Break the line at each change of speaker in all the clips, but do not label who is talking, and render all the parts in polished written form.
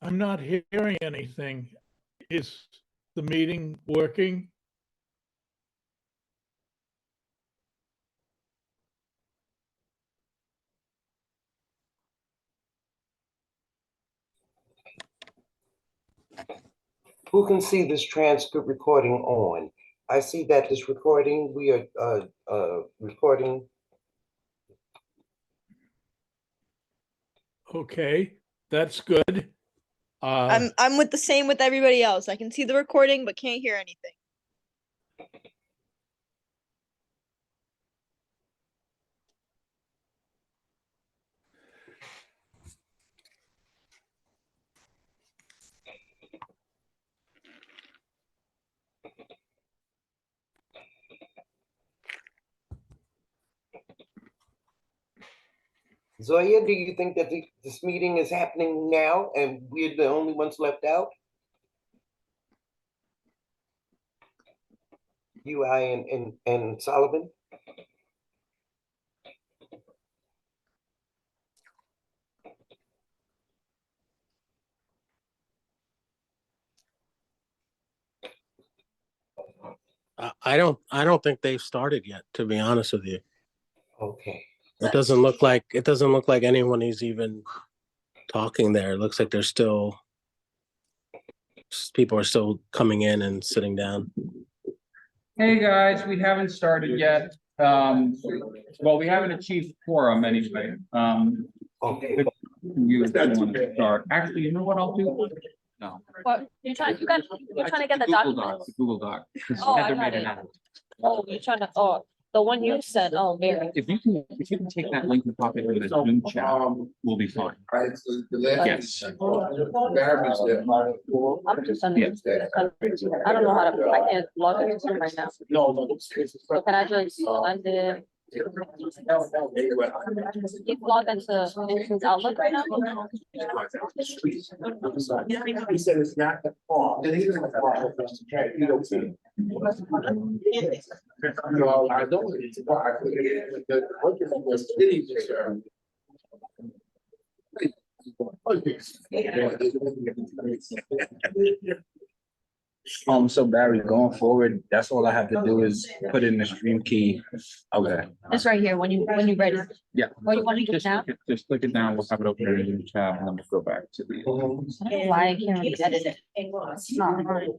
I'm not hearing anything. Is the meeting working?
Who can see this transcript recording on? I see that this recording, we are recording.
Okay, that's good.
I'm with the same with everybody else. I can see the recording but can't hear anything.
Zoya, do you think that this meeting is happening now and we're the only ones left out? You, I, and Solomon?
I don't think they've started yet, to be honest with you.
Okay.
It doesn't look like anyone is even talking there. It looks like there's still people are still coming in and sitting down.
Hey guys, we haven't started yet. Well, we haven't achieved quorum anyway.
Okay.
You want to start. Actually, you know what I'll do? No.
What you're trying to get the document.
Google Doc.
Oh, I got it. Oh, you're trying to. Oh, the one you said. Oh, very.
If you can take that link and pop it into the Zoom chat, we'll be fine. Yes.
I'm just sending it. I don't know how to. I can't log into Zoom right now. So can I just send it? You log into Outlook right now?
He said it's not the fault. No, I don't. It's why I couldn't get the working was city.
So Barry, going forward, that's all I have to do is put in the stream key. Okay.
It's right here when you ready.
Yeah.
What you want to do now?
Just click it down. We'll have it open in the chat and then we'll go back to the.
I don't know why I can't really edit it. It's not mine.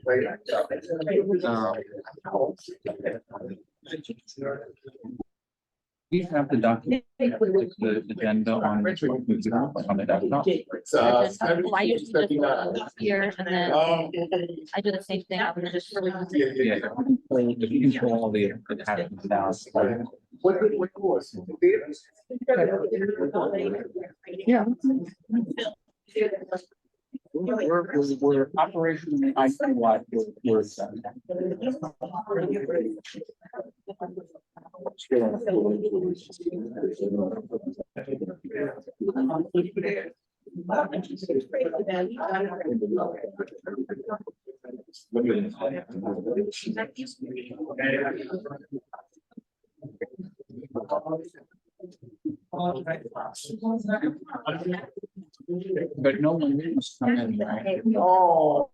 We have the document, the agenda on the desktop.
I usually just here and then I do the same thing. I'm gonna just
Yeah. If you control all the attachments down.
What course?
Yeah. We're operationally IT-wide, we're set. But no one needs to come in, right?
Oh.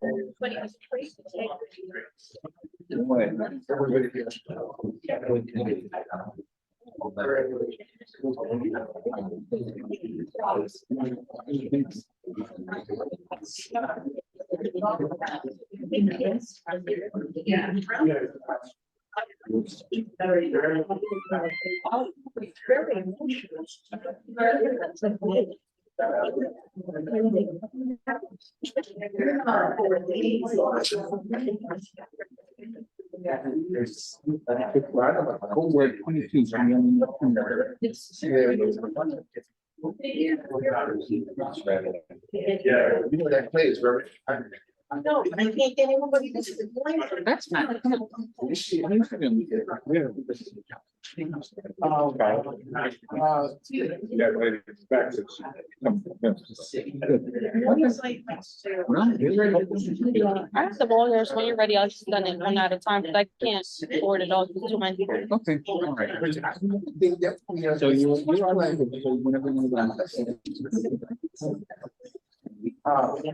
We're 22, so we only
Yeah, you know that place, right?
No, I can't get anybody to
That's not.
I have the lawyers. When you're ready, I'll just send it one at a time, but I can't forward it all to many people.
Okay, all right. So you are like, so whenever you
Good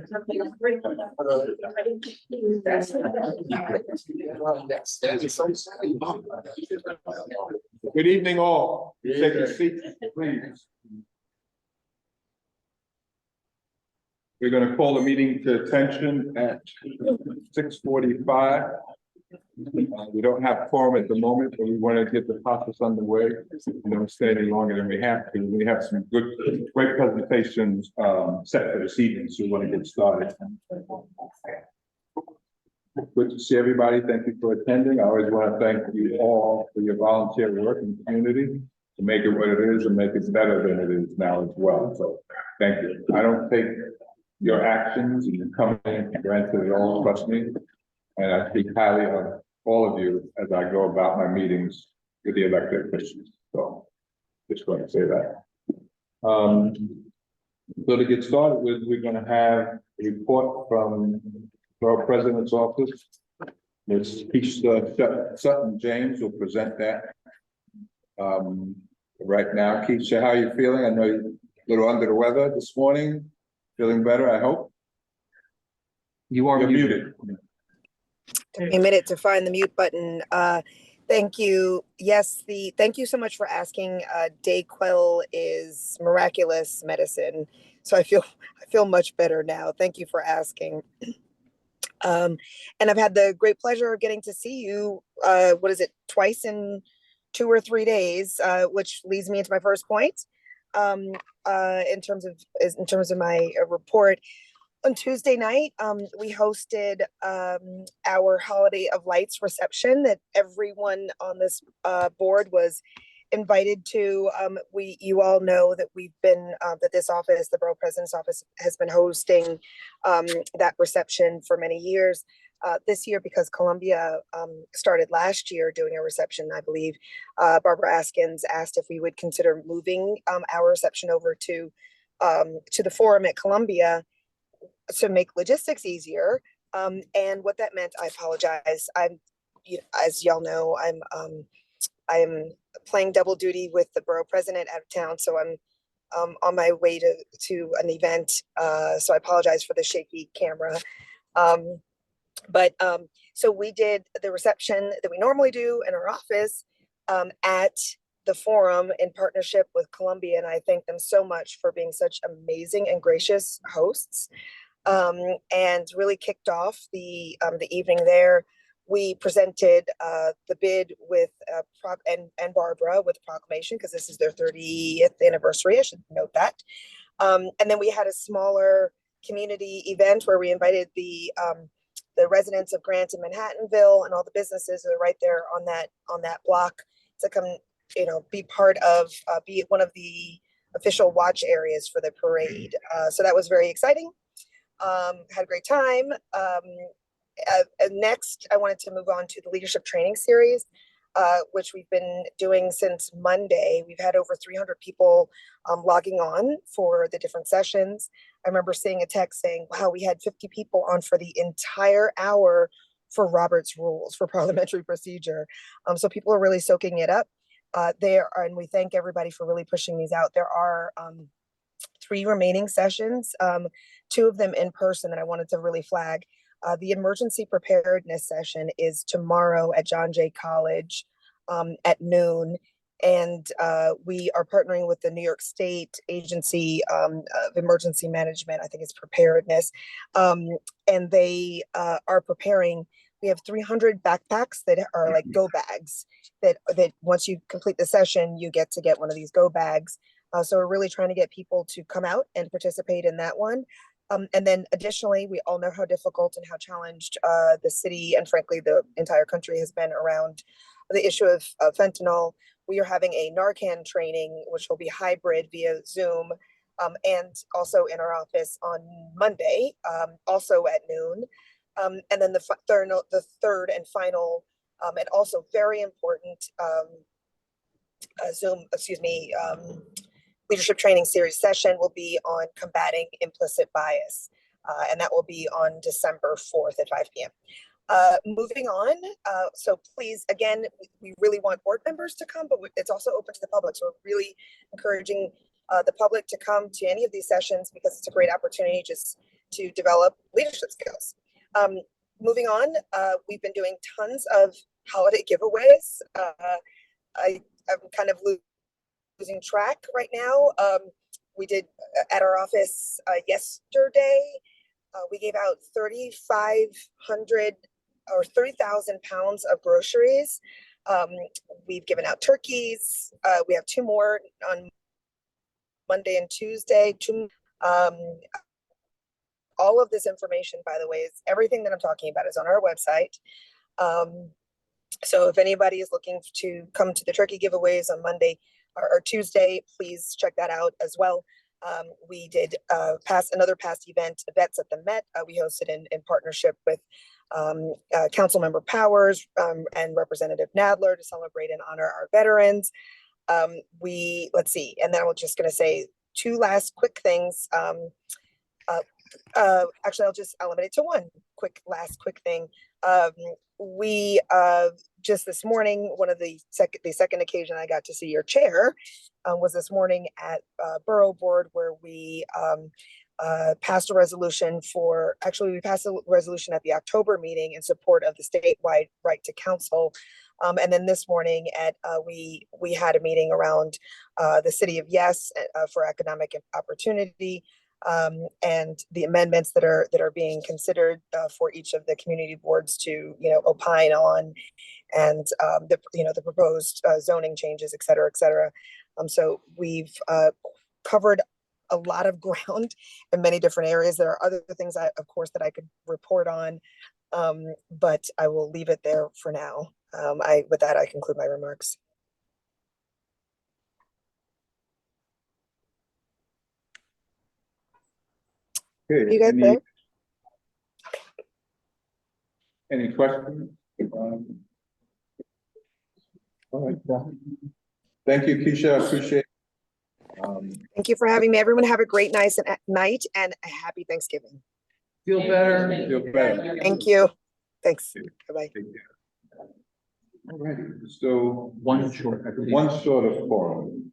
evening, all. Take your seats, please. We're going to call the meeting to attention at 6:45. We don't have quorum at the moment, but we want to get the process underway. We don't stay any longer than we have to. We have some great presentations set for this evening, so we want to get started. Good to see everybody. Thank you for attending. I always want to thank you all for your volunteer work in the community to make it what it is and make it better than it is now as well. So thank you. I don't take your actions and your coming in for granted at all, trust me. And I speak highly of all of you as I go about my meetings with the elected officials. So just going to say that. So to get started with, we're going to have a report from our president's office. Ms. Keisha Sutton James will present that right now. Keisha, how are you feeling? I know you're a little under the weather this morning. Feeling better, I hope. You're muted.
Took me a minute to find the mute button. Thank you. Yes, thank you so much for asking. Dayquil is miraculous medicine, so I feel much better now. Thank you for asking. And I've had the great pleasure of getting to see you. What is it? Twice in 2 or 3 days, which leads me into my first point. In terms of my report. On Tuesday night, we hosted our Holiday of Lights reception that everyone on this board was invited to. You all know that we've been that this office, the Borough President's office, has been hosting that reception for many years. This year, because Columbia started last year doing a reception, I believe, Barbara Askins asked if we would consider moving our reception over to the Forum at Columbia to make logistics easier. And what that meant, I apologize. As y'all know, I'm playing double duty with the Borough President out of town, so I'm on my way to an event. So I apologize for the shaky camera. So we did the reception that we normally do in our office at the Forum in partnership with Columbia, and I thank them so much for being such amazing and gracious hosts, and really kicked off the evening there. We presented the bid with and Barbara with proclamation, because this is their 30th anniversary. I should note that. And then we had a smaller community event where we invited the residents of Grant and Manhattanville and all the businesses that are right there on that block to come, be part of, be one of the official watch areas for the parade. So that was very exciting. Had a great time. Next, I wanted to move on to the leadership training series, which we've been doing since Monday. We've had over 300 people logging on for the different sessions. I remember seeing a text saying, wow, we had 50 people on for the entire hour for Robert's Rules for parliamentary procedure. So people are really soaking it up. And we thank everybody for really pushing these out. There are 3 remaining sessions, 2 of them in person that I wanted to really flag. The emergency preparedness session is tomorrow at John Jay College at noon. And we are partnering with the New York State Agency of Emergency Management, I think it's preparedness. And they are preparing, we have 300 backpacks that are like go bags that once you complete the session, you get to get one of these go bags. So we're really trying to get people to come out and participate in that one. And then additionally, we all know how difficult and how challenged the city and frankly, the entire country has been around the issue of fentanyl. We are having a Narcan training, which will be hybrid via Zoom, and also in our office on Monday, also at noon. And then the third and final, and also very important leadership training series session will be on combating implicit bias. And that will be on December 4th at 5 p.m. Moving on, so please, again, we really want board members to come, but it's also open to the public. So we're really encouraging the public to come to any of these sessions because it's a great opportunity just to develop leadership skills. Moving on, we've been doing tons of holiday giveaways. I'm kind of losing track right now. We did at our office yesterday, we gave out 3,500 or 30,000 pounds of groceries. We've given out turkeys. We have 2 more on Monday and Tuesday. All of this information, by the way, is everything that I'm talking about is on our website. So if anybody is looking to come to the turkey giveaways on Monday or Tuesday, please check that out as well. We did another past event, Vets at the Met. We hosted in partnership with Councilmember Powers and Representative Nadler to celebrate and honor our veterans. Let's see, and then I'm just going to say 2 last quick things. Actually, I'll limit it to one last quick thing. We just this morning, one of the second occasion I got to see your chair was this morning at Borough Board, where we passed a resolution we passed a resolution at the October meeting in support of the statewide right to counsel. And then this morning we had a meeting around the city of Yes for economic opportunity. And the amendments that are being considered for each of the community boards to opine on, and the proposed zoning changes, et cetera, et cetera. So we've covered a lot of ground in many different areas. There are other things of course that I could report on, but I will leave it there for now. With that, I conclude my remarks.
Okay,
You guys there?
any questions? All right. Thank you, Keisha. I appreciate it.
Thank you for having me. Everyone have a great night and a happy Thanksgiving.
Feel better.
Feel better.
Thank you. Thanks. Bye-bye.
All right, so
One short.
one sort of forum.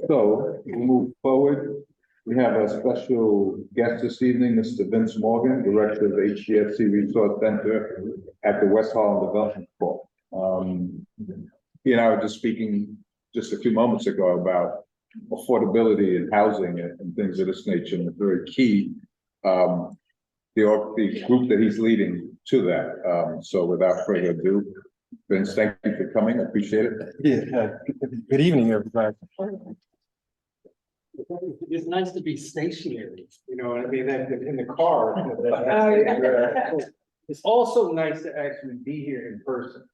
So we move forward. We have a special guest this evening, Mr. Vince Morgan, Director of the HDFC Resource Center at the West Harlem Development Corp. He and I were just speaking just a few moments ago about affordability and housing and things of this nature, and it's very key. The group that he's leading to that. So without further ado, Vince, thank you for coming. I appreciate it.
Yeah, good evening, everybody.
It's nice to be stationary, you know what I mean, in the car. It's also nice to actually be here in person.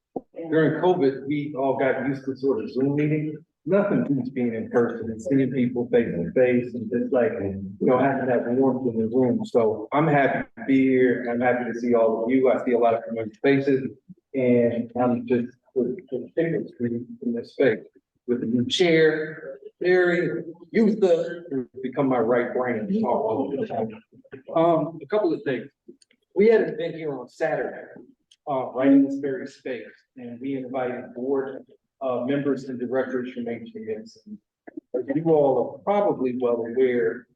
During COVID, we all got used to sort of Zoom meetings. Nothing beats being in person and seeing people face to face and just like, having that warmth in the room. So I'm happy to be here. I'm happy to see all of you. I see a lot of familiar faces, and I'm just in this space with the new chair. Very used to become my right brain to talk all the time. A couple of things. We had an event here on Saturday, right in this very space, and we invited board members and directors from HDFC. You all are probably well aware,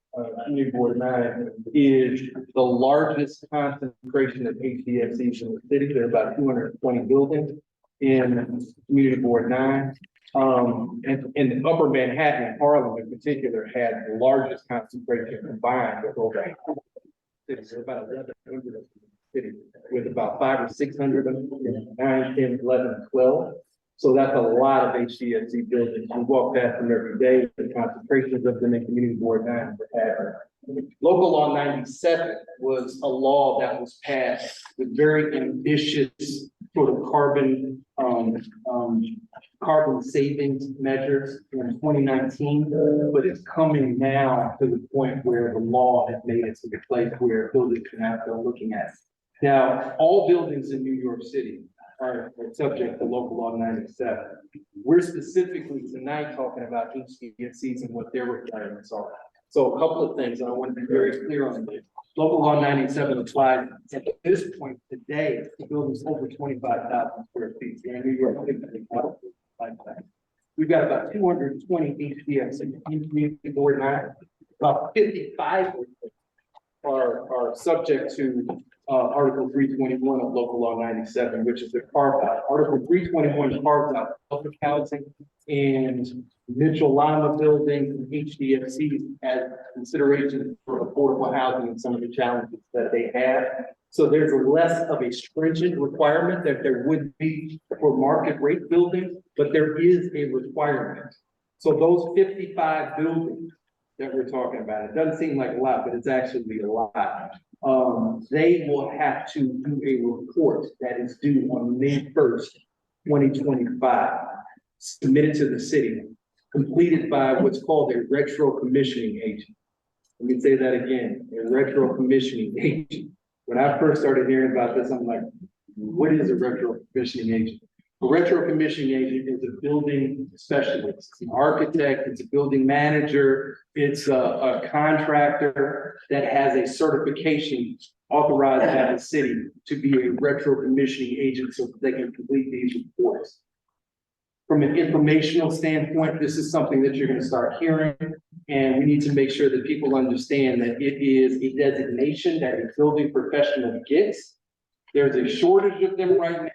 Community Board 9 is the largest concentration of HDFCs in the city. There are about 220 buildings in Community Board 9. And in Upper Manhattan, Harlem in particular, had the largest concentration combined with over cities, about 1,100 cities, with about 500 or 600 of them, 9, 10, 11, 12. So that's a lot of HDFC buildings. We walk past them every day. The concentrations of them in Community Board 9 had. Local Law 97 was a law that was passed with very ambitious sort of carbon savings measures in 2019, but it's coming now to the point where the law has made it to the place where buildings can have to looking at. Now, all buildings in New York City are subject to Local Law 97. We're specifically tonight talking about HDFCs and what their requirements are. So a couple of things, and I want to be very clear on this. Local Law 97 applies at this point today to buildings over 25,000 square feet. In New York, we've got about 220 HDFCs in Community Board 9, about 55 are subject to Article 321 of Local Law 97, which is the carve out. Article 321 carves out public housing and Mitchell Lima buildings and HDFC as consideration for affordable housing and some of the challenges that they have. So there's less of a stringent requirement that there would be for market rate buildings, but there is a requirement. So those 55 buildings that we're talking about, it doesn't seem like a lot, but it's actually a lot. They will have to do a report that is due on May 1st, 2025, submitted to the city, completed by what's called a retro commissioning agent. Let me say that again, a retro commissioning agent. When I first started hearing about this, I'm like, what is a retro commissioning agent? A retro commissioning agent is a building specialist. It's an architect, it's a building manager, it's a contractor that has a certification authorized by the city to be a retro commissioning agent so that they can complete these reports. From an informational standpoint, this is something that you're going to start hearing, and we need to make sure that people understand that it is a designation that a building professional gets. There's a shortage of them right now.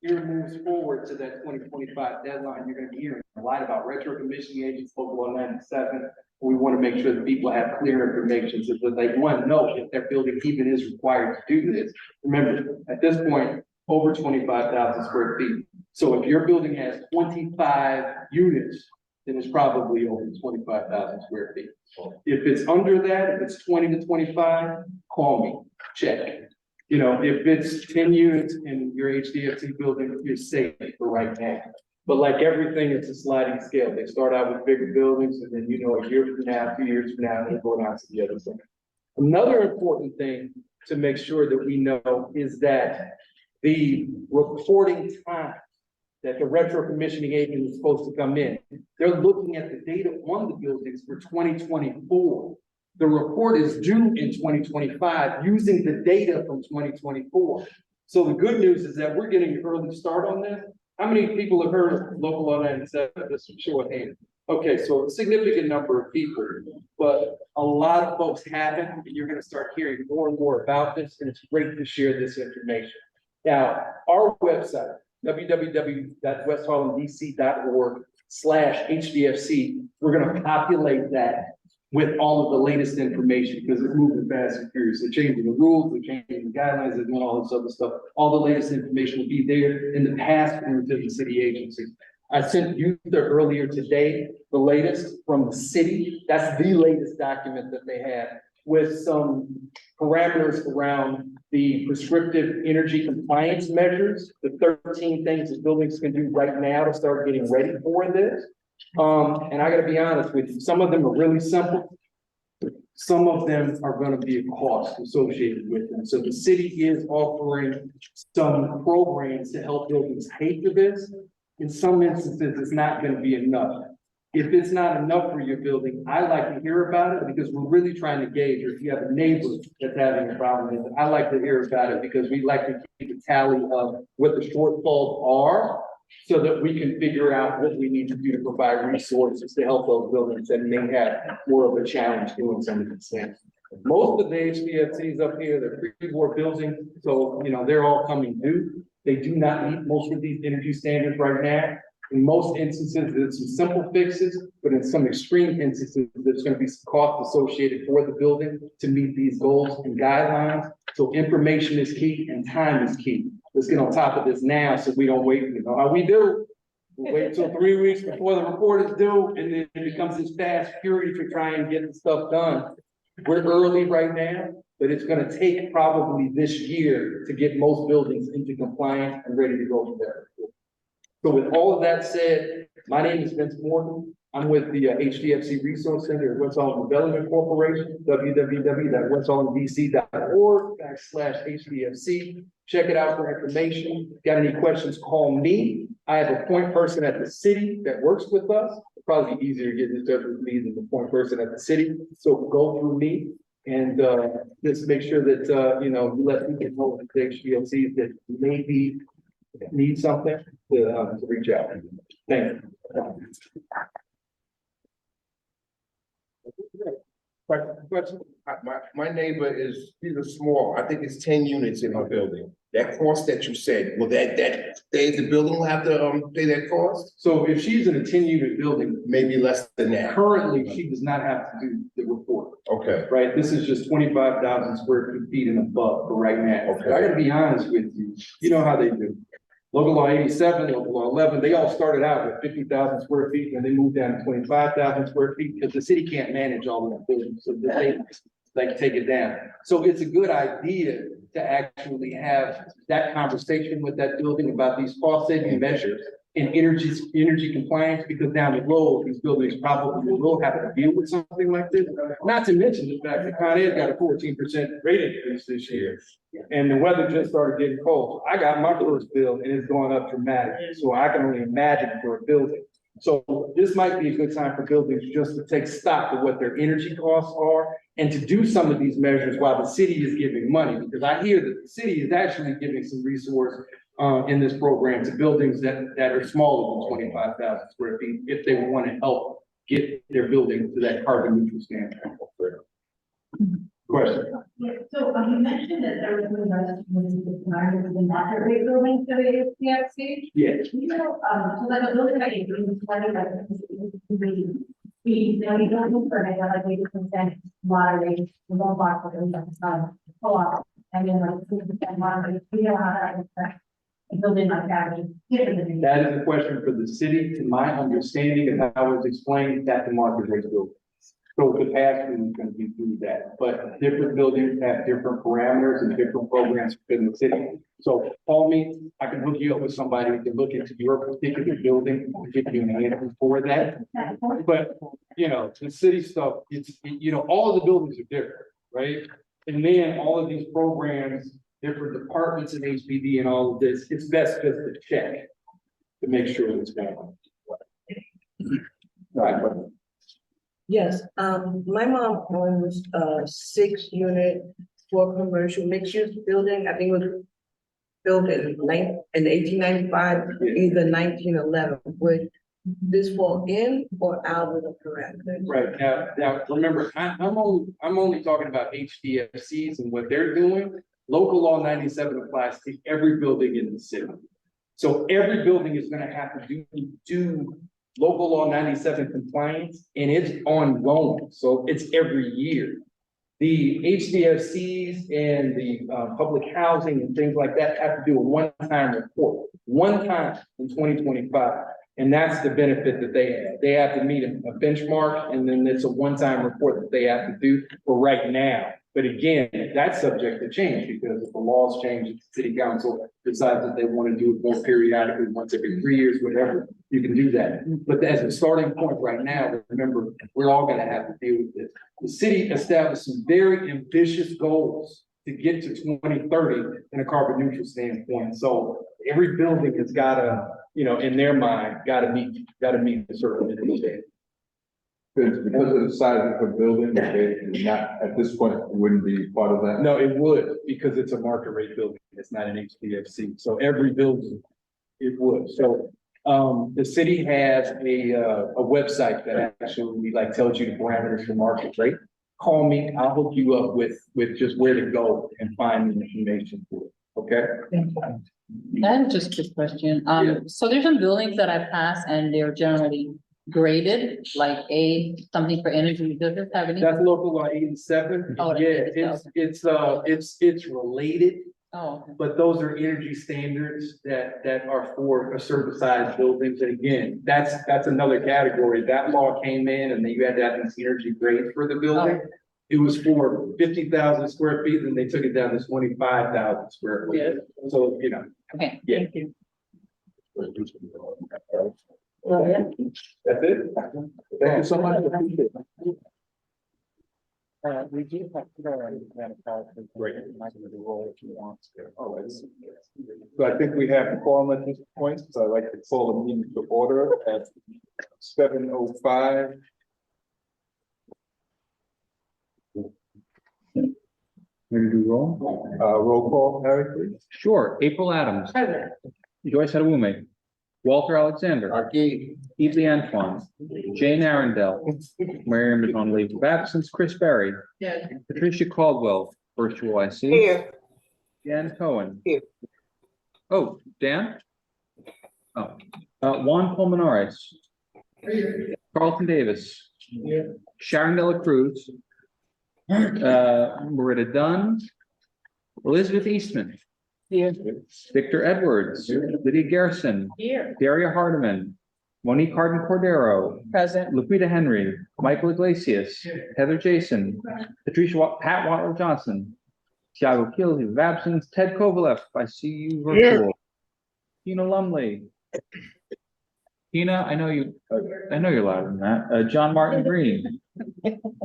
Here moves forward to that 2025 deadline. You're going to be hearing a lot about retro commissioning agents, Local Law 97. We want to make sure that people have clear information so that they want to know if their building even is required to do this. Remember, at this point, over 25,000 square feet. So if your building has 25 units, then it's probably over 25,000 square feet. If it's under that, if it's 20 to 25, call me, check. You know, if it's 10 units in your HDFC building, you're safe for right now. But like everything, it's a sliding scale. They start out with bigger buildings, and then, you know, a year from now, 2 years from now, they're going out to the other side. Another important thing to make sure that we know is that the reporting time that the retro commissioning agent is supposed to come in, they're looking at the data on the buildings for 2024. The report is due in 2025 using the data from 2024. So the good news is that we're getting an early start on this. How many people have heard of Local Law 97? Just show of hands. Okay, so a significant number of people, but a lot of folks haven't, and you're going to start hearing more and more about this, and it's great to share this information. Now, our website, www.westharlemdc.org/HDFC, we're going to populate that with all of the latest information because it's moving fast and furious. They're changing the rules, they're changing the guidelines, they're doing all this other stuff. All the latest information will be there. In the past, we were to the city agencies. I sent you earlier today, the latest from the city. That's the latest document that they have with some parameters around the prescriptive energy compliance measures, the 13 things that buildings can do right now to start getting ready for this. And I gotta be honest with you, some of them are really simple. Some of them are gonna be a cost associated with them. So the city is offering some programs to help buildings pay for this. In some instances, it's not gonna be enough. If it's not enough for your building, I like to hear about it because we're really trying to gauge, or if you have a neighbor that's having a problem with it, I like to hear about it because we like to keep a tally of what the shortfalls are so that we can figure out what we need to do to provide resources to help those buildings that may have more of a challenge doing some of these things. Most of the HDFCs up here, they're pre-war buildings, so, you know, they're all coming due. They do not meet most of these energy standards right now. In most instances, there's some simple fixes, but in some extreme instances, there's going to be some cost associated for the building to meet these goals and guidelines. So information is key and time is key. Let's get on top of this now so we don't wait. You know how we do. We'll wait until 3 weeks before the report is due, and then it becomes this fast fury to try and get the stuff done. We're early right now, but it's going to take probably this year to get most buildings into compliance and ready to go from there. So with all of that said, my name is Vince Morgan. I'm with the HDFC Resource Center at West Harlem Development Corporation, www.westhardc.org/HDFC. Check it out for information. Got any questions, call me. I have a point person at the city that works with us. It'll probably be easier to get in touch with me than the point person at the city. So go through me and just make sure that, you know, you let people know the HDFCs that maybe need something to reach out. Thank you.
But my neighbor is, he's a small, I think it's 10 units in her building. That cost that you said, will the building will have to, pay that cost?
So if she's in a 10-unit building,
Maybe less than that.
currently, she does not have to do the report,
Okay,
right? This is just 25,000 square feet and above for right now.
Okay.
I gotta be honest with you, you know how they do. Local law 87, local law 11, they all started out with 50,000 square feet, and they moved down to 25,000 square feet, because the city can't manage all of that buildings, so they like take it down. So it's a good idea to actually have that conversation with that building about these cost saving measures and energy compliance, because down the road, these buildings probably will have to deal with something like this. Not to mention the fact that Con Ed got a 14% rate increase this year. And the weather just started getting cold. I got my first bill and it's going up dramatically, so I can only imagine for a building. So this might be a good time for buildings just to take stock of what their energy costs are and to do some of these measures while the city is giving money, because I hear that the city is actually giving some resource in this program to buildings that are smaller than 25,000 square feet, if they want to help get their building to that carbon neutral standard. Question?
Yeah, so you mentioned that there was an investment in the market rate building for the HDFC.
Yes.
You know, so like a building that you're doing, like we don't look for it, like 80% moderate, we don't buy for them, co-op, and then like 50% moderate, we don't have that. A building like that is different than.
That is a question for the city, to my understanding of how it's explained that the market rate building. So the past is going to be through that, but different buildings have different parameters and different programs within the city. So call me, I can hook you up with somebody who can look into your particular building and give you an answer for that. But, you know, the city stuff, it's, you know, all of the buildings are different, right? And then all of these programs, different departments in HPD and all of this, it's best just to check to make sure it's going on. Right.
Yes, my mom owns a 6-unit for commercial mixed-use building. I think it was built in 1895, either 1911. Would this fall in or out of the parameters?
Right, now, remember, I'm only talking about HDFCs and what they're doing. Local law 97 applies to every building in the city. So every building is gonna have to do local law 97 compliance, and it's ongoing, so it's every year. The HDFCs and the public housing and things like that have to do a one-time report, one time in 2025. And that's the benefit that they have. They have to meet a benchmark, and then it's a one-time report that they have to do for right now. But again, that's subject to change, because if the laws change, if the city council decides that they want to do it more periodically, once every 3 years, whatever, you can do that. But as a starting point right now, remember, we're all going to have to deal with this. The city established some very ambitious goals to get to 2030 in a carbon neutral standpoint. So every building has got to, you know, in their mind, got to meet a certain standard.
Because of the size of the building, they not, at this point, it wouldn't be part of that?
No, it would, because it's a market rate building. It's not an HDFC. So every building, it would. So the city has a website that actually like tells you the parameters for market rate. Call me, I'll hook you up with just where to go and find the information for it. Okay?
I have just a quick question. So there's some buildings that I pass and they're generally graded, like something for energy. Does this have any?
That's local law 87.
Oh,
Yeah, it's related.
Oh, okay.
But those are energy standards that are for a certain size buildings. And again, that's another category. That law came in and then you had to have these energy grades for the building.
Oh.
It was for 50,000 square feet, and they took it down to 25,000 square feet.
Yeah.
So, you know.
Okay,
Yeah.
thank you.
That's it. Thank you so much.
We do have to break the role if you want to.
So I think we have the quorum at this point, so I'd like to call the meeting to order at 7:05. Ready to do roll? Roll call, Harry, please.
Sure, April Adams.
Present.
Joyce Adewume. Walter Alexander,
Aquí.
Evely Antoine, Jane Arundel, Miriam is on leave of absence, Chris Berry,
Yes.
Patricia Caldwell, virtual I see.
Here,
Dan Cohen.
Here.
Oh, Dan? Oh, Juan Colmenares. Carlton Davis. Sharon Dela Cruz. Marita Dunn. Elizabeth Eastman. Victor Edwards. Lydia Garrison.
Here.
Daria Hardiman. Monique Hardin Cordero.
Present.
Lupita Henry. Michael Iglesias. Heather Jason. Pat Watler Johnson. Tiago Kiel, leave of absence. Ted Kovalev, I see you virtual. Tina Lumley. Tina, I know you're louder than that. John Martin Green.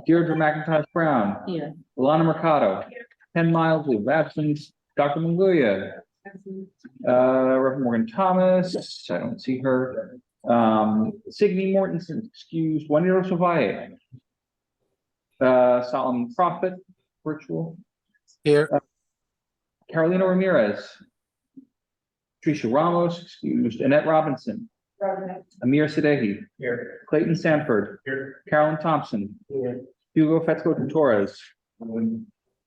Deirdre McIntosh Brown.
Here.
Alana Mercado. 10 Miles, leave of absence. Dr. Manguia. Reverend Morgan Thomas, I don't see her. Signe Mortensen, excused. Juanito Savalle. Solomon Prophet, virtual.
Here.
Carolina Ramirez. Tricia Ramos, excused. Annette Robinson. Amir Sadehi.
Here.
Clayton Sanford.
Here.
Carolyn Thompson.
Here.
Hugo Fetzko Torres.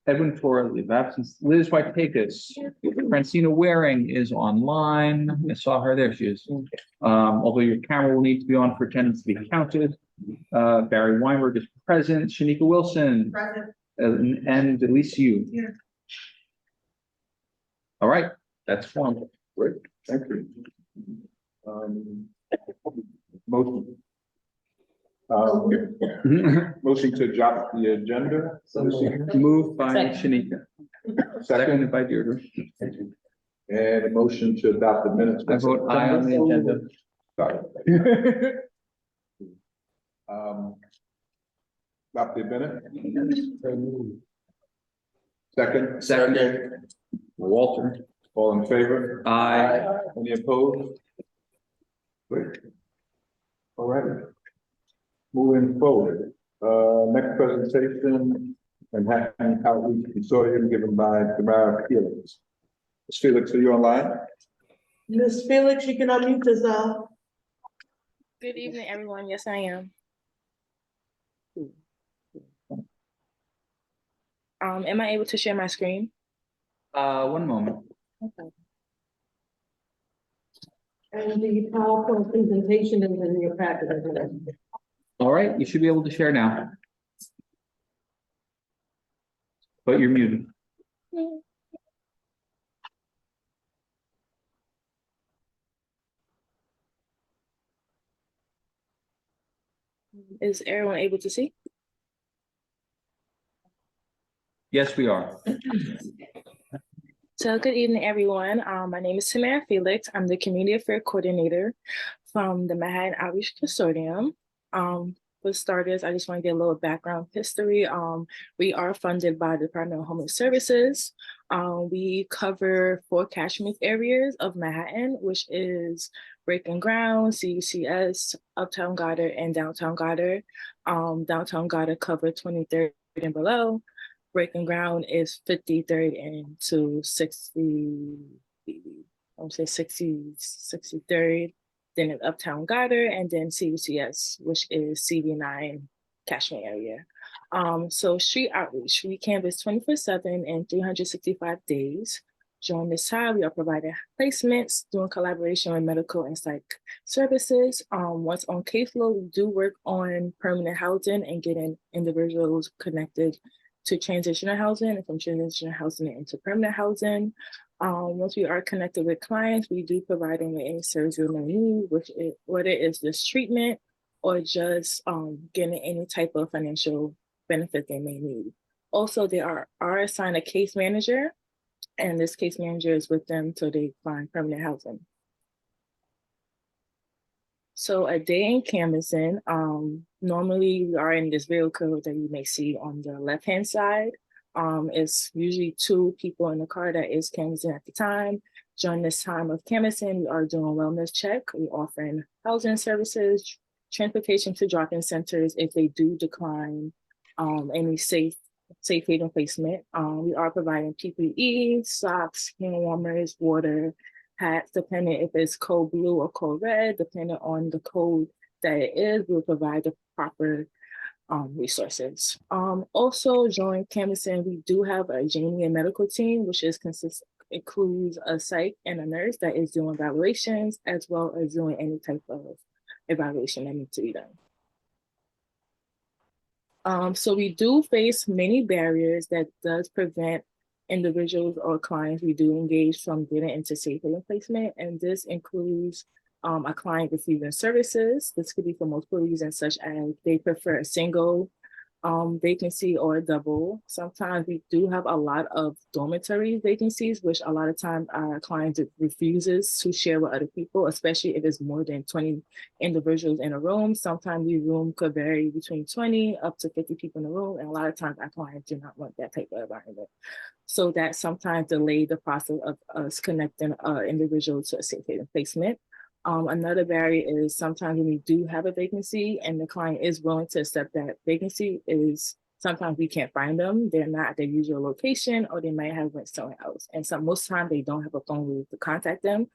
Edwin Torres, leave of absence. Liz White-Pecos. Francina Waring is online. I saw her. There she is. Although your camera will need to be on for attendance to be counted. Barry Weinberg is present. Shanika Wilson.
Present.
And at least you.
Yeah.
All right, that's one.
Great, thank you. Motion. Motion to adopt the agenda.
Moved by
Second.
Shanika,
Second,
seconded by Deirdre.
and a motion to adopt the minutes.
I vote aye on the agenda.
Sorry. Adopt the minute. Second.
Second. Walter.
All in favor?
Aye.
Any opposed? Great. All right. Moving forward, next presentation, Manhattan Outreach Consortium given by Tamara Felix. Ms. Felix, are you online?
Ms. Felix, you can unmute yourself.
Good evening, everyone. Yes, I am. Am I able to share my screen?
One moment.
Okay.
And the PowerPoint presentation is in your packet.
All right, you should be able to share now. But you're muted.
Is everyone able to see?
Yes, we are.
So good evening, everyone. My name is Tamara Felix. I'm the Community Affairs Coordinator from the Manhattan Outreach Consortium. For starters, I just want to get a little background history. We are funded by the Department of Homeless Services. We cover 4 catchment areas of Manhattan, which is Breaking Ground, CUCS, Uptown Goddard, and Downtown Goddard. Downtown Goddard cover 23rd and below. Breaking Ground is 53rd and to 63rd. Then it's Uptown Goddard, and then CUCS, which is CB9 catchment area. So street outreach, we canvass 24/7 and 365 days. During this time, we are providing placements, doing collaboration with medical and psych services. Once on caseload, we do work on permanent housing and getting individuals connected to transitional housing, and from transitional housing into permanent housing. Once we are connected with clients, we do provide them with any service they may need, whether it's just treatment or just getting any type of financial benefit they may need. Also, they are assigned a case manager, and this case manager is with them till they find permanent housing. So a day in canvassing, normally we are in this vehicle that you may see on the left-hand side. It's usually 2 people in the car that is canvassing at the time. During this time of canvassing, we are doing a wellness check. We're offering housing services, transportation to drop-in centers if they do decline any safe haven placement. We are providing PPE, socks, hand warmers, water, hats, depending if it's code blue or code red, depending on the code that it is, we'll provide the proper resources. Also during canvassing, we do have a Jamie and medical team, which includes a psych and a nurse that is doing evaluations as well as doing any type of evaluation that needs to be done. So we do face many barriers that does prevent individuals or clients we do engage from getting into safe haven placement, and this includes a client refusing services. This could be for multiple reasons, such as they prefer a single vacancy or a double. Sometimes we do have a lot of dormitory vacancies, which a lot of times our client refuses to share with other people, especially if it's more than 20 individuals in a room. Sometimes the room could vary between 20 up to 50 people in the room, and a lot of times our clients do not want that type of environment. So that sometimes delay the process of us connecting an individual to a safe haven placement. Another barrier is sometimes when we do have a vacancy and the client is willing to accept that vacancy, is sometimes we can't find them. They're not at their usual location, or they might have went somewhere else. And so most times they don't have a phone way to contact them.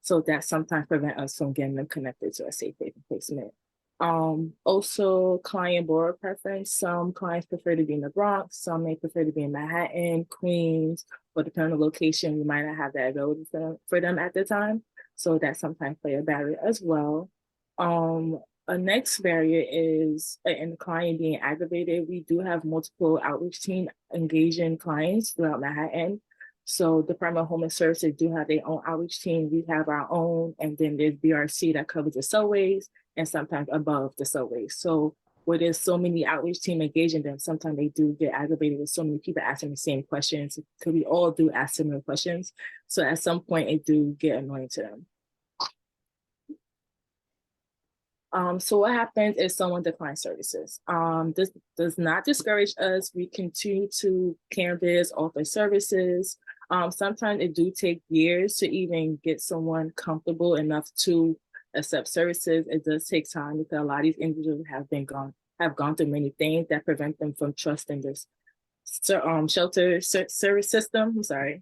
So that sometimes prevent us from getting them connected to a safe haven placement. Also client borrower preference. Some clients prefer to be in the Bronx, some may prefer to be in Manhattan, Queens, or depending on the location, we might not have that available for them at the time. So that sometimes play a barrier as well. A next barrier is in the client being aggravated. We do have multiple outreach team engaging clients throughout Manhattan. So Department of Homeland Services do have their own outreach team. We have our own, and then there's BRC that covers the subways and sometimes above the subways. So where there's so many outreach team engaging them, sometimes they do get aggravated with so many people asking the same questions, because we all do ask similar questions. So at some point it do get annoying to them. So what happens if someone declines services? This does not discourage us. We continue to canvas, offer services. Sometimes it do take years to even get someone comfortable enough to accept services. It does take time because a lot of these individuals have gone through many things that prevent them from trusting this shelter service system. I'm sorry.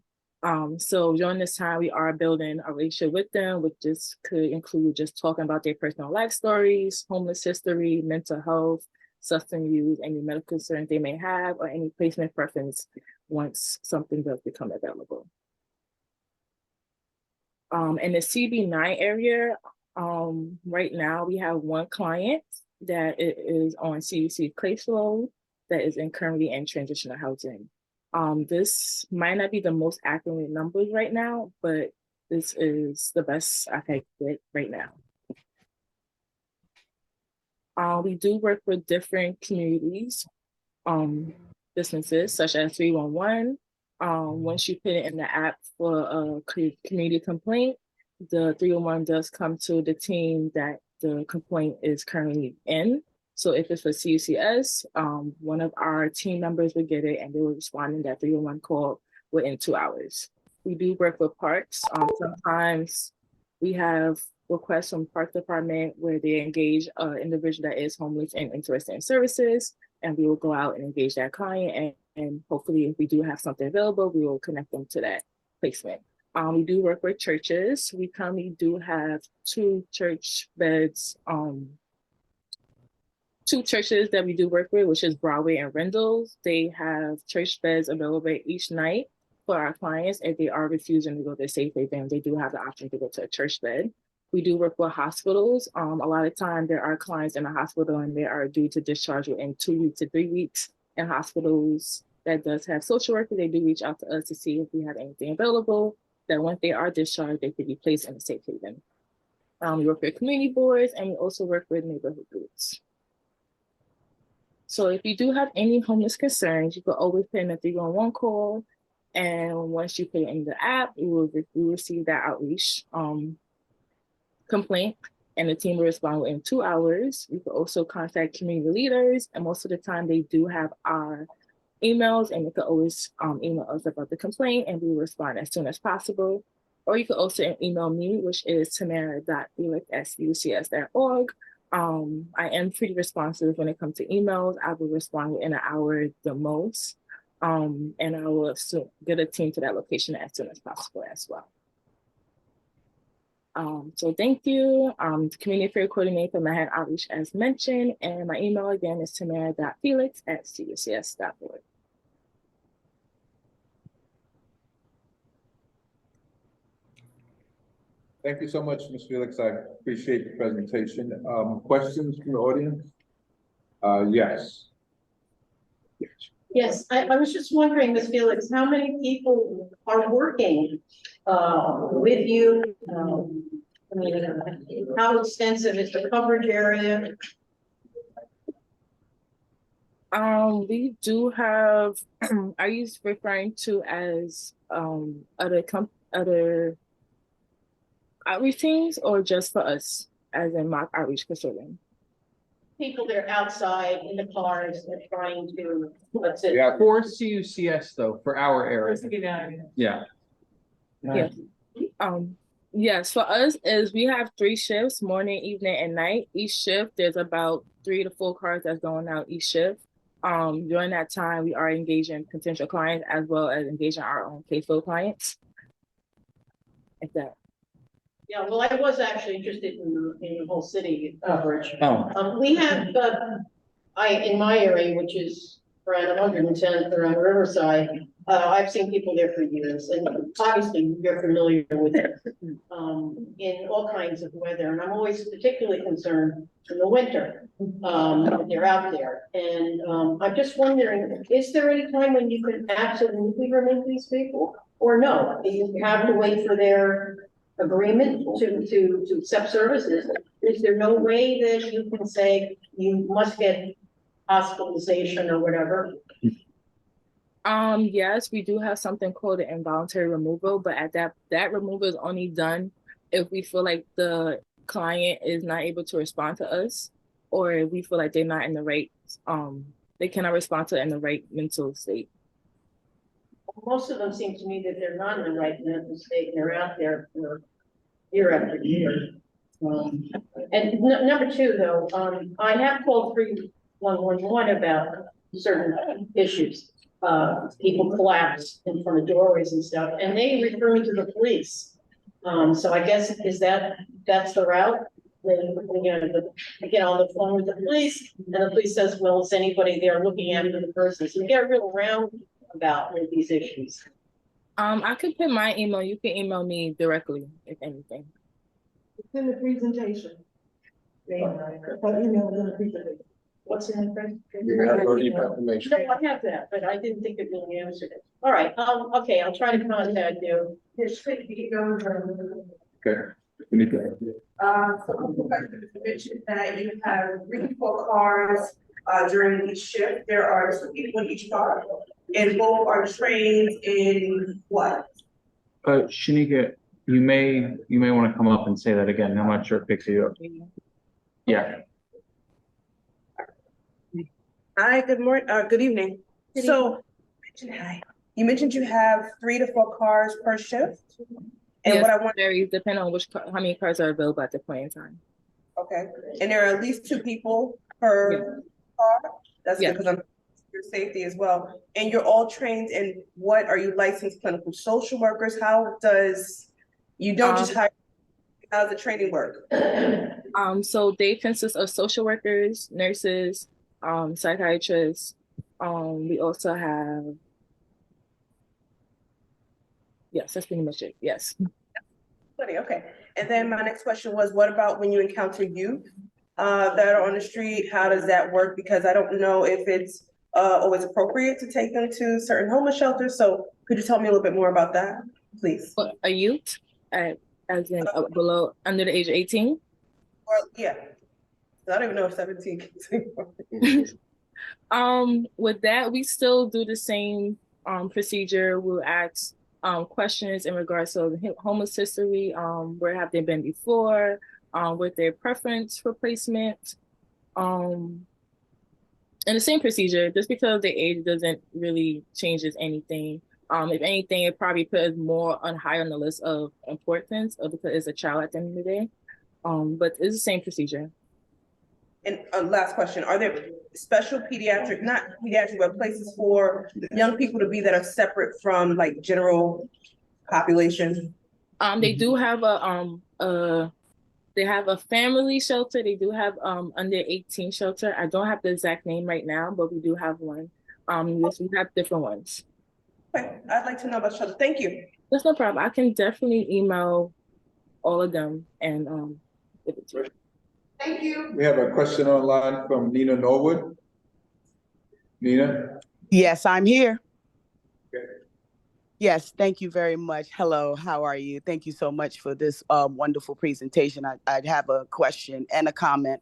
So during this time, we are building a relationship with them, which just could include just talking about their personal life stories, homeless history, mental health, substance use, any medical concerns they may have, or any placement preference once something does become available. In the CB9 area, right now we have one client that is on CUC caseload that is currently in transitional housing. This might not be the most accurate numbers right now, but this is the best I can get right now. We do work with different communities, businesses such as 311. Once you put it in the app for a community complaint, the 311 does come to the team that the complaint is currently in. So if it's for CUCS, one of our team members would get it and they will respond in that 311 call within 2 hours. We do work with parks. Sometimes we have requests from park department where they engage an individual that is homeless and interested in services, and we will go out and engage that client, and hopefully if we do have something available, we will connect them to that placement. We do work with churches. We currently do have 2 church beds, 2 churches that we do work with, which is Broadway and Rendell's. They have church beds available each night for our clients. If they are refusing to go to safe haven, they do have the option to go to a church bed. We do work with hospitals. A lot of time there are clients in a hospital and they are due to discharge within 2 weeks to 3 weeks. And hospitals that does have social workers, they do reach out to us to see if we have anything available that once they are discharged, they could be placed in a safe haven. We work with community boards, and we also work with neighborhood groups. So if you do have any homeless concerns, you can always put in a 311 call. And once you put it in the app, you will receive that outreach complaint, and the team will respond within 2 hours. You can also contact community leaders, and most of the time they do have our emails, and you can always email us about the complaint, and we will respond as soon as possible. Or you can also email me, which is tamara.felix@ucs.org. I am pretty responsive when it comes to emails. I will respond within an hour the most, and I will get a team to that location as soon as possible as well. So thank you. Community Affair Coordinator for Manhattan Outreach as mentioned, and my email again is tamara.felix@cbcs.org.
Thank you so much, Ms. Felix. I appreciate the presentation. Questions from the audience? Yes.
Yes, I was just wondering, Ms. Felix, how many people are working with you? I mean, how extensive is the coverage area?
We do have, are you referring to as other outreach teams or just for us as in mock outreach consortium?
People that are outside in the cars and trying to, let's say.
Yeah, for CUCS though, for our area. Yeah.
Yes. Yes, for us is we have 3 shifts, morning, evening, and night. Each shift, there's about 3 to 4 cars that's going out each shift. During that time, we are engaging potential clients as well as engaging our own caseload clients. Like that.
Yeah, well, I was actually interested in the whole city coverage.
Oh.
We have, in my area, which is around 110th around Riverside, I've seen people there for years, and obviously you're familiar with it in all kinds of weather. And I'm always particularly concerned in the winter that they're out there. And I'm just wondering, is there any time when you can absolutely remove these people, or no? Do you have to wait for their agreement to accept services? Is there no way that you can say you must get hospitalization or whatever?
Yes, we do have something called an involuntary removal, but at that removal is only done if we feel like the client is not able to respond to us, or if we feel like they're not in the right, they cannot respond to it in the right mental state.
Most of them seem to me that they're not in the right mental state, and they're out there for year after year. And number 2, though, I have called 3111 about certain issues. People collapse in front of doorways and stuff, and they refer me to the police. So I guess that's the route. I get on the phone with the police, and the police says, well, is anybody there looking after the person? So we get a real roundabout with these issues.
I could put my email. You can email me directly if anything.
It's in the presentation. What's in the presentation?
You have your email information.
No, I have that, but I didn't think it really answered it. All right, okay, I'll try to contact you.
Okay. We need to.
So you mentioned that you have 3 to 4 cars during each shift. There are 2 people in each car, and both are trained in what?
Shanika, you may want to come up and say that again. I'm not sure it picks you up. Yeah.
Hi, good morning, good evening. So, hi, you mentioned you have 3 to 4 cars per shift? And
yes,
what I want
varies depending on how many cars are available at the point in time.
Okay, and there are at least 2 people per car? That's good, because I'm your safety as well. And you're all trained in what? Are you licensed clinical social workers? How does, you don't just hire, how does the training work?
So they consist of social workers, nurses, psychiatrists. We also have, yes, that's pretty much it. Yes.
Okay. And then my next question was, what about when you encounter youth that are on the street? How does that work? Because I don't know if it's always appropriate to take them to certain homeless shelters. So could you tell me a little bit more about that, please?
A youth, as in below, under the age of 18?
Or, yeah. I don't even know if 17
with that, we still do the same procedure. We'll ask questions in regards to homeless history, where have they been before, with their preference for placement, and the same procedure. Just because their age doesn't really changes anything. If anything, it probably puts more high on the list of importance because it's a child at the end of the day. But it's the same procedure.
And last question, are there special pediatric, not pediatric, but places for young people to be that are separate from like general population?
They do have a they have a family shelter. They do have under 18 shelter. I don't have the exact name right now, but we do have one. Yes, we have different ones.
Okay, I'd like to know about shelter. Thank you.
That's no problem. I can definitely email all of them and give it to you.
Thank you.
We have a question online from Nina Norwood. Nina?
Yes, I'm here.
Okay.
Yes, thank you very much. Hello, how are you? Thank you so much for this wonderful presentation. I'd have a question and a comment.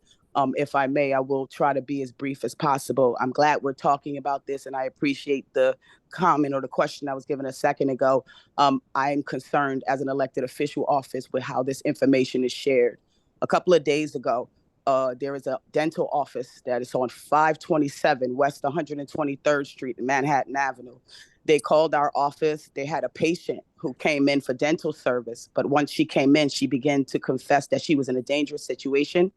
If I may, I will try to be as brief as possible. I'm glad we're talking about this, and I appreciate the comment or the question I was given a second ago. I am concerned as an elected official office with how this information is shared. A couple of days ago, there is a dental office that is on 527 West 123rd Street in Manhattan Avenue. They called our office. They had a patient who came in for dental service, but once she came in, she began to confess that she was in a dangerous situation.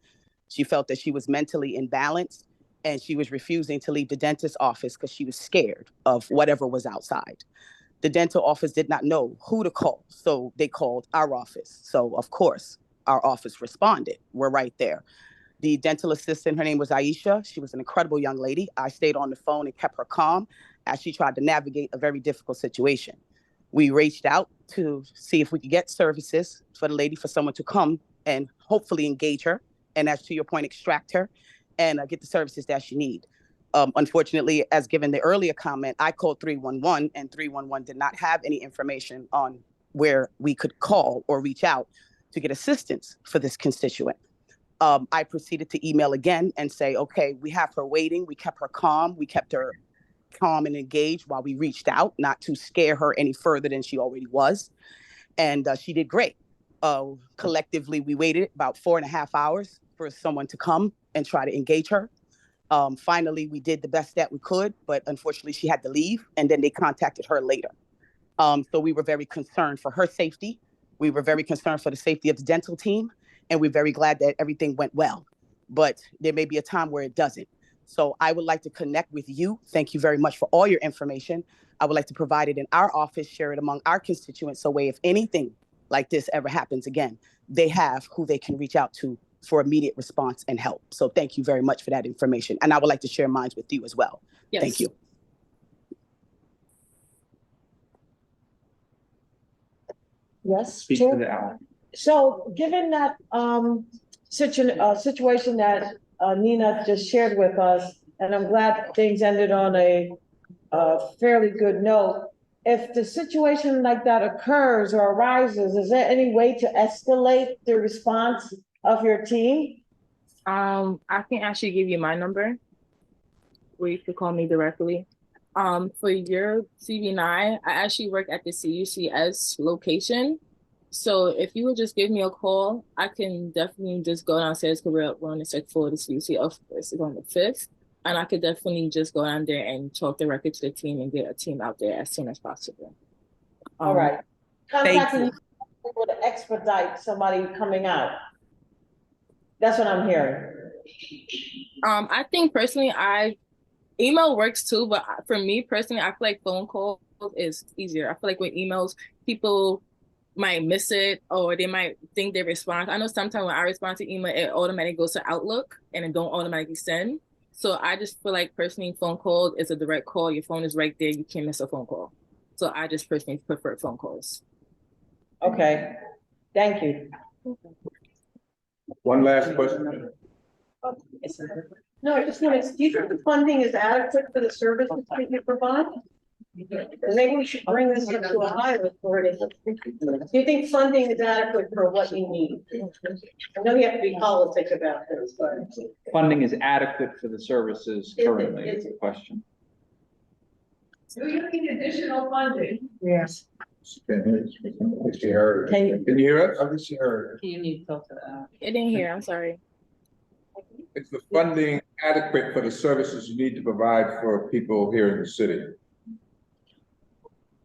She felt that she was mentally imbalanced, and she was refusing to leave the dentist's office because she was scared of whatever was outside. The dental office did not know who to call, so they called our office. So, of course, our office responded. We're right there. The dental assistant, her name was Aisha. She was an incredible young lady. I stayed on the phone and kept her calm as she tried to navigate a very difficult situation. We reached out to see if we could get services for the lady, for someone to come and hopefully engage her. And as to your point, extract her and get the services that she need. Unfortunately, as given the earlier comment, I called 311 and 311 did not have any information on where we could call or reach out to get assistance for this constituent. I proceeded to email again and say, okay, we have her waiting. We kept her calm. We kept her calm and engaged while we reached out, not to scare her any further than she already was. And she did great. Collectively, we waited about 4.5 hours for someone to come and try to engage her. Finally, we did the best that we could, but unfortunately she had to leave, and then they contacted her later. So we were very concerned for her safety. We were very concerned for the safety of the dental team, and we're very glad that everything went well. But there may be a time where it doesn't. So I would like to connect with you. Thank you very much for all your information. I would like to provide it in our office, share it among our constituents, so if anything like this ever happens again, they have who they can reach out to for immediate response and help. So thank you very much for that information. And I would like to share mine with you as well.
Yes.
Thank you.
Yes,
Speak
Chair?
to the hour.
So given that situation that Nina just shared with us, and I'm glad things ended on a fairly good note. If the situation like that occurs or arises, is there any way to escalate the response of your team?
I can actually give you my number where you could call me directly. For your CB9, I actually work at the CUCS location. So if you would just give me a call, I can definitely just go downstairs because we're on the second floor of the CUC office on the 5th. And I could definitely just go down there and talk directly to the team and get a team out there as soon as possible.
All right. Contacting you would expedite somebody coming out. That's what I'm hearing.
I think personally, email works too, but for me personally, I feel like phone call is easier. I feel like with emails, people might miss it or they might think they respond. I know sometimes when I respond to email, it automatically goes to Outlook and it don't automatically send. So I just feel like personally phone call is a direct call. Your phone is right there. You can't miss a phone call. So I just personally prefer phone calls.
Okay, thank you.
One last question.
No, I just want to, do you think the funding is adequate for the services that you provide? Maybe we should bring this up to a higher authority. Do you think funding is adequate for what you need? I know you have to be politic about this, but.
Funding is adequate for the services currently is the question.
Do you need additional funding?
Yes.
Can you hear us? I think she heard.
You need to talk to that.
I didn't hear, I'm sorry.
Is the funding adequate for the services you need to provide for people here in the city?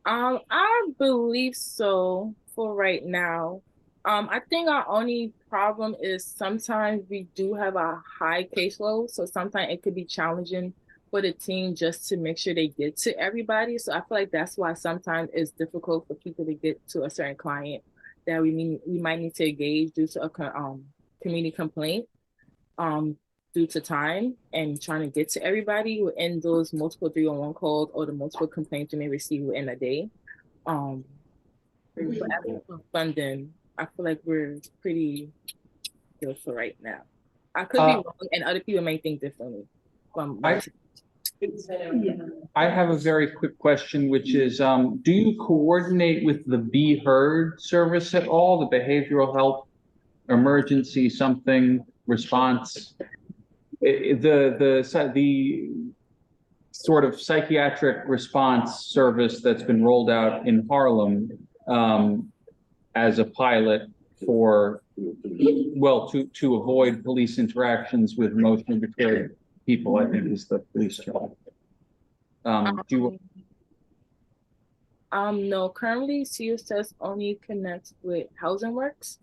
I believe so for right now. I think our only problem is sometimes we do have a high caseload, so sometimes it could be challenging for the team just to make sure they get to everybody. So I feel like that's why sometimes it's difficult for people to get to a certain client that we might need to engage due to a community complaint, due to time and trying to get to everybody within those multiple 311 calls or the multiple complaints you may receive within a day. But as for funding, I feel like we're pretty good for right now. I could be wrong, and other people may think differently.
I have a very quick question, which is, do you coordinate with the Be Heard service at all, the behavioral health emergency something response? The sort of psychiatric response service that's been rolled out in Harlem as a pilot for, well, to avoid police interactions with emotionally impaired people, I think is the police job.
No, currently CSS only connects with Housing Works.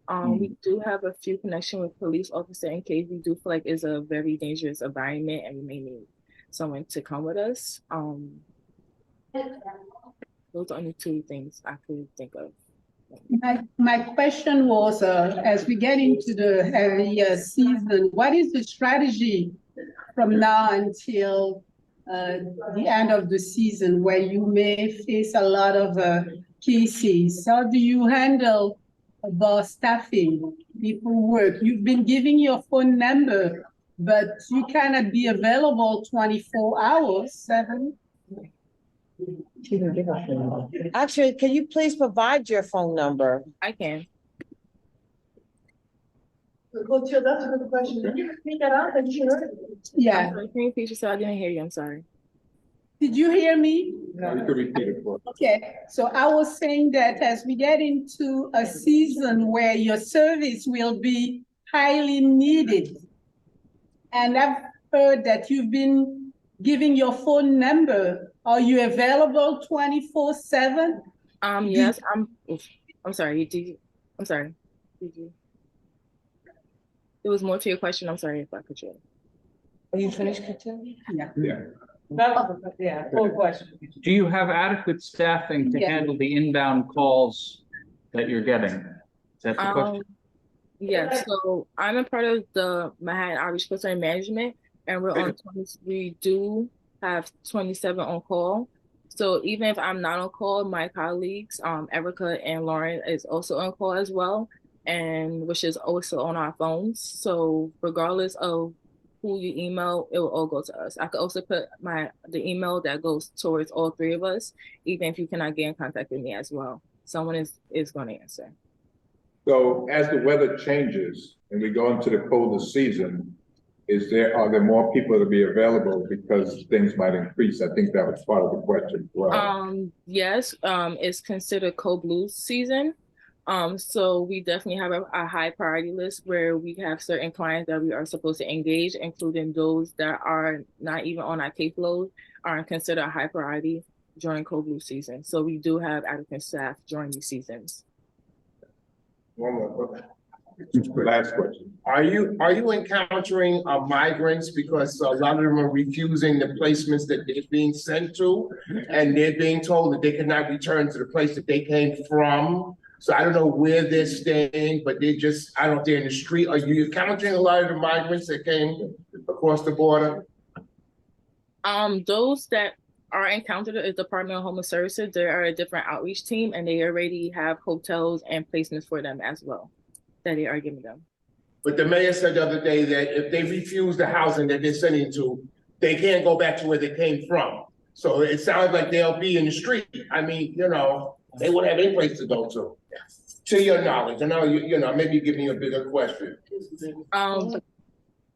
We do have a few connections with police officer in case we do feel like it's a very dangerous environment and we may need someone to come with us. Those are only two things I could think of.
My question was, as we get into the heavy season, what is the strategy from now until the end of the season where you may face a lot of cases? How do you handle the staffing, people work? You've been giving your phone number, but you cannot be available 24 hours, 7.
Actually, can you please provide your phone number?
I can.
That's a good question. Did you repeat that out? Did you hear it?
Yeah.
Can you repeat yourself? I didn't hear you. I'm sorry.
Did you hear me?
No, you could repeat it for us.
Okay, so I was saying that as we get into a season where your service will be highly needed, and I've heard that you've been giving your phone number. Are you available 24/7?
Yes, I'm sorry. I'm sorry. There was more to your question. I'm sorry if I could share.
Are you finished, Katia?
Yeah.
Yeah, full question.
Do you have adequate staffing to handle the inbound calls that you're getting? Is that the question?
Yeah, so I'm a part of the Manhattan Outreach Cluster Management, and we're on 20, we do have 27 on call. So even if I'm not on call, my colleagues, Erica and Lauren, is also on call as well, and which is also on our phones. So regardless of who you email, it will all go to us. I could also put the email that goes towards all three of us, even if you cannot get in contact with me as well. Someone is going to answer.
So as the weather changes and we go into the colder season, are there more people to be available because things might increase? I think that was part of the question as well.
Yes, it's considered cold blue season. So we definitely have a high priority list where we have certain clients that we are supposed to engage, including those that are not even on our caseload, are considered a high priority during cold blue season. So we do have adequate staff during these seasons.
One more.
Last question.
Are you encountering migrants because a lot of them are refusing the placements that they're being sent to, and they're being told that they cannot return to the place that they came from? So I don't know where they're staying, but they're just out there in the street. Are you encountering a lot of the migrants that came across the border?
Those that are encountered at the Department of Homeless Services, there are a different outreach team, and they already have hotels and placements for them as well that they are giving them.
But the mayor said the other day that if they refuse the housing that they're sending to, they can't go back to where they came from. So it sounds like they'll be in the street. I mean, you know, they wouldn't have any place to go to. To your knowledge, I know you know, maybe giving you a bigger question.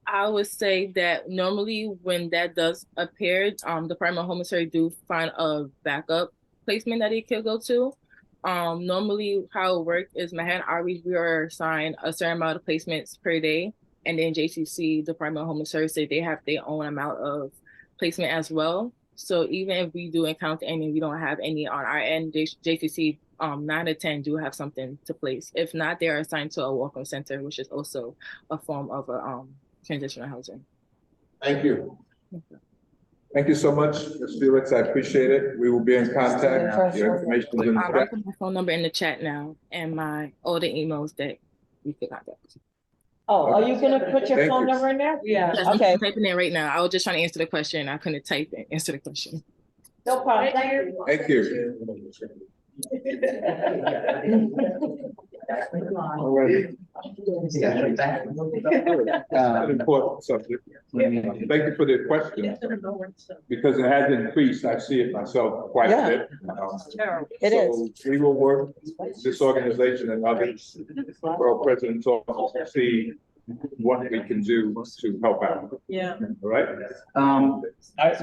I would say that normally when that does appear, Department of Homeless Services do find a backup placement that they could go to. Normally how it works is Manhattan Outreach, we are assigned a certain amount of placements per day. And then JCC, Department of Homeless Services, they have their own amount of placement as well. So even if we do encounter any, we don't have any on our end, JCC 9 to 10 do have something to place. If not, they are assigned to a welcome center, which is also a form of a transitional housing.
Thank you.
Thank you so much, Ms. Felix. I appreciate it. We will be in contact. Your information is in the
I'll
chat.
put my phone number in the chat now and all the emails that you can contact.
Oh, are you gonna put your
Thank
phone
you.
number in there? Yeah.
Yes, I'm
Okay,
typing it right now. I was just trying to answer the question. I couldn't type it, answer the question.
no problem. Thank you.
Thank you. All right. An important subject. Thank you for the question, because it has increased. I see it myself quite a bit.
It is.
So we will work with this organization and others, Borough President's office, to see what we can do to help out.
Yeah.
All right?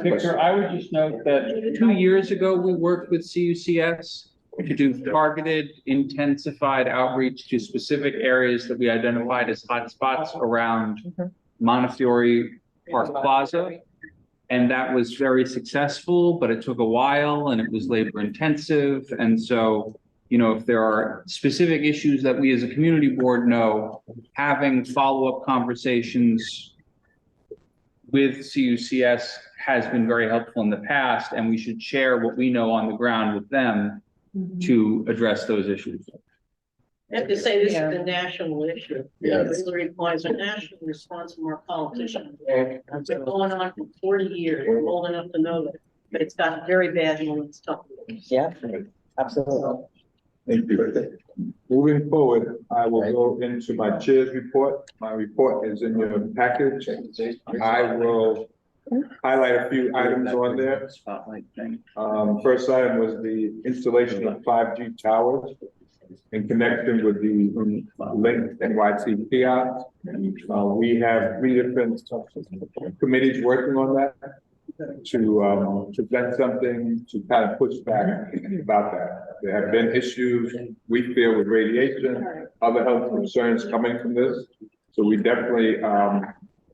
Victor, I would just note that 2 years ago, we worked with CUCS to do targeted, intensified outreach to specific areas that we identified as hotspots around Montefiore Park Plaza. And that was very successful, but it took a while and it was labor intensive. And so, you know, if there are specific issues that we as a community board know, having follow-up conversations with CUCS has been very helpful in the past, and we should share what we know on the ground with them to address those issues.
I have to say, this is a national issue. It really requires a national response from our politicians. It's been going on for 40 years. We're old enough to know that, but it's gotten very bad when it's tough.
Yeah, absolutely.
Thank you. Moving forward, I will go into my chair's report. My report is in your package. I will highlight a few items on there. First item was the installation of 5G towers in connection with the Link NYC kiosk. We have 3 different committees working on that to present something to kind of push back about that. There have been issues, we feel, with radiation, other health concerns coming from this. So we definitely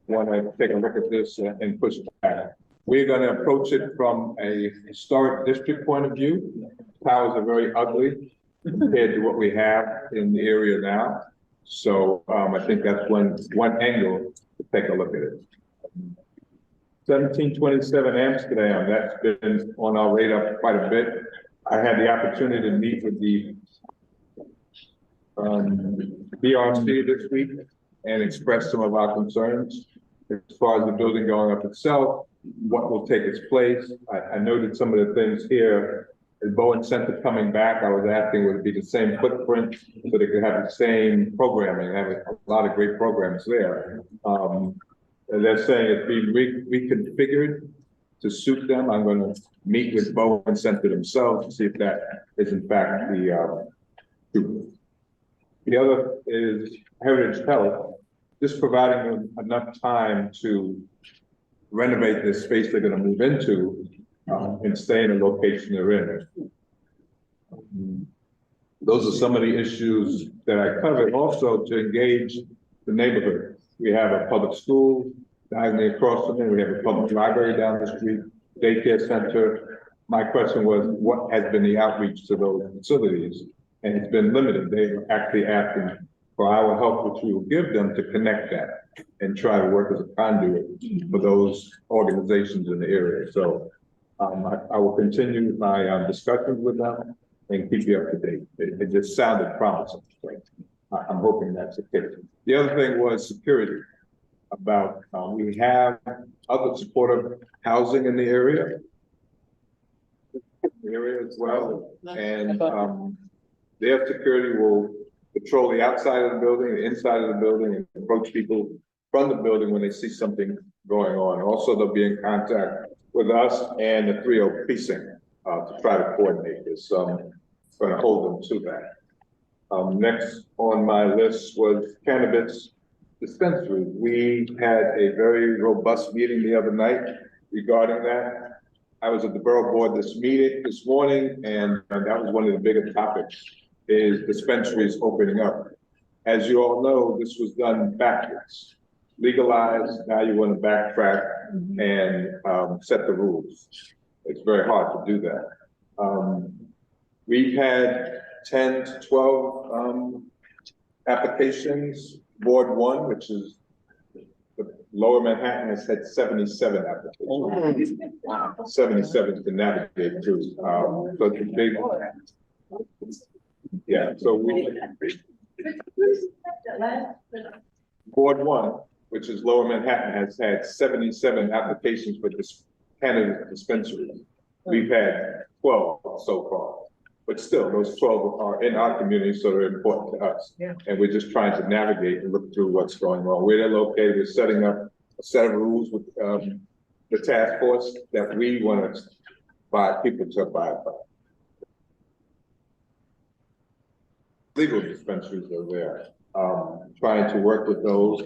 want to take a look at this and push back. We're going to approach it from a historic district point of view. Towers are very ugly compared to what we have in the area now. So I think that's one angle to take a look at it. 1727 Amsterdam, that's been on our radar quite a bit. I had the opportunity to meet with the BRC this week and express some of our concerns as far as the building going up itself, what will take its place. I noted some of the things here. The Bowen Center coming back, I was asking would it be the same footprint so they could have the same programming, have a lot of great programs there. And they're saying it's being reconfigured to suit them. I'm going to meet with Bowen Center themselves to see if that is in fact the truth. The other is Heritage Health, just providing them enough time to renovate this space they're going to move into and stay in the location they're in. Those are some of the issues that I covered. Also, to engage the neighborhood. We have a public school diagonally across from there. We have a public library down the street, daycare center. My question was, what has been the outreach to those facilities? And it's been limited. They were actually asking for our help, which we will give them to connect that and try to work as a conduit for those organizations in the area. So I will continue my discussions with them and keep you up to date. It just sounded promising. I'm hoping that's the case. The other thing was security. About we have other supportive housing in the area as well, and their security will patrol the outside of the building, the inside of the building, and approach people from the building when they see something going on. Also, they'll be in contact with us and the 3-0 precinct to try to coordinate this. So I'm going to hold them to that. Next on my list was cannabis dispensary. We had a very robust meeting the other night regarding that. I was at the borough board this morning, and that was one of the bigger topics, is dispensaries opening up. As you all know, this was done backwards. Legalized, now you want to backtrack and set the rules. It's very hard to do that. We've had 10 to 12 applications. Board 1, which is the Lower Manhattan has had 77 applications. 77 to navigate through. So it's a big, yeah, so Board 1, which is Lower Manhattan, has had 77 applications for this cannabis dispensary. We've had 12 so far. But still, those 12 are in our community, so they're important to us. Yeah. And we're just trying to navigate and look through what's going on. Where they're located, we're setting up a set of rules with the task force that we want to buy people to abide by. Legal dispensaries are there, trying to work with those,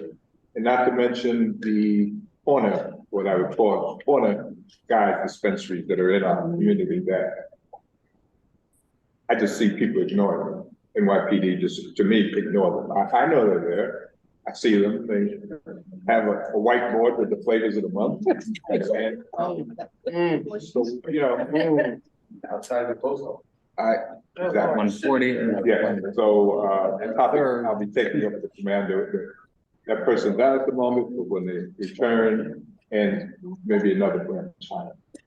and not to mention the corner, what I would call corner guide dispensaries that are in our community that I just see people ignoring them. NYPD just, to me, ignore them. I know they're there. I see them. They have a whiteboard with the flavors of the month. And, so, you know,
Outside the post office.
Exactly.
140.
Yeah, so I'll be taking up the commander. That person's out at the moment, but when they return, and maybe another branch,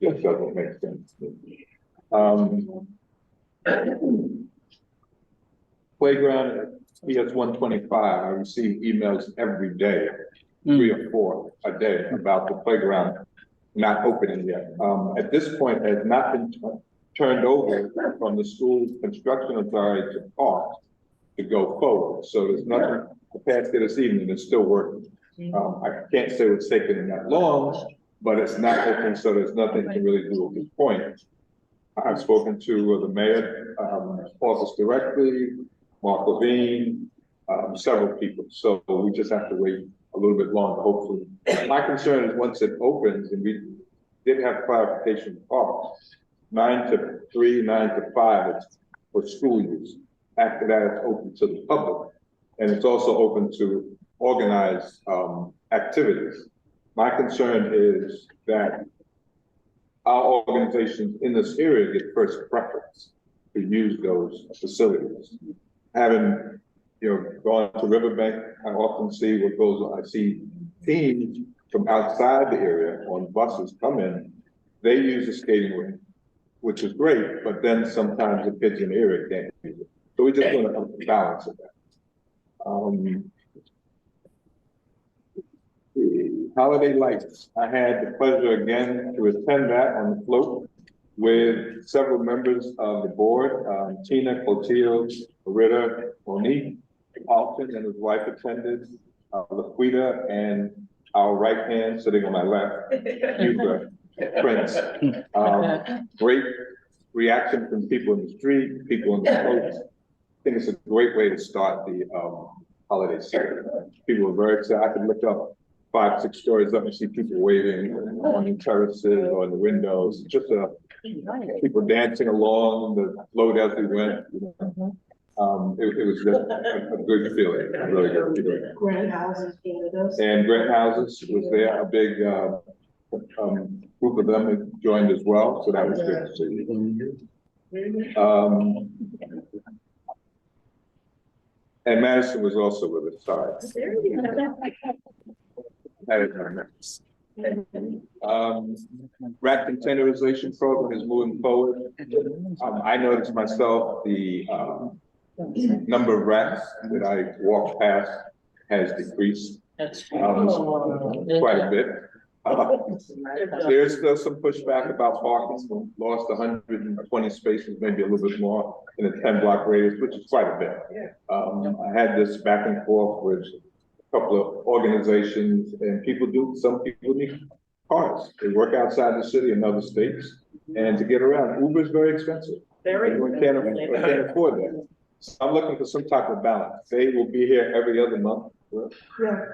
it doesn't make sense. Playground at PS 125, I receive emails every day, 3 or 4 a day about the playground not opening yet. At this point, it has not been turned over from the school construction authority to parks to go forward. So there's nothing, I passed it this evening, it's still working. I can't say it's taken that long, but it's not open, so there's nothing to really do at this point. I've spoken to the mayor office directly, Mark Levine, several people. So we just have to wait a little bit longer, hopefully. My concern is once it opens, and we did have clarification of 9 to 3, 9 to 5, it's for school use. After that, it's open to the public. And it's also open to organized activities. My concern is that our organizations in this area get first preference to use those facilities. Having, gone to Riverbank, I often see what goes on. I see teams from outside the area on buses come in, they use the skating rink, which is great, but then sometimes the kids in the area can't use it. So we just want to balance of that. The holiday lights, I had the pleasure again to attend that on the float with several members of the board, Tina, Clotilde, Ritter, Monique, Alton and his wife attended, Laquita, and our right hand sitting on my left, Hugo, Prince. Great reaction from people in the street, people in the floats. I think it's a great way to start the holiday season. People were very excited. I could look up 5, 6 stories up and see people waving on the terraces or in the windows. Just people dancing along the float as we went. It was just a good feeling, a really good feeling.
Grant Houses,
and Grant Houses was there. A big group of them had joined as well, so that was good to see. And Madison was also with us. Sorry. Rat containerization program is moving forward. I noticed myself the number of rats that I walk past has decreased quite a bit. There's still some pushback about parking. We lost 120 spaces, maybe a little bit more in a 10-block radius, which is quite a bit. I had this back and forth with a couple of organizations, and some people need cars. They work outside the city in other states, and to get around, Uber is very expensive. Everyone can't afford that. So I'm looking for some type of balance. They will be here every other month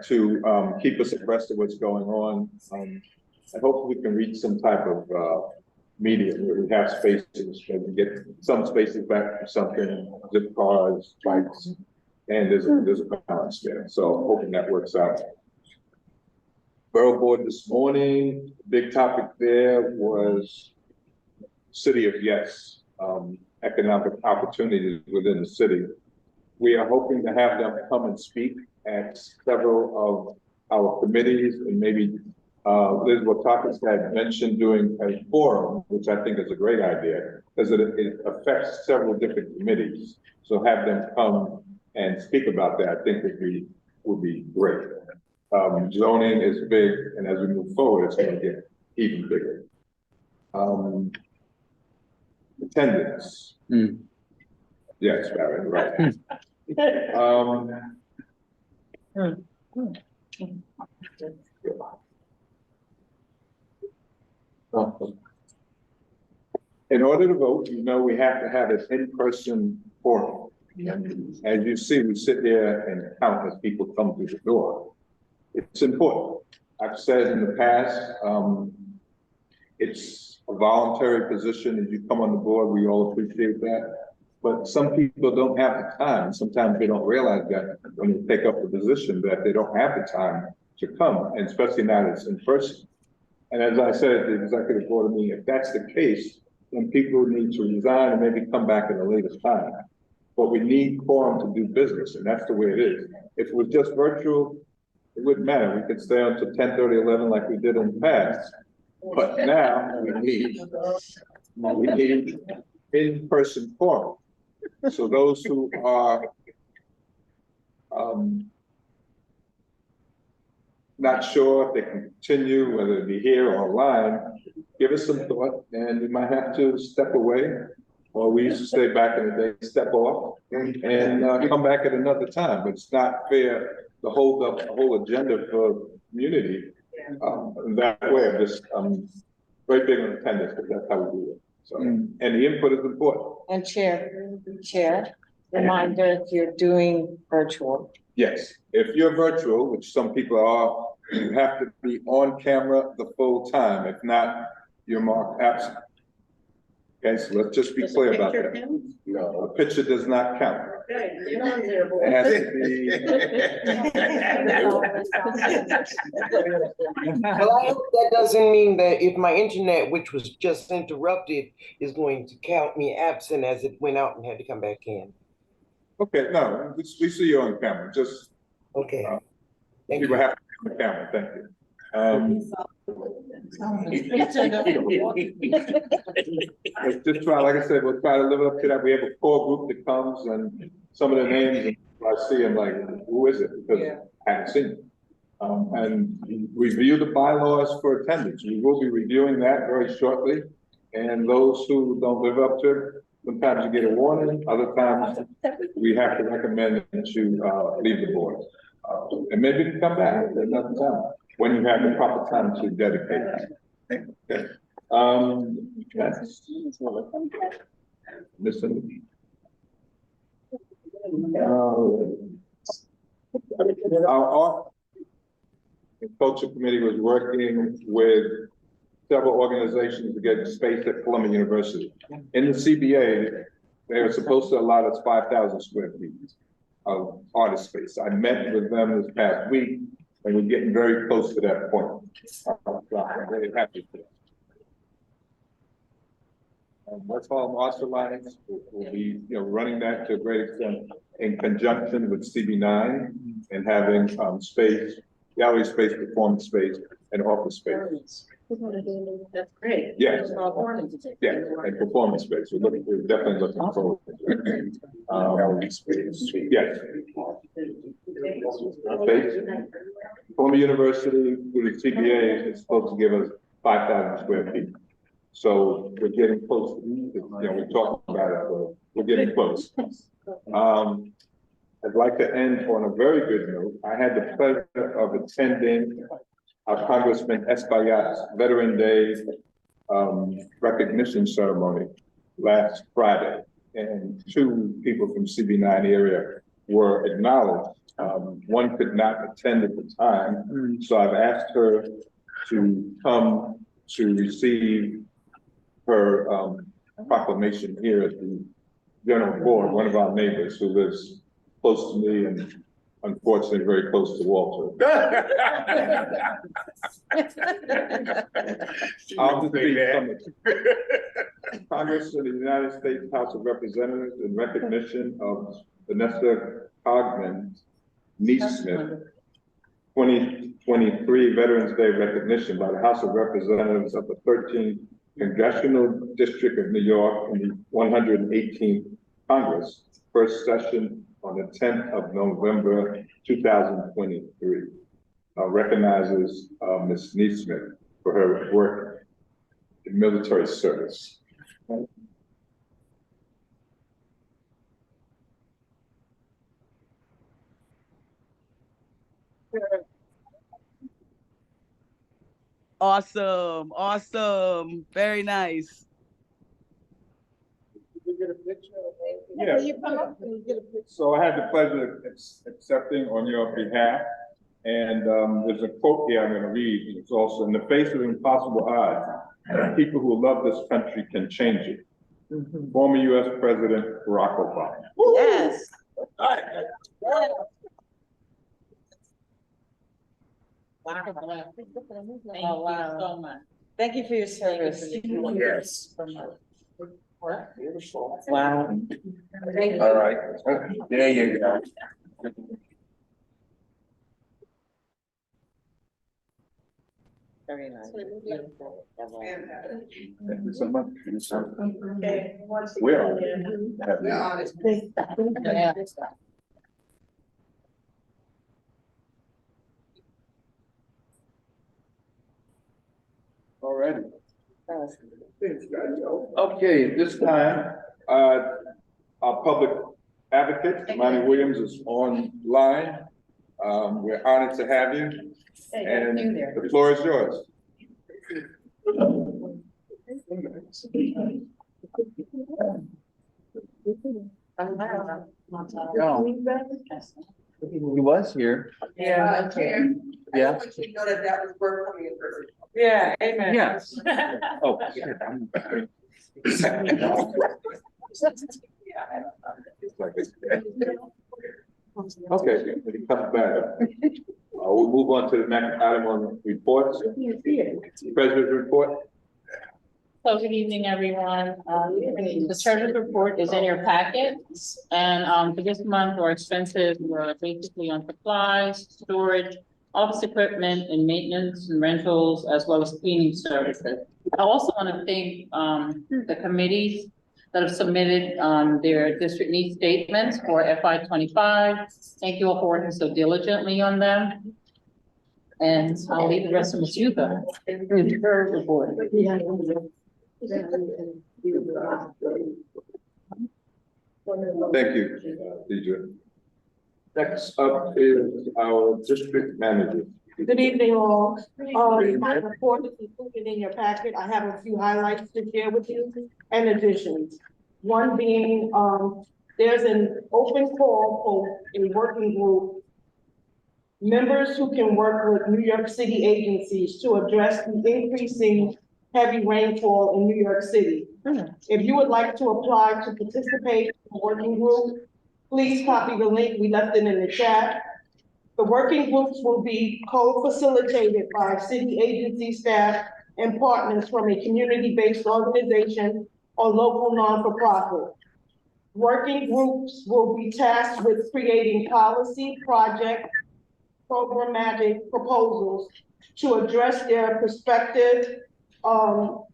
to keep us abreast of what's going on. And hopefully we can reach some type of medium where we have spaces, where we get some spaces back for something, zip cars, bikes, and there's a balance there. So hoping that works out. Borough Board this morning, big topic there was City of Yes, economic opportunities within the city. We are hoping to have them come and speak at several our committees, and maybe Liz Watakis had mentioned doing a forum, which I think is a great idea, because it affects several different committees. So have them come and speak about that, I think would be great. Zoning is big, and as we move forward, it's going to get even bigger. Attendance. Yes, Barry, right. In order to vote, you know, we have to have an in-person forum. As you see, we sit here and count as people come through the door. It's important. I've said in the past, it's a voluntary position. As you come on the board, we all appreciate that. But some people don't have the time. Sometimes they don't realize that when they take up the position that they don't have the time to come, and especially now it's in person. And as I said at the executive board meeting, if that's the case, then people need to resign and maybe come back at a later time. But we need quorum to do business, and that's the way it is. If it was just virtual, it wouldn't matter. We could stay until 10:30, 11 like we did in the past. But now we need in-person quorum. So those who are not sure if they can continue, whether it be here or online, give us some thought, and we might have to step away, or we used to say back in the day, step off, and come back at another time. But it's not fair to hold up the whole agenda for community that way. I'm just very big on attendance, because that's how we do it. So, and the input is important.
And Chair, reminder, if you're doing virtual.
Yes, if you're virtual, which some people are, you have to be on camera the full time. If not, you're marked absent. Okay, so let's just be clear about that. No, a picture does not count.
Okay, you're on there, boy.
It has to be.
Well, I hope that doesn't mean that if my internet, which was just interrupted, is going to count me absent as it went out and had to come back in.
Okay, no, we see you on camera, just.
Okay.
You will have to be on camera, thank you. Let's just try, like I said, we'll try to live up to that. We have a core group that comes, and some of the names I see, I'm like, who is it? Because I haven't seen it. And review the bylaws for attendance. We will be reviewing that very shortly. And those who don't live up to it, sometimes you get a warning, other times we have to recommend that you leave the board. And maybe you can come back at another time when you have the proper time to dedicate. Okay. Listen. Our art and culture committee was working with several organizations to get space at Columbia University. In the CBA, they were supposed to allot us 5,000 square feet of artist space. I met with them this past week, and we're getting very close to that point. I'm very happy for that. What's called Arts Alliance will be, running that to a great extent in conjunction with CB9 and having space, gallery space, performance space, and office space.
That's great.
Yes. Yeah, and performance space. We're definitely looking forward to gallery space. Yes. Space. Columbia University, through the CBA, is supposed to give us 5,000 square feet. So we're getting close. We're talking about it, but we're getting close. I'd like to end on a very good note. I had the pleasure of attending our Congressman Espaillat's Veteran Day recognition ceremony last Friday, and 2 people from CB9 area were acknowledged. One could not attend at the time, so I've asked her to come to receive her proclamation here at the General Board, one of our neighbors who lives close to me and unfortunately very close to Walter. I'll just read some of it. Congress of the United States House of Representatives, in recognition of Vanessa Cogman's niece Smith, 2023 Veterans Day recognition by the House of Representatives of the 13th Congressional District of New York in the 118th Congress, first session on the 10th of November, 2023. Recognizes Ms. Neesmith for her work in military service.
Awesome, awesome, very nice.
Yeah. So I had the pleasure of accepting on your behalf. And there's a quote here I'm going to read. It's also, in the face of impossible odds, people who love this country can change it. Former U.S. President Barack Obama.
Yes.
Oh, wow. So much.
Thank you for your service.
Yes.
Wow.
All right. There you go.
Very nice.
Thank you so much.
Okay.
Where are
Yeah.
All righty. Okay, at this time, our public advocate, Imani Williams, is online. We're honored to have you. And the floor is yours.
He was here.
Yeah.
Yeah.
You know that was work for me in person.
Yeah, amen.
Yes. Oh, shit.
Okay, when he comes back, we'll move on to the next item on reports. President's report.
So good evening, everyone. The treasurer's report is in your packet. And for this month, our expenses were basically on supplies, storage, office equipment, and maintenance and rentals, as well as cleaning services. I also want to thank the committees that have submitted their district needs statements for FY 25. Thank you all for working so diligently on them. And I'll leave the rest of it to you guys. Report.
Thank you, Deidre. Next up is our district manager.
Good evening, all. My report is included in your packet. I have a few highlights to share with you and additions. One being, there's an open call for a working group, members who can work with New York City agencies to address the increasing heavy rainfall in New York City. If you would like to apply to participate in the working group, please copy the link. We left it in the chat. The working groups will be co-facilitated by city agency staff and partners from a community-based organization or local non-for-profit. Working groups will be tasked with creating policy, project, programmatic proposals to address their prospective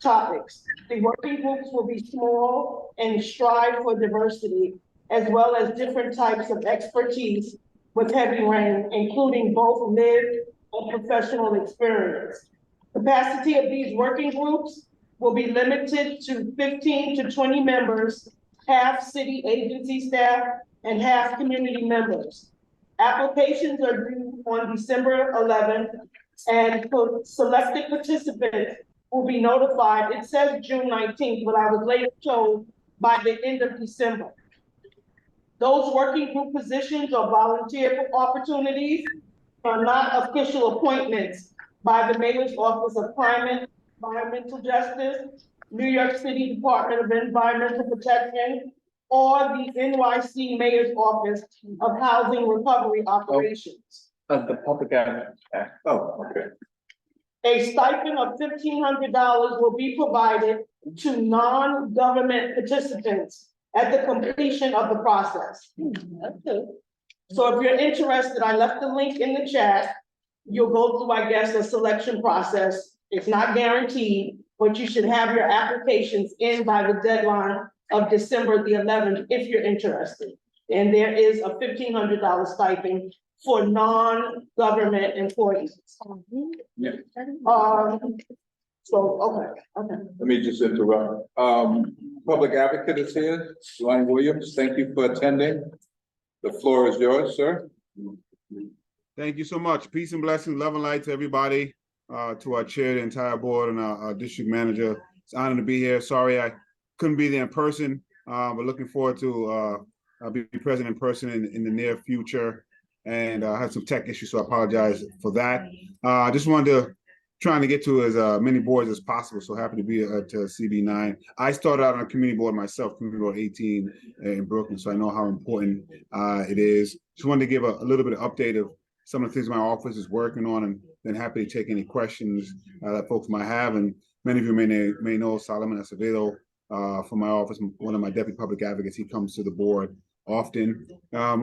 topics. The working groups will be small and strive for diversity, as well as different types of expertise with heavy rain, including both lived and professional experience. Capacity of these working groups will be limited to 15 to 20 members, half city agency staff and half community members. Applications are due on December 11th, and selected participants will be notified. It says June 19th, but I was later told by the end of December. Those working group positions are volunteer opportunities, are not official appointments by the Mayor's Office of Climate, Environmental Justice, New York City Department of Environmental Protection, or the NYC Mayor's Office of Housing Recovery Operations.
The public advocate act.
Oh, okay.
A stipend of $1,500 will be provided to non-government participants at the completion of the process. So if you're interested, I left the link in the chat. you'll go through, I guess, a selection process. It's not guaranteed, but you should have your applications in by the deadline of December the 11th, if you're interested. And there is a $1,500 stipend for non-government employees.
Yeah.
So, okay.
Let me just interrupt. Public advocate is here, Lonnie Williams. Thank you for attending. The floor is yours, sir.
Thank you so much. Peace and blessings, love and light to everybody, to our chair, the entire board, and our district manager. It's an honor to be here. Sorry I couldn't be there in person, but looking forward to be present in person in the near future. And I had some tech issues, so I apologize for that. I just wanted to trying to get to as many boards as possible. So happy to be at CB9. I started out on a community board myself, community board 18 in Brooklyn, so I know how important it is. Just wanted to give a little bit of update of some of the things my office is working on, and then happy to take any questions that folks might have. And many of you may know Solomon Acevedo from my office, one of my deputy public advocates. He comes to the board often.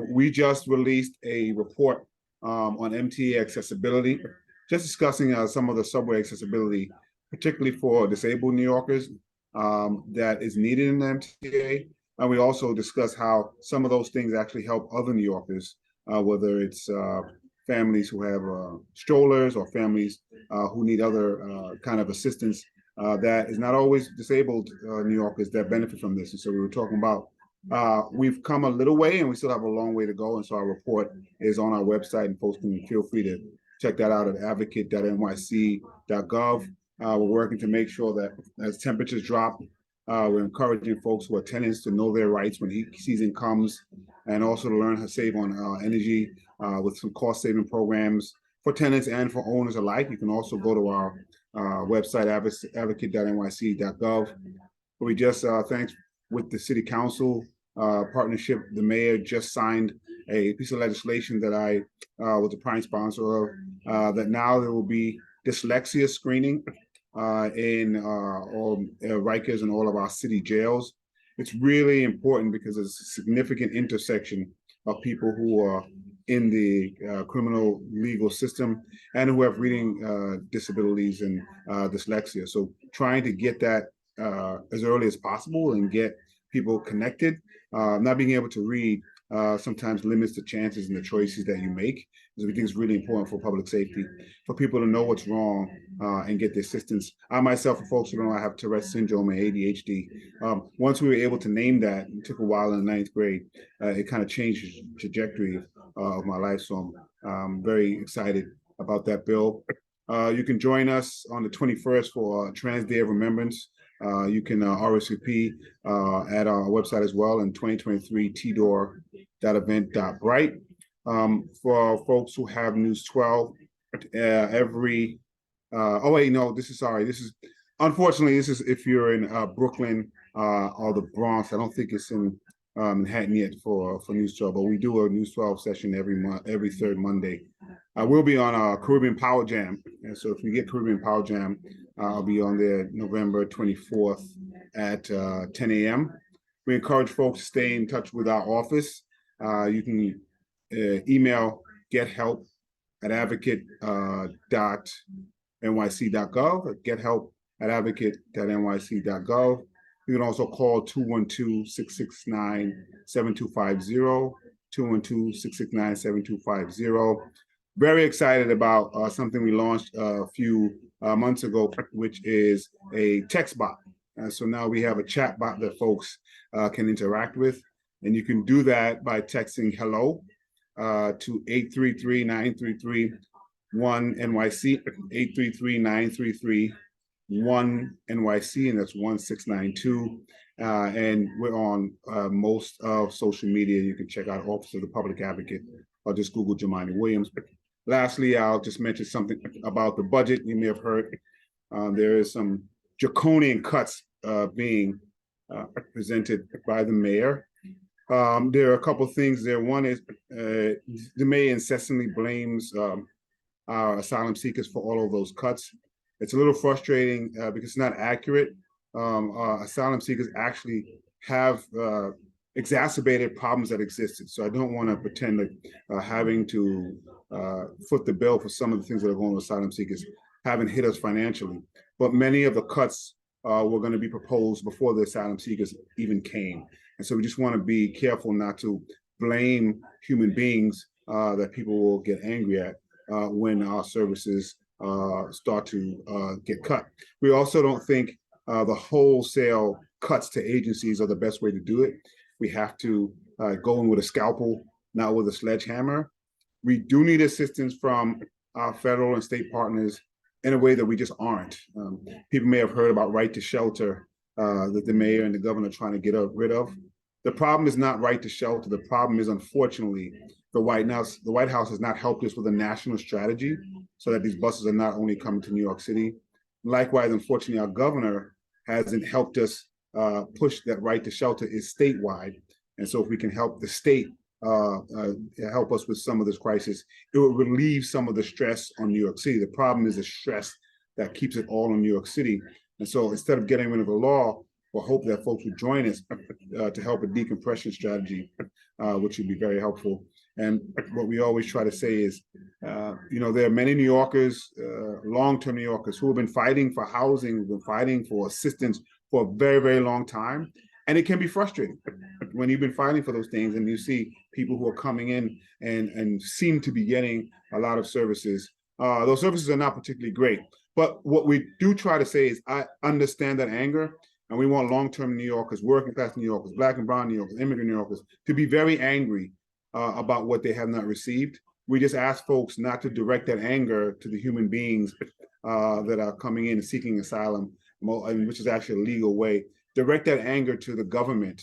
We just released a report on MTA accessibility, just discussing some of the subway accessibility, particularly for disabled New Yorkers, that is needed in the MTA. And we also discuss how some of those things actually help other New Yorkers, whether it's families who have strollers or families who need other kind of assistance that is not always disabled New Yorkers that benefit from this. And so we were talking about we've come a little way and we still have a long way to go. And so our report is on our website, and folks can feel free to check that out at advocate.nyc.gov. We're working to make sure that as temperatures drop, we're encouraging folks who are tenants to know their rights when heat season comes, and also to learn how to save on energy with some cost saving programs for tenants and for owners alike. You can also go to our website, advocate.nyc.gov. We just, thanks with the city council partnership, the mayor just signed a piece of legislation that I was the prime sponsor of, that now there will be dyslexia screening in all Rikers and all of our city jails. It's really important because there's a significant intersection of people who are in the criminal legal system and who have reading disabilities and dyslexia. So trying to get that as early as possible and get people connected. Not being able to read sometimes limits the chances and the choices that you make. Because we think it's really important for public safety, for people to know what's wrong and get the assistance. I myself, for folks who don't know, I have Tourette's syndrome and ADHD. Once we were able to name that, it took a while in the 9th grade, it kind of changed the trajectory of my life. So I'm very excited about that bill. You can join us on the 21st for Trans Day of Remembrance. You can RSVP at our website as well, in 2023 tdor.event.bright. For folks who have News 12, every unfortunately, this is if you're in Brooklyn or the Bronx. I don't think it's in Manhattan yet for News 12, but we do a News 12 session every third Monday. We'll be on Caribbean Power Jam, and so if you get Caribbean Power Jam, I'll be on there November 24th at 10 a.m. We encourage folks to stay in touch with our office. You can email gethelp@advocate.nyc.gov or gethelp@advocate.nyc.gov. You can also call 212-669-7250, 212-669-7250. Very excited about something we launched a few months ago, which is a text bot. So now we have a chat bot that folks can interact with. And you can do that by texting hello to 833-933-1NYC, 833-933-1NYC, and that's 1692. And we're on most of social media. You can check out Office of the Public Advocate or just Google Jemima Williams. Lastly, I'll just mention something about the budget. You may have heard there is some draconian cuts being presented by the mayor. There are a couple of things there. One is the mayor incessantly blames our asylum seekers for all of those cuts. It's a little frustrating because it's not accurate. Asylum seekers actually have exacerbated problems that existed. So I don't want to pretend that having to foot the bill for some of the things that are going on with asylum seekers haven't hit us financially. But many of the cuts were going to be proposed before the asylum seekers even came. And so we just want to be careful not to blame human beings that people will get angry at when our services start to get cut. We also don't think the wholesale cuts to agencies are the best way to do it. We have to go in with a scalpel, not with a sledgehammer. We do need assistance from our federal and state partners in a way that we just aren't. People may have heard about right to shelter that the mayor and the governor are trying to get rid of. The problem is not right to shelter. The problem is, unfortunately, the White House has not helped us with a national strategy so that these buses are not only coming to New York City. Likewise, unfortunately, our governor hasn't helped us push that right to shelter is statewide. And so if we can help the state help us with some of this crisis, it will relieve some of the stress on New York City. The problem is the stress that keeps it all in New York City. And so instead of getting rid of the law, we'll hope that folks would join us to help a decompression strategy, which would be very helpful. And what we always try to say is, you know, there are many New Yorkers, long-term New Yorkers, who have been fighting for housing, who've been fighting for assistance for a very, very long time. And it can be frustrating when you've been fighting for those things and you see people who are coming in and seem to be getting a lot of services. Those services are not particularly great. But what we do try to say is, I understand that anger, and we want long-term New Yorkers, working class New Yorkers, Black and brown New Yorkers, immigrant New Yorkers, to be very angry about what they have not received. We just ask folks not to direct that anger to the human beings that are coming in and seeking asylum, which is actually a legal way. Direct that anger to the government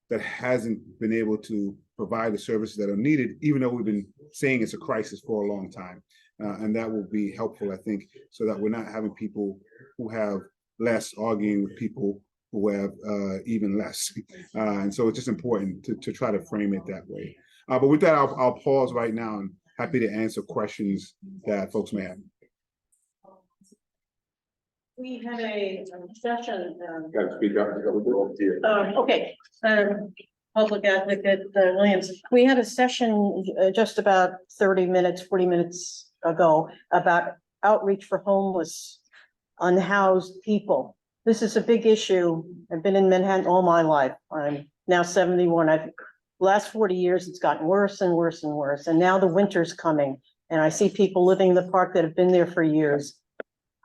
that hasn't been able to provide the services that are needed, even though we've been saying it's a crisis for a long time. And that will be helpful, I think, so that we're not having people who have less arguing with people who have even less. And so it's just important to try to frame it that way. But with that, I'll pause right now and happy to answer questions that folks may have.
We had a session.
Got to speak up.
Okay, Public Advocate Williams. We had a session just about 40 minutes ago about outreach for homeless, unhoused people. This is a big issue. I've been in Manhattan all my life. I'm now 71. Last 40 years, it's gotten worse and worse and worse. And now the winter's coming, and I see people living in the park that have been there for years.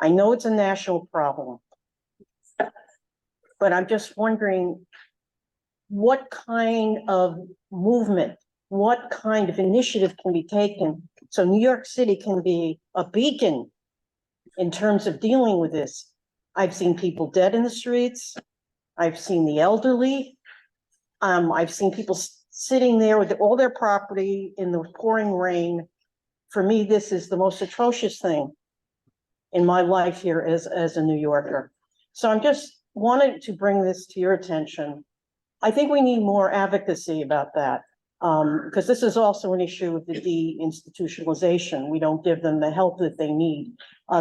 I know it's a national problem, but I'm just wondering what kind of movement, what kind of initiative can be taken so New York City can be a beacon in terms of dealing with this. I've seen people dead in the streets. I've seen the elderly. I've seen people sitting there with all their property in the pouring rain. For me, this is the most atrocious thing in my life here as a New Yorker. So I'm just wanting to bring this to your attention. I think we need more advocacy about that, because this is also an issue with the deinstitutionalization. We don't give them the help that they need.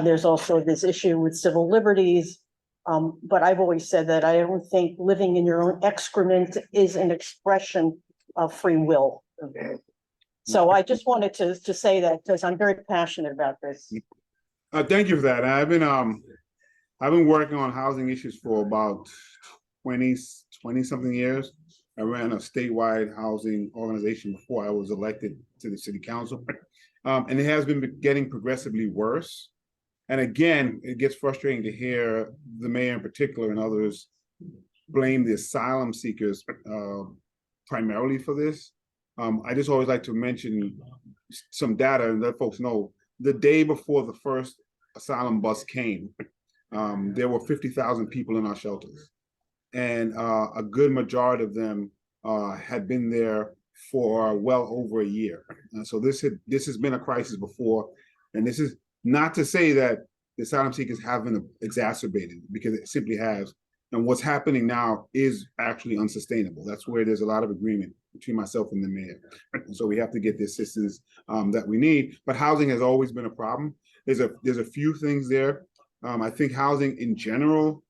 There's also this issue with civil liberties. But I've always said that I don't think living in your own excrement is an expression of free will. So I just wanted to say that because I'm very passionate about this.
Thank you for that. I've been working on housing issues for about 20 something years. I ran a statewide housing organization before I was elected to the city council. And it has been getting progressively worse. And again, it gets frustrating to hear the mayor in particular and others blame the asylum seekers primarily for this. I just always like to mention some data and let folks know the day before the first asylum bus came, there were 50,000 people in our shelters. And a good majority of them had been there for well over a year. And so this has been a crisis before. And this is not to say that the asylum seekers haven't exacerbated, because it simply has. And what's happening now is actually unsustainable. That's where there's a lot of agreement between myself and the mayor. And so we have to get the assistance that we need. But housing has always been a problem. There's a few things there. I think housing in general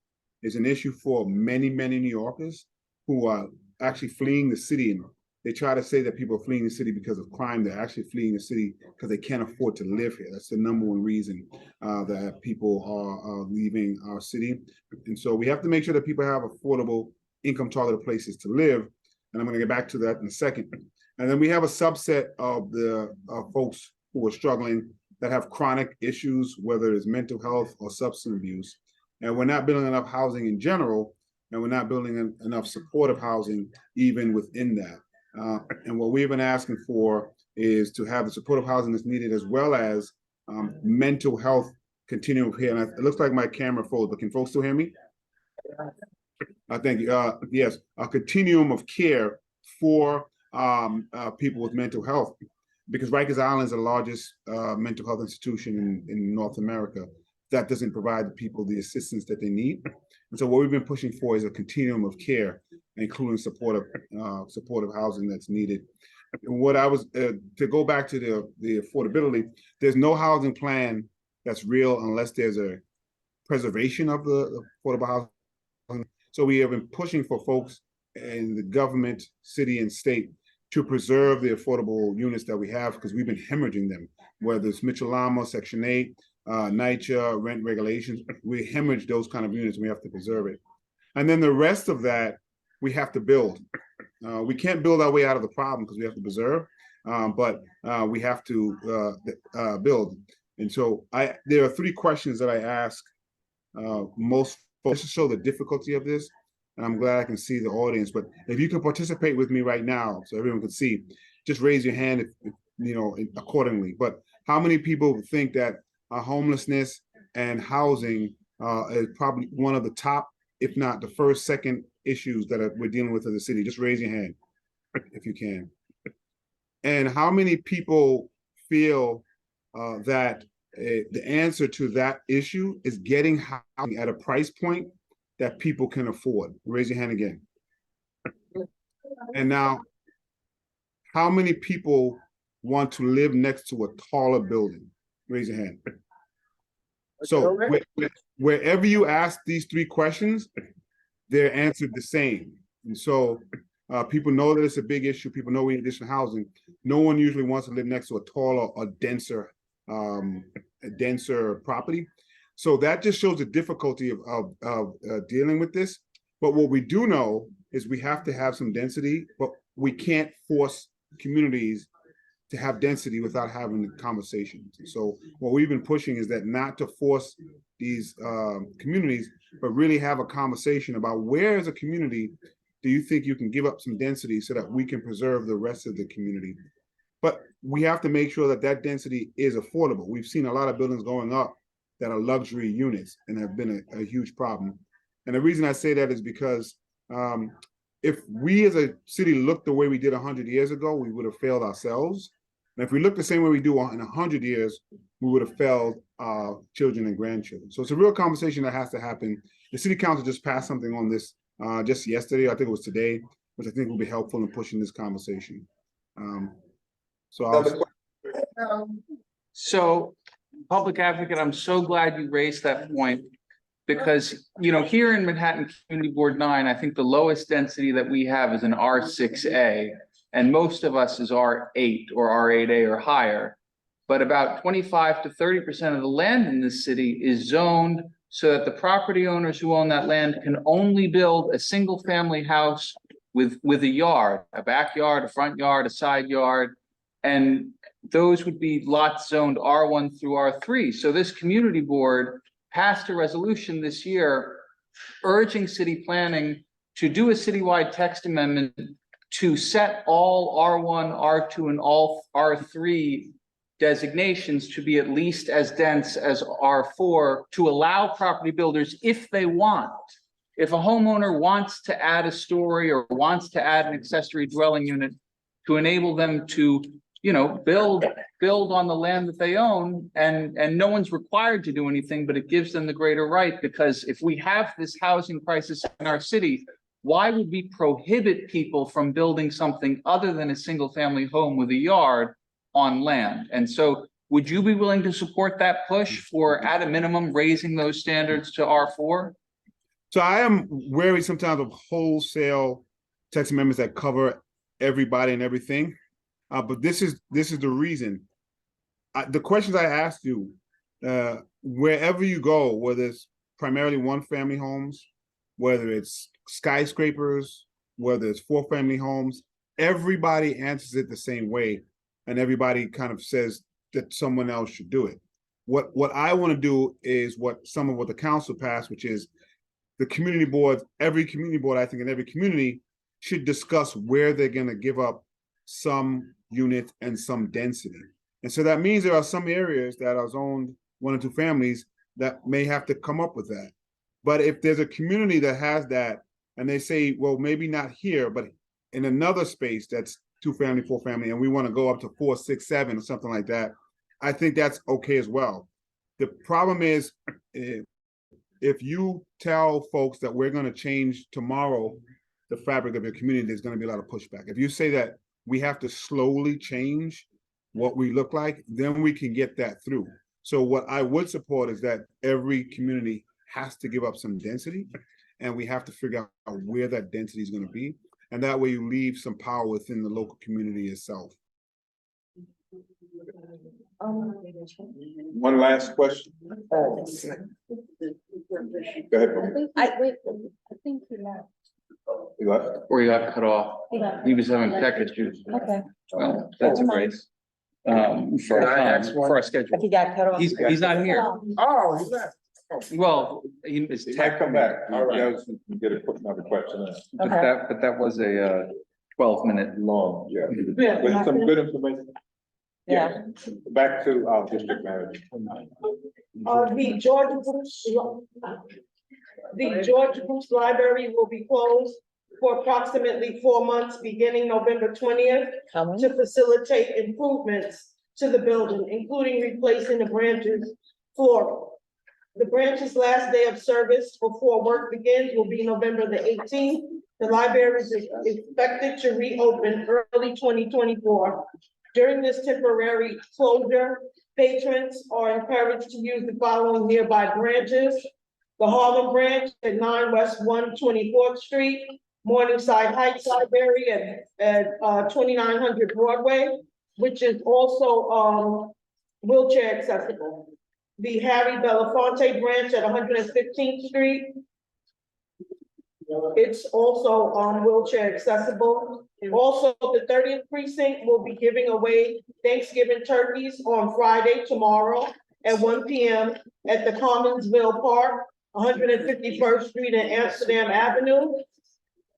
is an issue for many, many New Yorkers who are actually fleeing the city. And they try to say that people are fleeing the city because of crime. They're actually fleeing the city because they can't afford to live here. That's the number one reason that people are leaving our city. And so we have to make sure that people have affordable income targeted places to live. And I'm going to get back to that in a second. And then we have a subset of the folks who are struggling that have chronic issues, whether it's mental health or substance abuse. And we're not building enough housing in general, and we're not building enough supportive housing even within that. And what we've been asking for is to have the supportive housing that's needed, as well as mental health continuum of care. And it looks like my camera froze, but can folks still hear me? I think, yes, a continuum of care for people with mental health, because Rikers Island is the largest mental health institution in North America that doesn't provide the people the assistance that they need. And so what we've been pushing for is a continuum of care, including supportive housing that's needed. And what I was, to go back to the affordability, there's no housing plan that's real unless there's a preservation of the affordable housing. So we have been pushing for folks in the government, city and state to preserve the affordable units that we have, because we've been hemorrhaging them, whether it's Mitchell-Lama, Section 8, NYCHA, rent regulations. We hemorrhage those kind of units, and we have to preserve it. And then the rest of that, we have to build. We can't build our way out of the problem because we have to preserve, but we have to build. And so there are three questions that I ask most folks to show the difficulty of this. And I'm glad I can see the audience, but if you can participate with me right now so everyone can see, just raise your hand if you know, accordingly. But how many people think that homelessness and housing is probably one of the top, if not the first, second issues that we're dealing with in the city? Just raise your hand if you can. And how many people feel that the answer to that issue is getting housing at a price point that people can afford? Raise your hand again. And now, how many people want to live next to a taller building? Raise your hand. So wherever you ask these three questions, they're answered the same. And so people know that it's a big issue. People know we need additional housing. No one usually wants to live next to a taller or denser property. So that just shows the difficulty of dealing with this. But what we do know is we have to have some density, but we can't force communities to have density without having the conversations. So what we've been pushing is that not to force these communities, but really have a conversation about where as a community do you think you can give up some density so that we can preserve the rest of the community. But we have to make sure that that density is affordable. We've seen a lot of buildings going up that are luxury units and have been a huge problem. And the reason I say that is because if we as a city looked the way we did 100 years ago, we would have failed ourselves. And if we look the same way we do in 100 years, we would have failed our children and grandchildren. So it's a real conversation that has to happen. The city council just passed something on this just yesterday, I think it was today, which I think will be helpful in pushing this conversation.
So, public advocate, I'm so glad you raised that point, because, you know, here in Manhattan Community Board 9, I think the lowest density that we have is an R6A, and most of us is R8 or R8A or higher. But about 25 to 30% of the land in this city is zoned so that the property owners who own that land can only build a single family house with a yard, a backyard, a front yard, a side yard. And those would be lots zoned R1 through R3. So this community board passed a resolution this year urging city planning to do a citywide text amendment to set all R1, R2, and all R3 designations to be at least as dense as R4 to allow property builders, if they want, if a homeowner wants to add a story or wants to add an accessory dwelling unit, to enable them to, you know, build on the land that they own, and no one's required to do anything, but it gives them the greater right. Because if we have this housing crisis in our city, why would we prohibit people from building something other than a single family home with a yard on land? And so would you be willing to support that push for, at a minimum, raising those standards to R4?
So I am wary sometimes of wholesale text amendments that cover everybody and everything. But this is the reason. The questions I asked you, wherever you go, whether it's primarily one-family homes, whether it's skyscrapers, whether it's four-family homes, everybody answers it the same way, and everybody kind of says that someone else should do it. What I want to do is what the council passed, which is the community boards. Every community board, I think, in every community should discuss where they're going to give up some units and some density. And so that means there are some areas that are zoned 1 or 2 families that may have to come up with that. But if there's a community that has that, and they say, well, maybe not here, but in another space that's 2-family, 4-family, and we want to go up to 4, 6, 7 or something like that, I think that's okay as well. The problem is, if you tell folks that we're going to change tomorrow the fabric of your community, there's going to be a lot of pushback. If you say that we have to slowly change what we look like, then we can get that through. So what I would support is that every community has to give up some density, and we have to figure out where that density is going to be. And that way you leave some power within the local community itself.
One last question. Go ahead.
I think he left.
You left?
Or he got cut off. He was having tech issues.
Okay.
Well, that's a grace. For our schedule.
He got cut off.
He's not here.
Oh, he left.
Well, his
He
tech.
might come back. All right. I was get another question in.
But that was a 12-minute
long, yeah. With some good information.
Yeah.
Back to our district manager.
The George Bruce Library will be closed for approximately 4 months, beginning November 20th, to facilitate improvements to the building, including replacing the branches floor. The branch's last day of service before work begins will be November the 18th. The library is expected to reopen early 2024. During this temporary closure, patrons are encouraged to use the following nearby branches: the Harlem branch at 9 West 124th Street, Morningside Heights Library at 2900 Broadway, which is also wheelchair accessible. The Harry Belafonte branch at 115th Street. It's also wheelchair accessible. Also, the 30th precinct will be giving away Thanksgiving turkeys on Friday, tomorrow at 1 p.m. at the Commonsville Park, 151st Street and Amsterdam Avenue.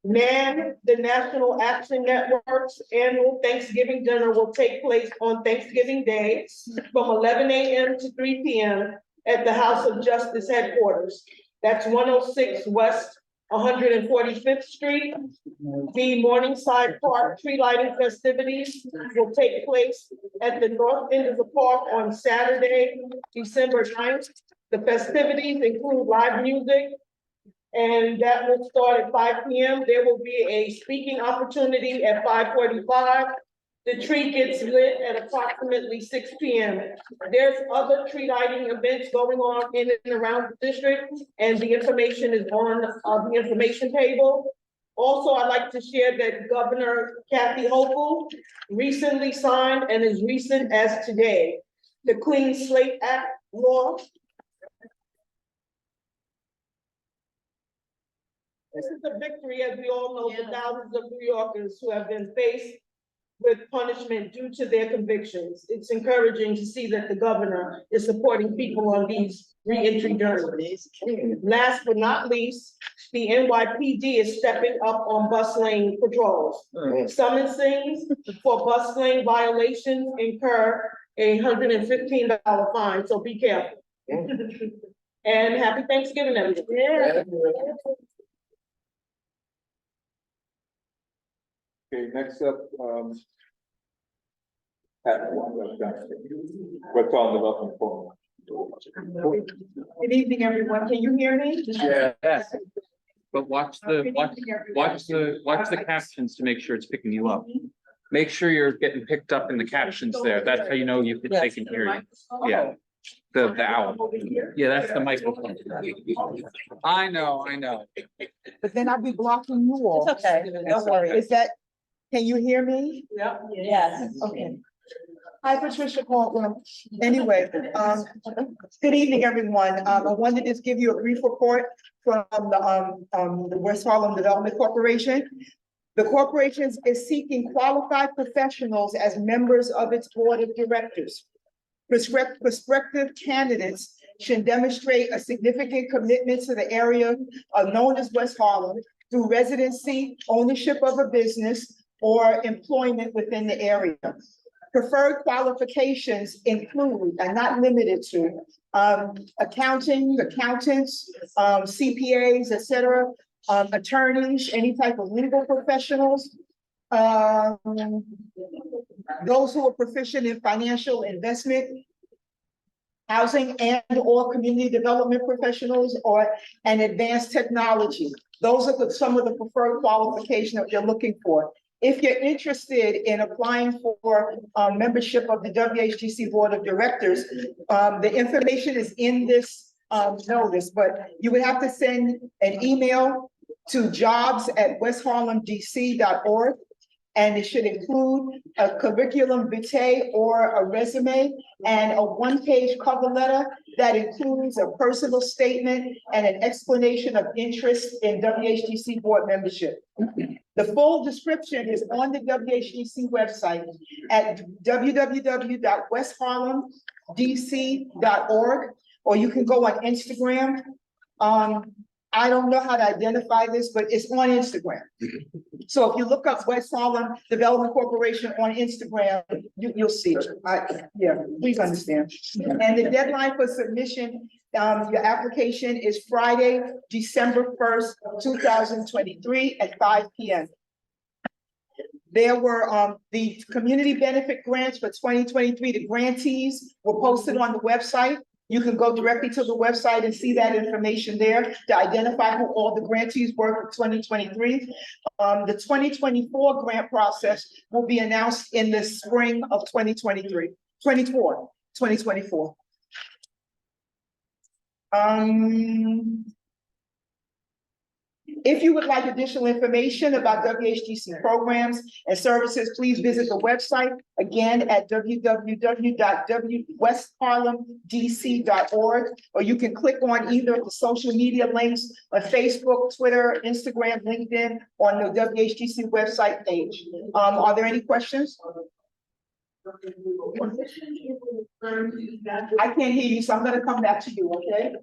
NAN, the National Action Network's annual Thanksgiving dinner will take place on Thanksgiving Day from 11 a.m. to 3 p.m. at the House of Justice headquarters. That's 106 West 145th Street. The Morningside Park tree lighting festivities will take place at the north end of the park on Saturday, December 9th. The festivities include live music, and that will start at 5 p.m. There will be a speaking opportunity at 5:45. The tree gets lit at approximately 6 p.m. There's other tree lighting events going on in and around the district, and the information is on the information table. Also, I'd like to share that Governor Kathy Hochul recently signed, and as recent as today, the Clean Slate Act law. This is a victory, as we all know, for thousands of New Yorkers who have been faced with punishment due to their convictions. It's encouraging to see that the governor is supporting people on these re-entry journeys. Last but not least, the NYPD is stepping up on bus lane patrols. Summonses for bus lane violations incur a $115 fine, so be careful. And happy Thanksgiving, everyone.
Okay, next up, what's on development forum?
Good evening, everyone. Can you hear me?
Yeah. But watch the captions to make sure it's picking you up. Make sure you're getting picked up in the captions there. That's how you know they can hear you. Yeah. The owl. Yeah, that's the microphone. I know.
But then I'll be blocking you all.
It's okay. Don't worry.
Is that
Can you hear me?
Yep.
Yes. Okay. Hi, Patricia Caldwell. Anyway, good evening, everyone. I wanted to just give you a brief report from the West Harlem Development Corporation. The corporation is seeking qualified professionals as members of its board of directors. Prospective candidates should demonstrate a significant commitment to the area known as West Harlem through residency, ownership of a business, or employment within the area. Preferred qualifications include, and not limited to, accountants, CPAs, etc., attorneys, any type of legal professionals, those who are proficient in financial investment, housing and/or community development professionals, or an advanced technology. Those are some of the preferred qualifications that they're looking for. If you're interested in applying for membership of the WHGC Board of Directors, the information is in this notice, but you would have to send an email to jobs@westharlemdc.org. And it should include a curriculum vitae or a resume and a one-page cover letter that includes a personal statement and an explanation of interest in WHGC board membership. The full description is on the WHGC website at www.westharlemdc.org, or you can go on Instagram. I don't know how to identify this, but it's on Instagram. So if you look up West Harlem Development Corporation on Instagram, you'll see it. Yeah, please understand. And the deadline for submission, your application is Friday, December 1st, 2023 at 5 p.m. There were the community benefit grants for 2023. The grantees were posted on the website. You can go directly to the website and see that information there to identify who all the grantees were for 2023. The 2024 grant process will be announced in the spring of 2024. If you would like additional information about WHGC programs and services, please visit the website again at www.westharlemdc.org, or you can click on either of the social media links on Facebook, Twitter, Instagram, LinkedIn, on the WHGC website page. Are there any questions? I can't hear you, so I'm gonna come back to you, okay?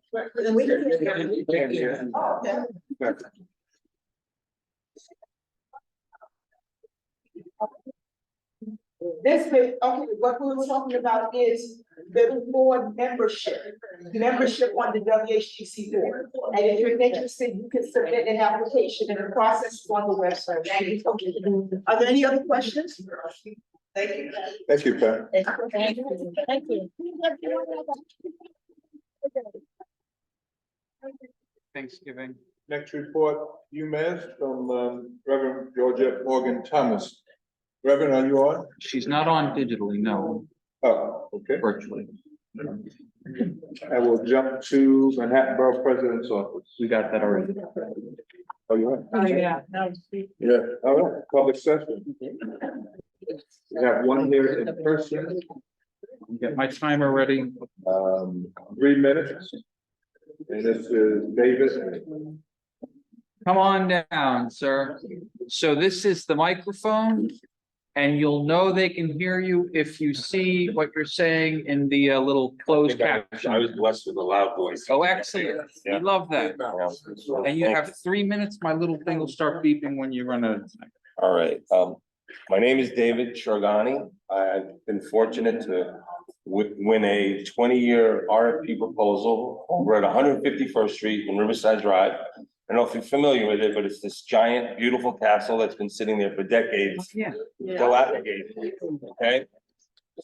This bit, okay, what we were talking about is the board membership on the WHGC board. And if you're interested, you can submit an application, and the process is on the website. Are there any other questions? Thank you.
Thank you, Pat.
Thank you.
Thanksgiving.
Next report, UMass from Reverend Georgia Morgan Thomas. Reverend, are you on?
She's not on digitally, no.
Oh, okay.
Virtually.
I will jump to Manhattan Borough President's office.
We got that already.
Oh, you are?
Oh, yeah.
Yeah, all right, public session. We have one here in person.
Get my timer ready.
3 minutes. And this is David.
Come on down, sir. So this is the microphone. And you'll know they can hear you if you see what you're saying in the little closed caption.
I was blessed with a loud voice.
Oh, excellent. We love that. And you have 3 minutes. My little thing will start beeping when you run out of time.
All right, my name is David Shargani. I've been fortunate to win a 20-year RFP proposal over at 151st Street in Riverside Drive. I don't know if you're familiar with it, but it's this giant, beautiful castle that's been sitting there for decades.
Yeah.
Dilapidated, okay?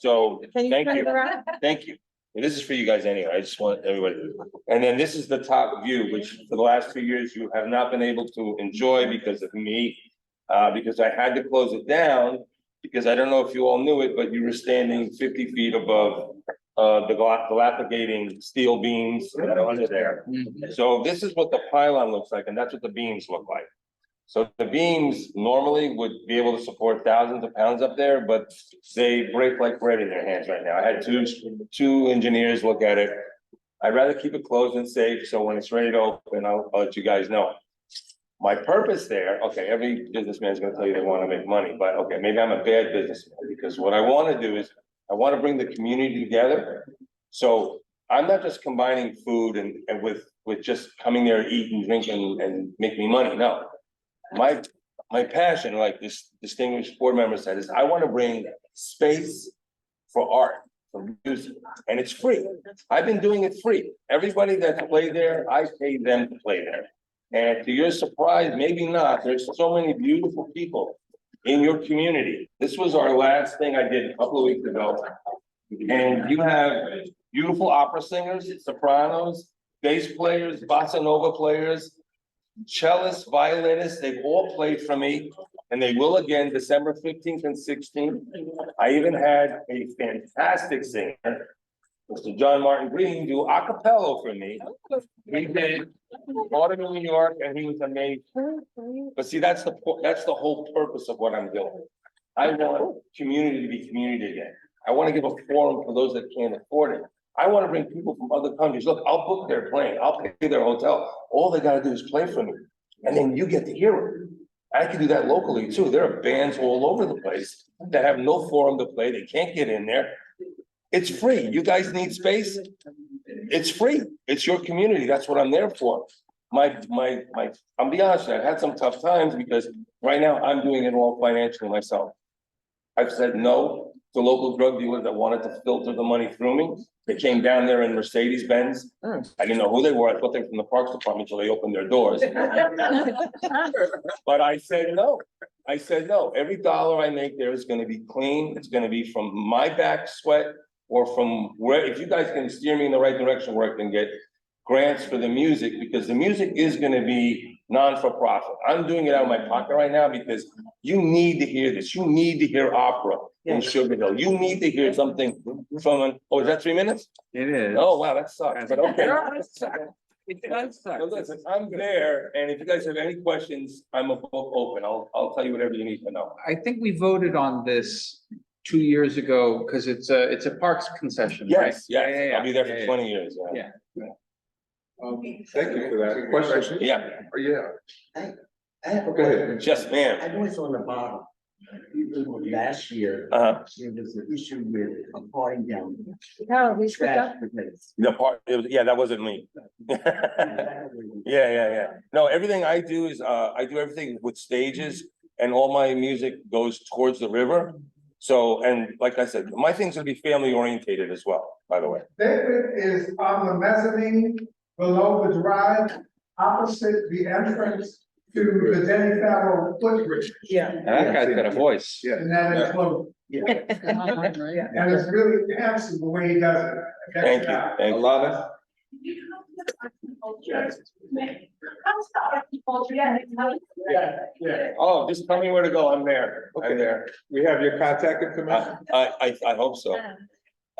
So,
Can you
thank
turn
you.
it around?
Thank you. And this is for you guys anyway. I just want everybody to. And then this is the top view, which for the last 2 years you have not been able to enjoy because of me. Because I had to close it down, because I don't know if you all knew it, but you were standing 50 feet above the dilapidating steel beams that are under there. So this is what the pylon looks like, and that's what the beams look like. So the beams normally would be able to support thousands of pounds up there, but they break like bread in their hands right now. I had two engineers look at it. I'd rather keep it closed and safe, so when it's ready to open, I'll let you guys know. My purpose there, okay, every businessman is gonna tell you they wanna make money, but okay, maybe I'm a bad businessman, because what I wanna do is, I wanna bring the community together. So I'm not just combining food and with just coming there, eat and drink and make me money, no. My passion, like this distinguished board member said, is I wanna bring space for art, for music, and it's free. I've been doing it free. Everybody that's played there, I pay them to play there. And to your surprise, maybe not, there's so many beautiful people in your community. This was our last thing I did a couple of weeks ago. And you have beautiful opera singers, sopranos, bass players, bossa nova players, cellists, violinists, they've all played for me. And they will again December 15th and 16th. I even had a fantastic singer, Mr. John Martin Green, do a cappella for me. He did Autumn in New York, and he was amazing. But see, that's the whole purpose of what I'm doing. I want community to be community again. I want to give a forum for those that can't afford it. I want to bring people from other countries. Look, I'll book their plane, I'll pay their hotel. All they gotta do is play for me, and then you get to hear it. I can do that locally too. There are bands all over the place that have no forum to play. They can't get in there. It's free. You guys need space? It's free. It's your community. That's what I'm there for. I'll be honest, I've had some tough times because right now I'm doing it all financially myself. I've said no to local drug dealers that wanted to filter the money through me. They came down there in Mercedes Benz. I didn't know who they were. I thought they were from the Parks Department until they opened their doors. But I said no. I said no. Every dollar I make there is gonna be clean. It's gonna be from my back sweat or from where, if you guys can steer me in the right direction where I can get grants for the music, because the music is gonna be non-for-profit. I'm doing it out of my pocket right now because you need to hear this. You need to hear opera in Sugar Hill. You need to hear something from oh, is that 3 minutes?
It is.
Oh, wow, that sucks, but okay.
It does suck.
So listen, I'm there, and if you guys have any questions, I'm a book open. I'll tell you whatever you need to know.
I think we voted on this 2 years ago, because it's a parks concession, right?
Yes, yes, I'll be there for 20 years.
Yeah.
Thank you for that. Question?
Yeah.
Oh, yeah.
I have a
Go ahead.
question.
Yes, ma'am.
I know it's on the bottom. Last year,
Uh-huh.
there was an issue with a party down.
Harold, we speak up.
The part, yeah, that wasn't me. Yeah. No, everything I do is, I do everything with stages and all my music goes towards the river. So, and like I said, my thing's gonna be family orientated as well, by the way.
David is on the mezzanine below the drive, opposite the entrance to the Denny Farrell footbridge.
Yeah.
That guy's got a voice.
And that is close.
Yeah.
And it's really handsome the way he does it.
Thank you, thank you.
Alana? Yeah.
Oh, just tell me where to go, I'm there, I'm there.
We have your contact information?
I hope so.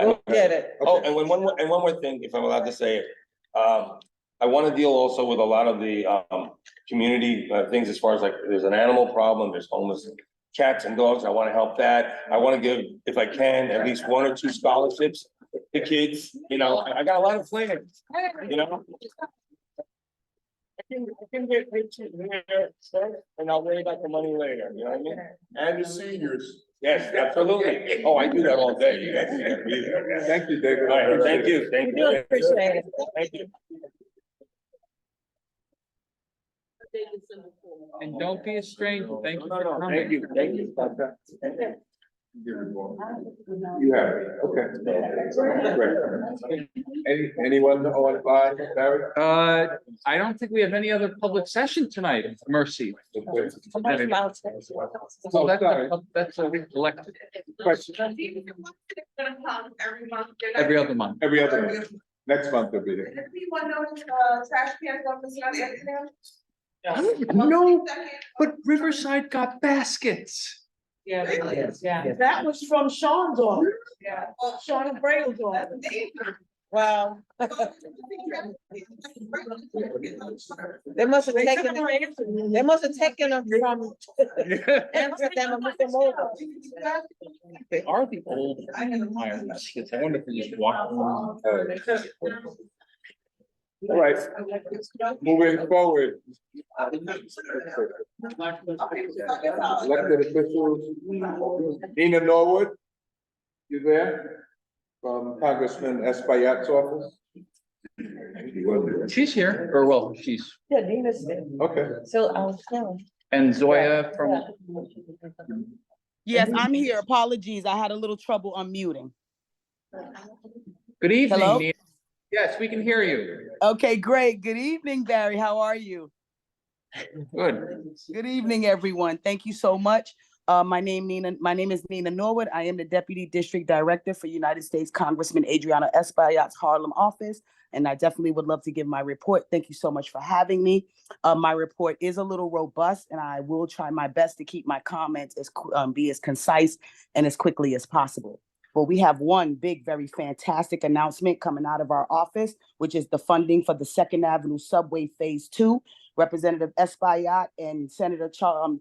We'll get it.
Oh, and one more thing, if I'm allowed to say it. I want to deal also with a lot of the community things as far as like, there's an animal problem, there's homeless cats and dogs. I want to help that. I want to give, if I can, at least 1 or 2 scholarships to kids. You know, I got a lot of plans, you know. I can get rich here, and I'll worry about the money later, you know what I mean?
And the seniors.
Yes, absolutely. Oh, I do that all day. You guys can't be there.
Thank you, David.
All right, thank you, thank you.
Appreciate it.
Thank you.
And don't be a stranger. Thank you.
No, thank you, thank you.
You have it, okay. Great. Anyone online, Barry?
I don't think we have any other public session tonight, Mercy. So that's elected.
Question.
Every other month.
Every other month. Next month they'll be here.
Trash cans on the side?
No, but Riverside got baskets.
Yeah.
Really?
Yeah.
That was from Sean's office. Yeah. Sean and Braille's office.
Well. They must have taken, they must have taken them from Amsterdam and moved them over.
They are the old irons. I wonder if we just walk.
All right, moving forward. Elected officials, Nina Norwood, you there? From Congressman Espaillat's office?
She's here, or well, she's,
Yeah, Nina's there.
Okay.
So I was telling.
and Zoya from,
Yes, I'm here. Apologies. I had a little trouble unmuting.
good evening.
Hello?
Nina. Yes, we can hear you.
Okay, great. Good evening, Barry. How are you?
Good.
Good evening, everyone. Thank you so much. My name is Nina Norwood. I am the Deputy District Director for United States Congressman Adriana Espaillat's Harlem office, and I definitely would love to give my report. Thank you so much for having me. My report is a little robust, and I will try my best to keep my comments be as concise and as quickly as possible. But we have one big, very fantastic announcement coming out of our office, which is the funding for the 2nd Avenue Subway Phase 2. Representative Espaillat and Senator Charles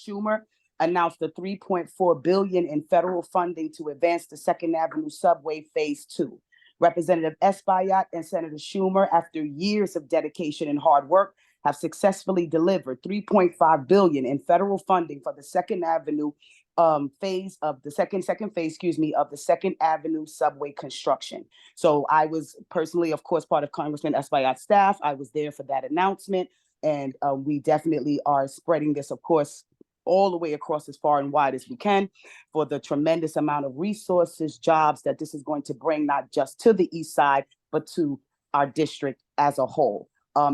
Schumer announced the $3.4 billion in federal funding to advance the 2nd Avenue Subway Phase 2. Representative Espaillat and Senator Schumer, after years of dedication and hard work, have successfully delivered $3.5 billion in federal funding for the 2nd Avenue phase of the second phase, of the 2nd Avenue subway construction. So I was personally, of course, part of Congressman Espaillat's staff. I was there for that announcement, and we definitely are spreading this, of course, all the way across as far and wide as we can for the tremendous amount of resources, jobs that this is going to bring, not just to the East Side, but to our district as a whole.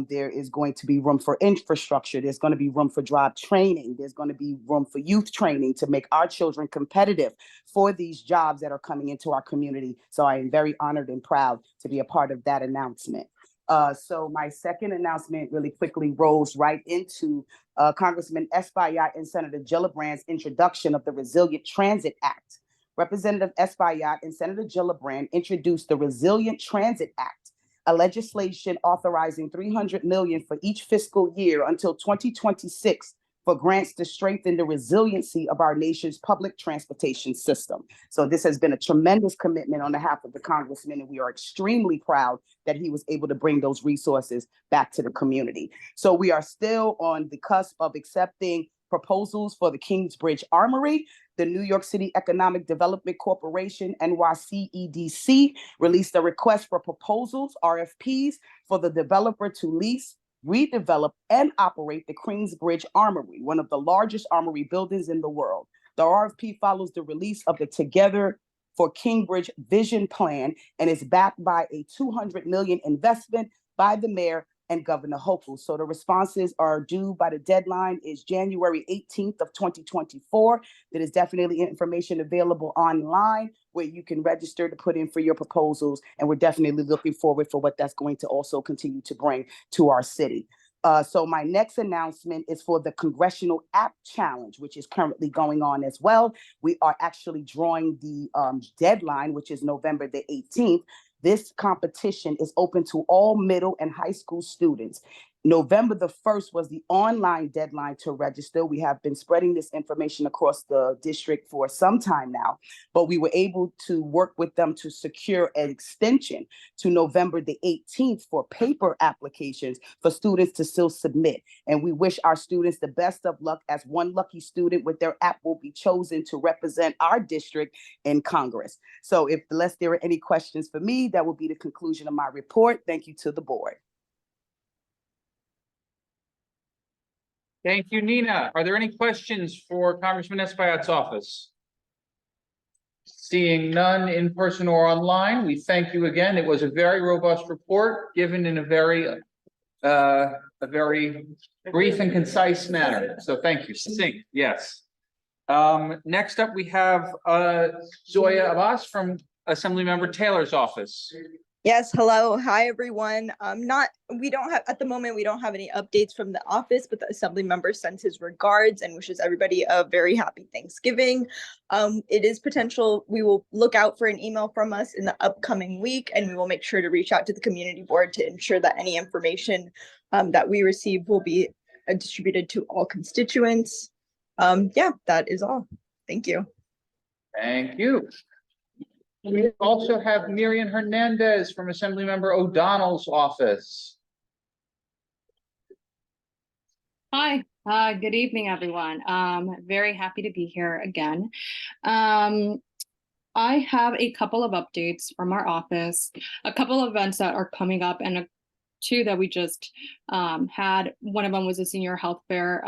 There is going to be room for infrastructure. There's going to be room for job training. There's going to be room for youth training to make our children competitive for these jobs that are coming into our community. So I am very honored and proud to be a part of that announcement. So my second announcement really quickly rolls right into Congressman Espaillat and Senator Gillibrand's introduction of the Resilient Transit Act. Representative Espaillat and Senator Gillibrand introduced the Resilient Transit Act, a legislation authorizing $300 million for each fiscal year until 2026 for grants to strengthen the resiliency of our nation's public transportation system. So this has been a tremendous commitment on behalf of the congressman, and we are extremely proud that he was able to bring those resources back to the community. So we are still on the cusp of accepting proposals for the Kingsbridge Armory. The New York City Economic Development Corporation, NYCEDC, released a request for proposals, RFPs, for the developer to lease, redevelop, and operate the Kingsbridge Armory, one of the largest armory buildings in the world. The RFP follows the release of the Together for Kingsbridge Vision Plan and is backed by a $200 million investment by the mayor and Governor Hochul. So the responses are due by the deadline is January 18th of 2024. There is definitely information available online where you can register to put in for your proposals. And we're definitely looking forward for what that's going to also continue to bring to our city. So my next announcement is for the Congressional App Challenge, which is currently going on as well. We are actually drawing the deadline, which is November the 18th. This competition is open to all middle and high school students. November the 1st was the online deadline to register. We have been spreading this information across the district for some time now, but we were able to work with them to secure an extension to November the 18th for paper applications for students to still submit. And we wish our students the best of luck, as one lucky student with their app will be chosen to represent our district in Congress. So unless there are any questions for me, that will be the conclusion of my report. Thank you to the board.
Thank you, Nina. Are there any questions for Congressman Espaillat's office? Seeing none in person or online, we thank you again. It was a very robust report given in a very brief and concise manner. So thank you. Succinct, yes. Next up, we have Zoya Abbas from Assemblymember Taylor's office.
Yes, hello. Hi, everyone. We don't have, at the moment, we don't have any updates from the office, but the assembly member sends his regards and wishes everybody a very happy Thanksgiving. It is potential, we will look out for an email from us in the upcoming week, and we will make sure to reach out to the community board to ensure that any information that we receive will be distributed to all constituents. Yeah, that is all. Thank you.
Thank you. We also have Miriam Hernandez from Assemblymember O'Donnell's office.
Hi, good evening, everyone. Very happy to be here again. I have a couple of updates from our office, a couple of events that are coming up, and two that we just had. One of them was a senior health fair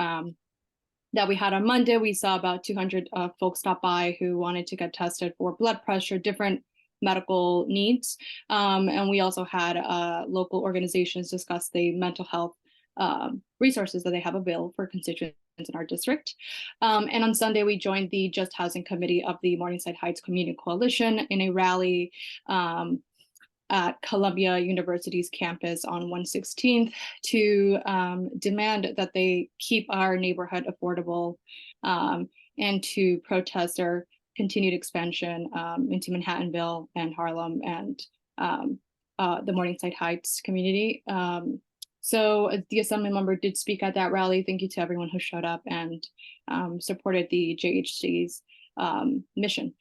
that we had on Monday. We saw about 200 folks stop by who wanted to get tested for blood pressure, different medical needs. And we also had local organizations discuss the mental health resources that they have available for constituents in our district. And on Sunday, we joined the Just Housing Committee of the Morningside Heights Community Coalition in a rally at Columbia University's campus on 116th to demand that they keep our neighborhood affordable and to protest their continued expansion into Manhattanville and Harlem and the Morningside Heights community. So the assembly member did speak at that rally. Thank you to everyone who showed up and supported the JHC's mission.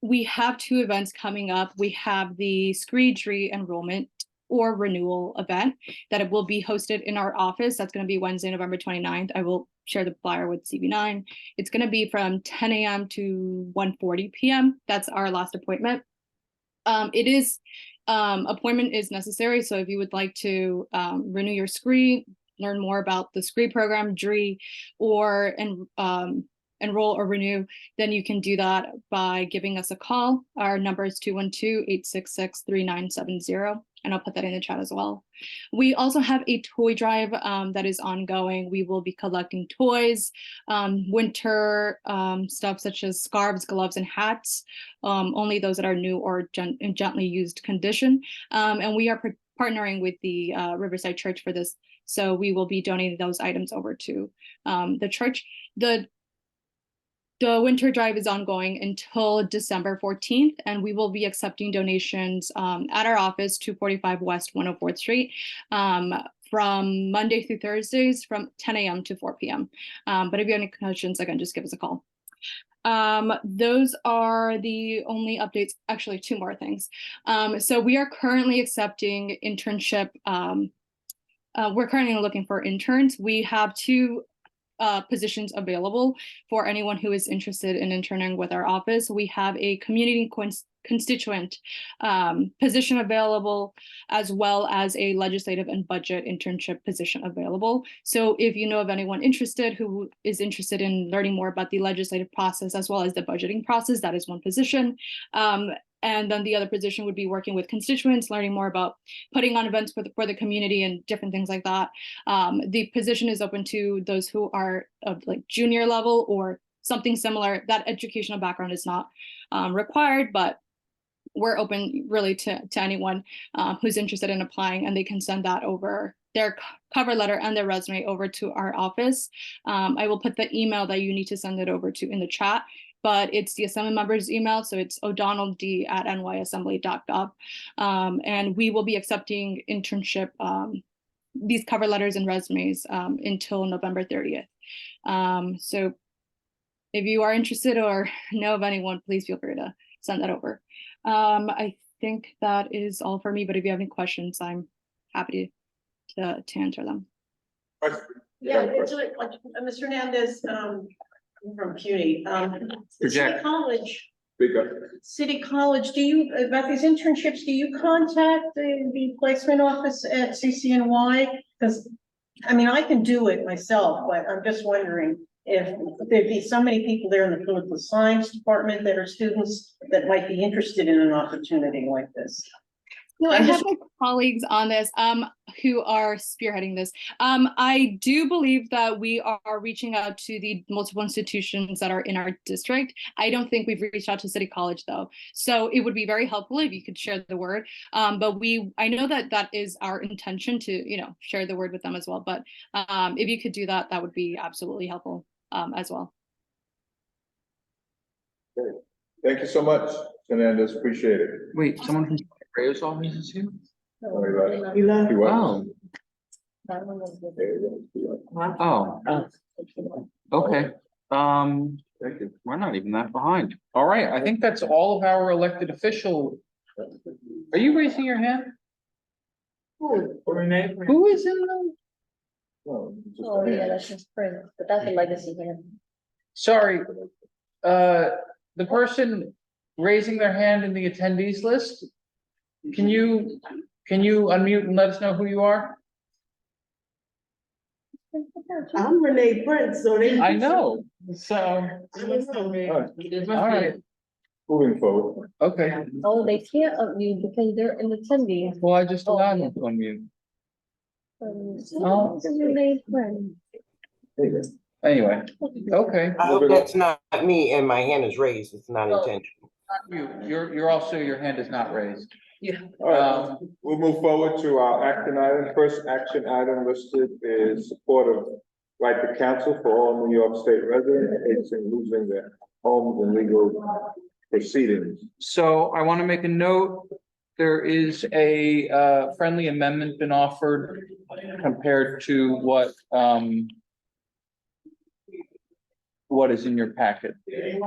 We have two events coming up. We have the Screech re-enrollment or renewal event that it will be hosted in our office. That's going to be Wednesday, November 29th. I will share the flyer with CB9. It's going to be from 10 a.m. to 1:40 p.m. That's our last appointment. Appointment is necessary. So if you would like to renew your SCREE, learn more about the SCREE program, DRE, or enroll or renew, then you can do that by giving us a call. Our number is 212-866-3970, and I'll put that in the chat as well. We also have a toy drive that is ongoing. We will be collecting toys, winter stuff such as scarves, gloves, and hats, only those that are new or in gently used condition. And we are partnering with the Riverside Church for this. So we will be donating those items over to the church. The winter drive is ongoing until December 14th, and we will be accepting donations at our office, 245 West 104th Street, from Monday through Thursdays from 10 a.m. to 4 p.m. But if you have any questions, again, just give us a call. Those are the only updates. Actually, two more things. So we are currently accepting internship. We're currently looking for interns. We have two positions available for anyone who is interested in interning with our office. We have a community constituent position available, as well as a legislative and budget internship position available. So if you know of anyone interested who is interested in learning more about the legislative process as well as the budgeting process, that is one position. And then the other position would be working with constituents, learning more about putting on events for the community and different things like that. The position is open to those who are of like junior level or something similar. That educational background is not required, but we're open really to anyone who's interested in applying, and they can send that over, their cover letter and their resume, over to our office. I will put the email that you need to send it over to in the chat. But it's the assembly member's email, so it's o'donnellD@nyassembly.gov. And we will be accepting internship, these cover letters and resumes until November 30th. So if you are interested or know of anyone, please feel free to send that over. I think that is all for me, but if you have any questions, I'm happy to answer them.
Yeah, it's like Mr. Hernandez, from CUNY, City College, do you, about these internships, do you contact the placement office at CCNY? Because, I mean, I can do it myself, but I'm just wondering if there'd be so many people there in the political science department that are students that might be interested in an opportunity like this.
No, I have my colleagues on this. who are spearheading this. I do believe that we are reaching out to the multiple institutions that are in our district. I don't think we've reached out to City College though. So it would be very helpful if you could share the word. But I know that is our intention to, share the word with them as well. But if you could do that, that would be absolutely helpful as well.
Great. Thank you so much, Fernandez. Appreciate it.
Wait, someone from Ray's office is here?
Oh, he left.
You left.
He was.
Oh. Okay.
Thank you.
We're not even that behind. All right, I think that's all of our elected official. Are you raising your hand?
Renee?
Who is in the?
Oh, yeah, that's just Prince, but that's a legacy hand.
Sorry, the person raising their hand in the attendees list, can you unmute and let us know who you are?
I'm Renee Prince, so they.
I know, so. All right.
Moving forward.
Okay,
Oh, they can't unmute because they're in attendees.
well, I just allowed them to unmute. Oh.
Renee Prince.
Anyway, okay.
I hope that's not me and my hand is raised. It's not intentional.
Your hand is not raised.
Yeah. All right, we'll move forward to our action item. First action item listed is support of right to counsel for all New York State residents facing losing their homes and legal proceedings.
So I want to make a note, there is a friendly amendment been offered compared to what is in your packet.
In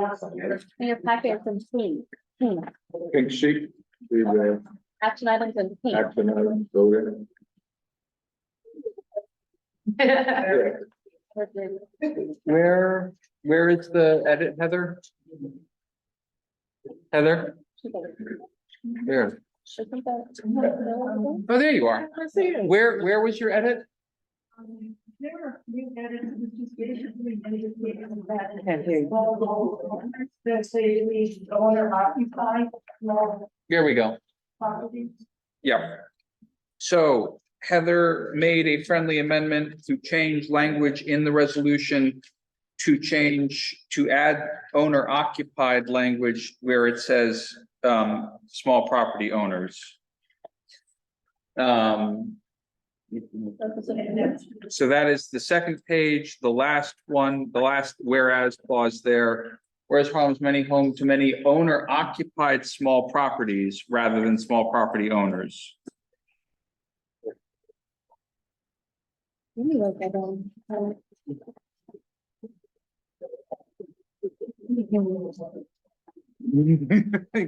your packet, some
Pink sheet, the
action items and pink.
action item, go there.
Where is the edit, Heather? Heather? There. Oh, there you are. Where was your edit? Here we go. Yeah. So Heather made a friendly amendment to change language in the resolution to add owner occupied language where it says small property owners. So that is the second page, the last one, the last whereas clause there. Whereas problems many home to many owner occupied small properties rather than small property owners.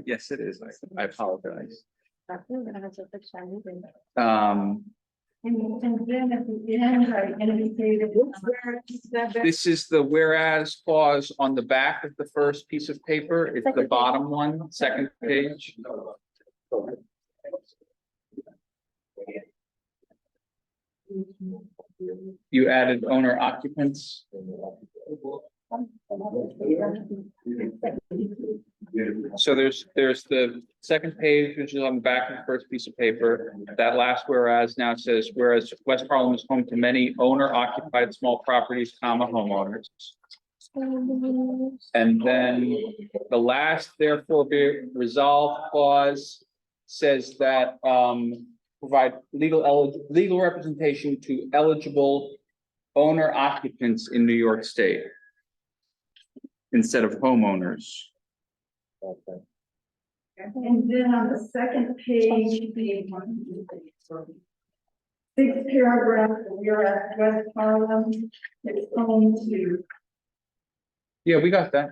Yes, it is. I apologize.
And then at the end, I indicated.
This is the whereas clause on the back of the first piece of paper. It's the bottom one, second page. You added owner occupants. So there's the second page, which is on the back of the first piece of paper. That last whereas now says, whereas West Harlem is home to many owner occupied small properties, homeowners. And then the last therefore be resolved clause says that provide legal representation to eligible owner occupants in New York State instead of homeowners.
Okay. And then on the second page, the sixth paragraph, we're at West Harlem, it's home to.
Yeah, we got that.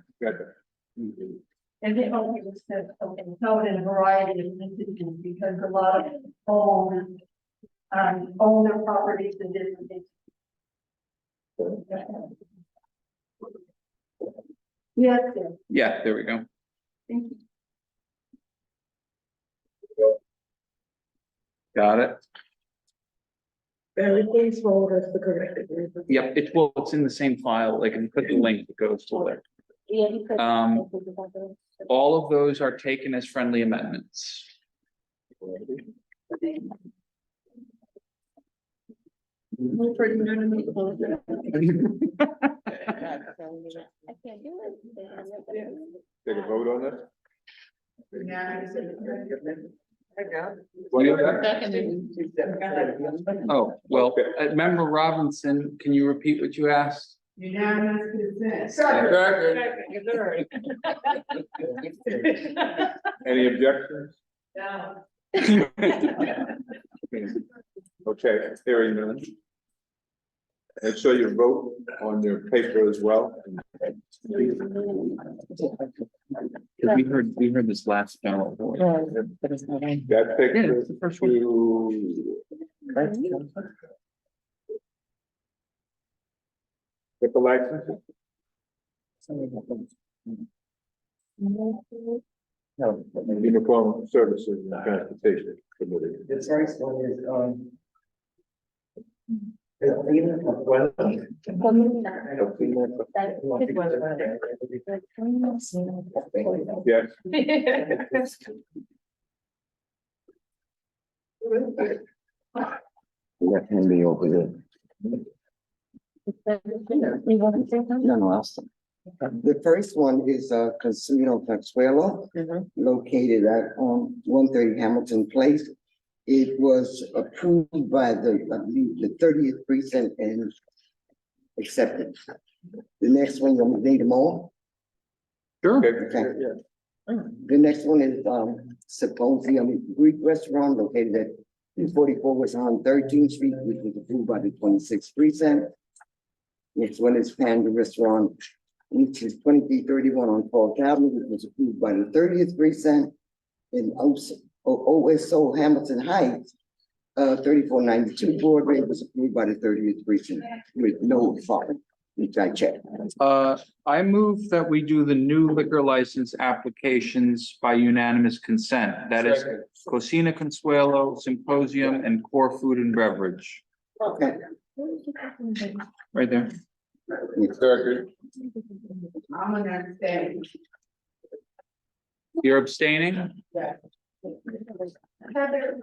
And it only says, okay, so in a variety of entities, because a lot of own their properties in different things. Yes, yes.
Yeah, there we go.
Thank you.
Got it.
Barely, please forward us the correct agreement.
Yep, it's in the same file. Like, if you click the link, it goes to there. All of those are taken as friendly amendments.
Move for unanimous vote.
Take a vote on this?
Oh, well, Member Robinson, can you repeat what you asked?
Unanimous consent.
Any objections?
No.
Okay, hearing none. And so you vote on your paper as well.
We heard this last general board.
That takes us to. Get the license? No, Uniform Services and Transportation Committee.
The first one is,
Yes.
Let him be over there. No, I'll stop. The first one is Casino Consuelo, located at 130 Hamilton Place. It was approved by the 30th precinct and accepted. The next one, you want me to name them all?
Sure.
Okay. The next one is Symposium Greek Restaurant located at 244 West 13th Street, which was approved by the 26th precinct. Next one is Panda Restaurant, which is 2331 on Park Avenue, which was approved by the 30th precinct. In OSO Hamilton Heights, 3492 Broadway was approved by the 30th precinct with no fault, which I checked.
I move that we do the new liquor license applications by unanimous consent. That is Cocina Consuelo, Symposium, and Core Food and Beverage.
Okay.
Right there.
I'm gonna abstain.
You're abstaining?
Yeah.
Heather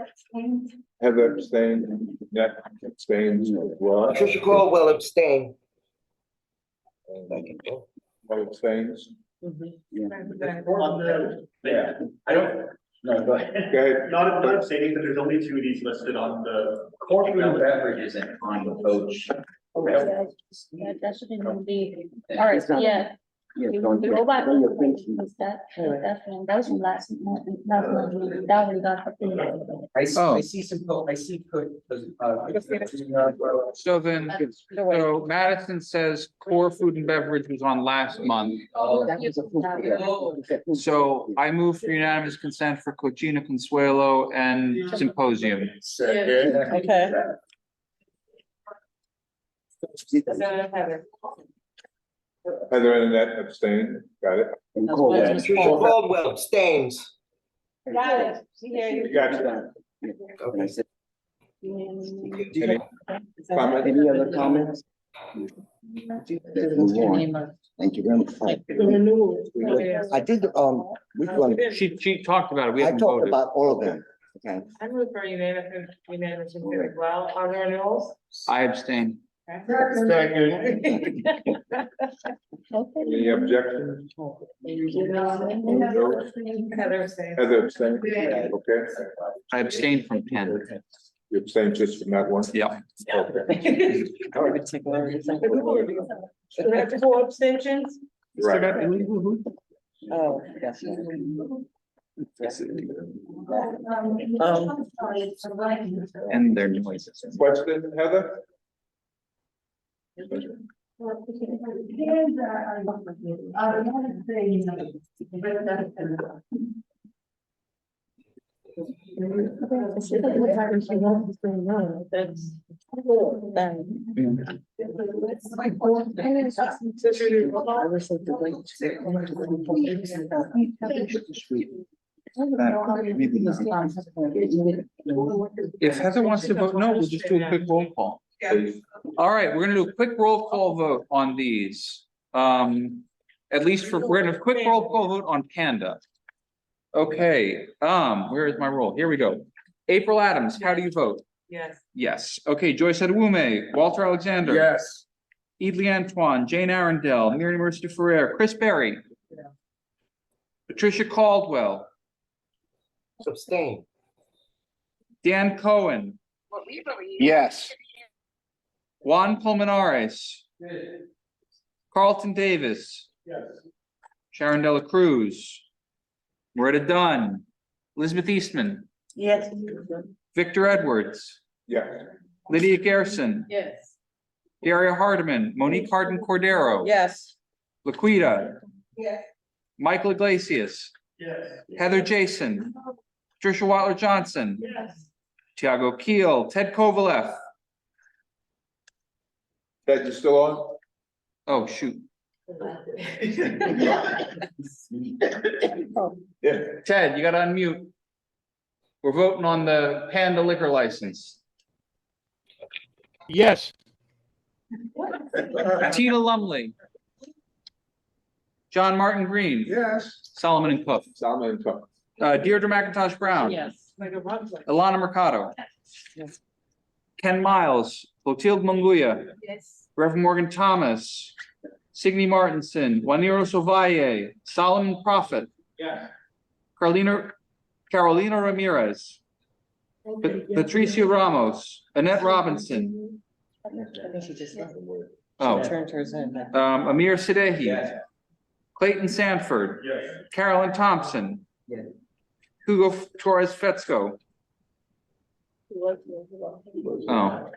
abstained, Jack abstains as well.
Trisha Caldwell abstain.
All abstains.
Yeah, I don't. No, go ahead.
Go ahead.
Not abstaining, but there's only two of these listed on the.
Core Food and Beverage isn't on the coach.
That shouldn't be, all right, yeah. Go back. That was from last month, that already got approved.
I see some, I see could.
So then, so Madison says Core Food and Beverage was on last month. So I move for unanimous consent for Cocina Consuelo and Symposium.
Okay.
Heather and Annette abstained, got it.
Trisha Caldwell abstains.
Got it.
You got it.
Okay.
Any
other comments? Let's move on. Thank you very much. I did, which one?
She talked about it. We
I
haven't
talked
voted.
about all of them. Okay.
I move for unanimous as well. Are there renewals?
I abstain.
Second. Any objections?
Heather abstained.
Heather abstained, okay.
I abstained from 10.
You abstained just from that one?
Yeah.
Okay.
So that's 4 abstentions?
Right.
Oh, yes.
And their noises.
Question, Heather?
If Heather wants to vote no, we'll just do a quick roll call. All right, we're gonna do a quick roll call vote on these. At least for, we're gonna have a quick roll call vote on Panda. Okay, where is my roll? Here we go. April Adams, how do you vote?
Yes.
Yes. Okay, Joyce Adewume, Walter Alexander.
Yes.
Edley Antoine, Jane Arundel, Miriam Mercer Ferrer, Chris Berry. Patricia Caldwell,
Abstain.
Dan Cohen,
Yes.
Juan Colmenares, Carlton Davis,
Yes.
Sharon Dela Cruz, Loretta Dunn, Elizabeth Eastman,
Yes.
Victor Edwards,
Yes.
Lydia Gerson,
Yes.
Daria Hardiman, Monique Hardin Cordero.
Yes.
Laquita,
Yes.
Michael Iglesias,
Yes.
Heather Jason, Patricia Watler Johnson,
Yes.
Tiago Keel, Ted Kovalev.
Ted, you still on?
Oh, shoot.
Yeah.
Ted, you gotta unmute. We're voting on the Panda liquor license.
Yes.
Tina Lumley. John Martin Green.
Yes.
Solomon and Cook.
Salmon and Cook.
Deirdre McIntosh Brown.
Yes.
Ilana Mercado.
Yes.
Ken Miles. Clotilde Munguia.
Yes.
Reverend Morgan Thomas. Signe Martinson. Juaniro Sovalle. Solomon Prophet.
Yes.
Carolina Ramirez. Patricia Ramos. Annette Robinson.
I think she just left.
Oh.
She turned hers in.
Amir Sadehi. Clayton Sanford.
Yes.
Carolyn Thompson.
Yes.
Hugo Torres Fetzko. Oh.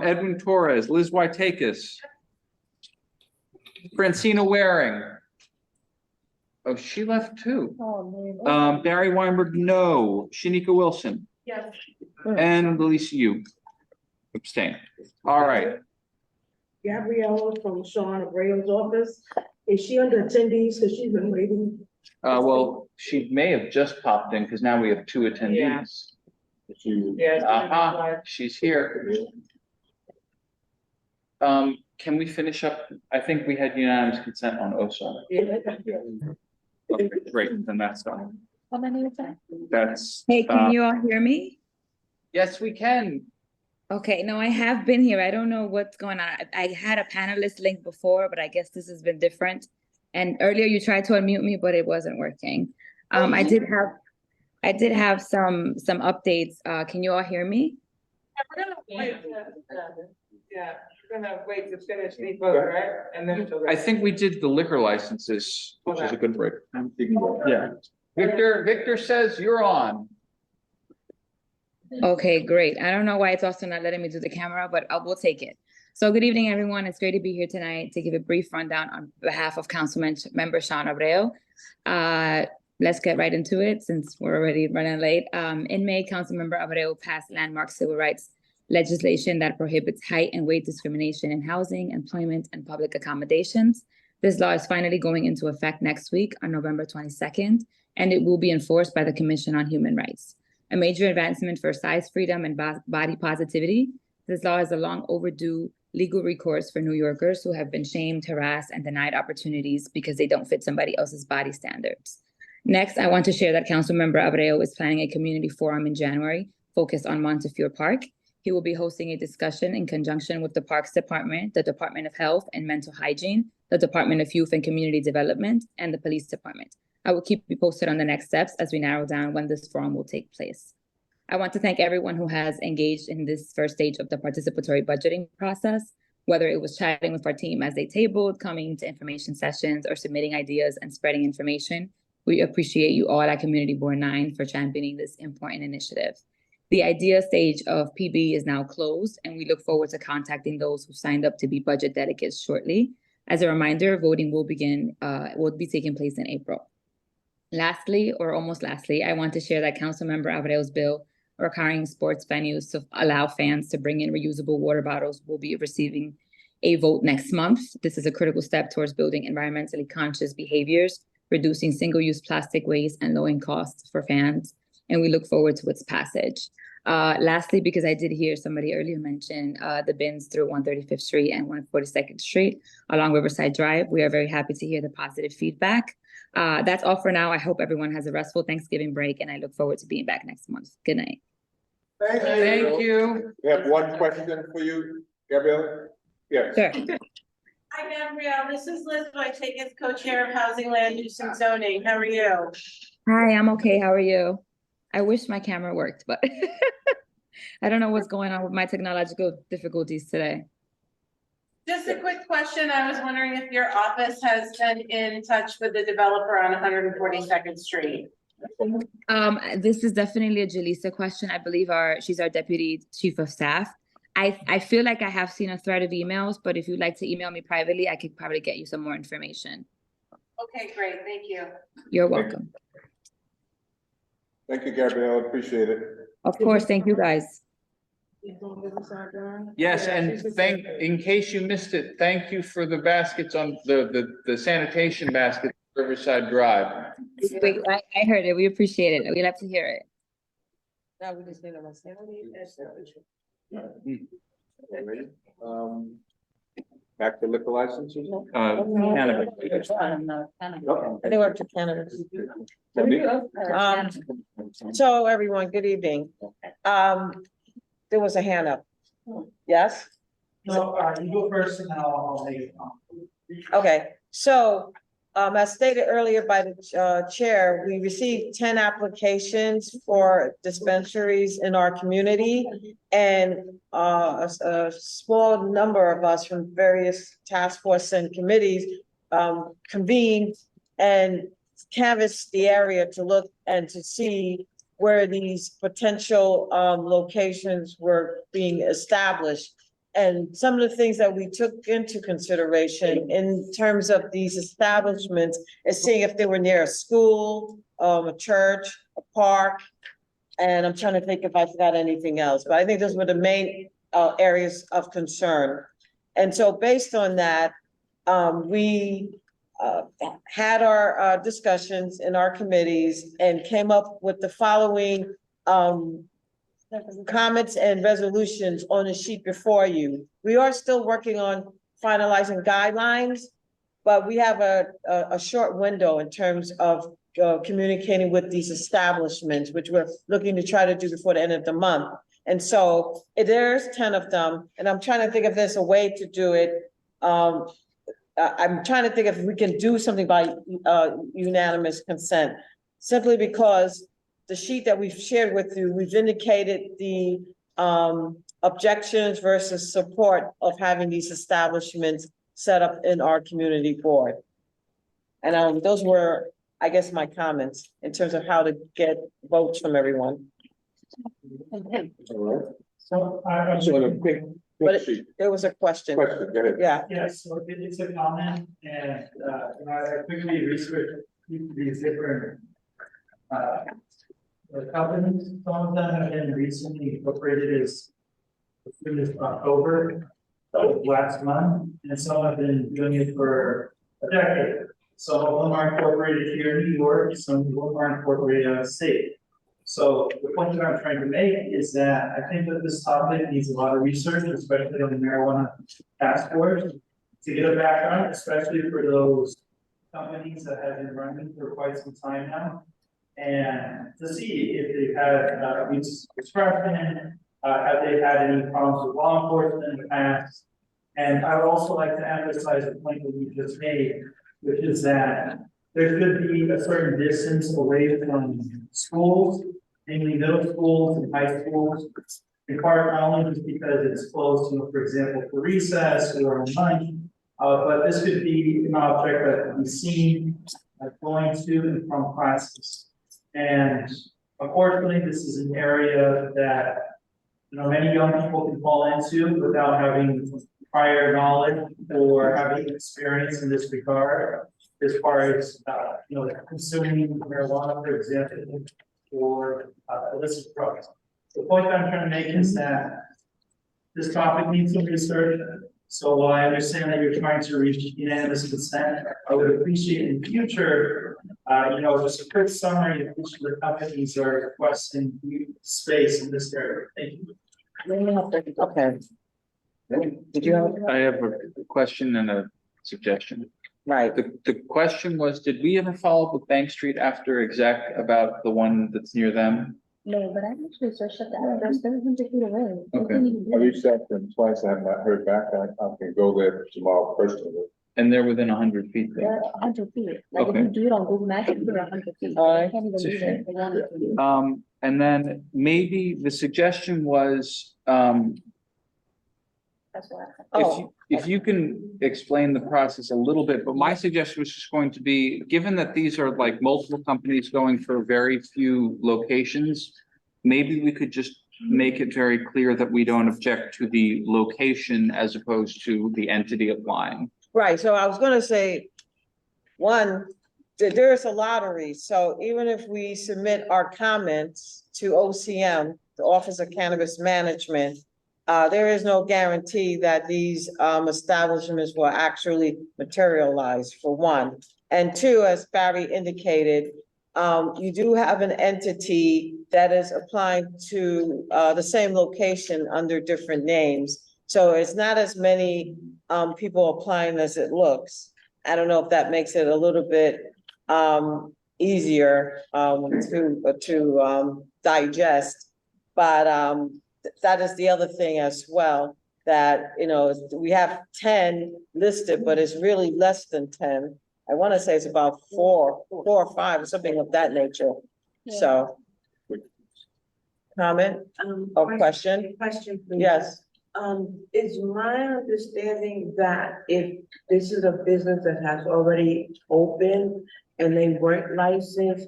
Edwin Torres, Liz Whiteakis. Francina Waring. Oh, she left too. Barry Weinberg, no. Shanika Wilson.
Yes.
And Lisa Yu. Abstain. All right.
Gabriella from Sean Abraham's office. Is she under attendees? Because she's been waiting.
Well, she may have just popped in because now we have two attendees. She's here. Can we finish up? I think we had unanimous consent on OSA. Okay, great, then that's done.
How many is that?
That's.
Hey, can you all hear me?
Yes, we can.
Okay, no, I have been here. I don't know what's going on. I had a panelist link before, but I guess this has been different. And earlier you tried to unmute me, but it wasn't working. I did have some updates. Can you all hear me?
We're gonna wait we're gonna wait to finish the vote, right? And then.
I think we did the liquor licenses, which is a good break. Yeah. Victor says you're on.
Okay, great. I don't know why it's also not letting me do the camera, but we'll take it. So good evening, everyone. It's great to be here tonight to give a brief rundown on behalf of Member Sean Abreu. Let's get right into it since we're already running late. In May, Councilmember Abreu passed landmark civil rights legislation that prohibits height and weight discrimination in housing, employment, and public accommodations. This law is finally going into effect next week on November 22nd, and it will be enforced by the Commission on Human Rights. A major advancement for size freedom and body positivity, this law is a long overdue legal recourse for New Yorkers who have been shamed, harassed, and denied opportunities because they don't fit somebody else's body standards. Next, I want to share that Councilmember Abreu is planning a community forum in January focused on Montefiore Park. He will be hosting a discussion in conjunction with the Parks Department, the Department of Health and Mental Hygiene, the Department of Youth and Community Development, and the Police Department. I will keep you posted on the next steps as we narrow down when this forum will take place. I want to thank everyone who has engaged in this first stage of the participatory budgeting process, whether it was chatting with our team as they tabled, coming to information sessions, or submitting ideas and spreading information. We appreciate you all at Community Board 9 for championing this important initiative. The idea stage of PB is now closed, and we look forward to contacting those who signed up to be budget delegates shortly. As a reminder, voting will be taking place in April. Lastly, or almost lastly, I want to share that Councilmember Abreu's bill requiring sports venues to allow fans to bring in reusable water bottles will be receiving a vote next month. This is a critical step towards building environmentally conscious behaviors, reducing single-use plastic waste, and lowering costs for fans, and we look forward to its passage. Lastly, because I did hear somebody earlier mention the bins through 135th Street and 142nd Street along Riverside Drive, we are very happy to hear the positive feedback. That's all for now. I hope everyone has a restful Thanksgiving break, and I look forward to being back next month. Good night.
Thank you.
We have one question for you, Gabrielle. Yes.
Sure.
Hi, Gabrielle. This is Liz Whitetakers, co-chair of Housing, Land Use and Zoning. How are you?
Hi, I'm okay. How are you? I wish my camera worked, but I don't know what's going on with my technological difficulties today.
Just a quick question. I was wondering if your office has been in touch with the developer on 142nd Street.
This is definitely a Jaleesa question. I believe she's our deputy chief of staff. I feel like I have seen a thread of emails, but if you'd like to email me privately, I could probably get you some more information.
Okay, great. Thank you.
You're welcome.
Thank you, Gabrielle. Appreciate it.
Of course. Thank you, guys.
Yes, and in case you missed it, thank you for the baskets on the sanitation basket, Riverside Drive.
Wait, I heard it. We appreciate it. We love to hear it.
Now we just need a sanity.
Back to liquor licenses?
Cannabis.
They went to cannabis. So everyone, good evening. There was a hand up. Yes?
No, you go first and I'll make it.
Okay, so as stated earlier by the chair, we received 10 applications for dispensaries in our community. And a small number of us from various task force and committees convened and canvassed the area to look and to see where these potential locations were being established. And some of the things that we took into consideration in terms of these establishments is seeing if they were near a school, a church, a park. And I'm trying to think if I forgot anything else, but I think those were the main areas of concern. And so based on that, we had our discussions in our committees and came up with the following comments and resolutions on the sheet before you. We are still working on finalizing guidelines, but we have a short window in terms of communicating with these establishments, which we're looking to try to do before the end of the month. And so there's 10 of them, and I'm trying to think if there's a way to do it. I'm trying to think if we can do something by unanimous consent, simply because the sheet that we've shared with you, we've indicated the objections versus support of having these establishments set up in our community board. And those were, I guess, my comments in terms of how to get votes from everyone.
So
But there was a question.
Go ahead.
Yeah.
Yes, so it's a comment and, I quickly researched these different, companies. Some of them have been recently incorporated as soon as October of last month, and some have been doing it for a decade. Some of them are incorporated here in New York, some of them are incorporated out of state. So the point that I'm trying to make is that I think that this topic needs a lot of research, especially on the marijuana task force, to get a background, especially for those companies that have been running for quite some time now. And to see if they've had abuse of discretion, have they had any problems with law enforcement in the past. And I would also like to emphasize the point that you just made, which is that there should be a certain distance away from schools, namely middle schools and high schools. In part, not only just because it's close, for example, for recess or on lunch, but this could be an object that can be seen going to and from classes. And unfortunately, this is an area that many young people can fall into without having prior knowledge or having experience in this regard, as far as consuming marijuana, for example, or illicit drugs. The point that I'm trying to make is that this topic needs some research. So while I understand that you're trying to reach unanimous consent, I would appreciate in future, just a quick summary of which of the companies are requesting space in this area. Thank you.
Okay. Did you have?
I have a question and a suggestion.
Right.
The question was, did we ever follow up with Bank Street after exec about the one that's near them?
No, but I actually searched up that, there's 700 feet away.
Okay. I reached out to them twice, I have not heard back, I can go there tomorrow personally.
And they're within 100 feet
They're
there.
100 feet, like if
Okay.
you do it on Google Maps, you're 100 feet.
Alright.
I can't even
It's a
do
shame.
it. They want it to.
And then maybe the suggestion was,
That's what
if you can explain the process a little bit, but my suggestion was just going to be, given that these are like multiple companies going for very few locations, maybe we could just make it very clear that we don't object to the location as opposed to the entity applying.
Right, so I was gonna say, one, there's a lottery, so even if we submit our comments to OCM, the Office of Cannabis Management, there is no guarantee that these establishments will actually materialize, for one. And two, as Barry indicated, you do have an entity that is applying to the same location under different names. So it's not as many people applying as it looks. I don't know if that makes it a little bit easier to digest. But that is the other thing as well, that, you know, we have 10 listed, but it's really less than 10. I want to say it's about four or five, or something of that nature. So. Comment or question?
Question, please.
Yes.
Is my understanding that if this is a business that has already opened and they weren't licensed,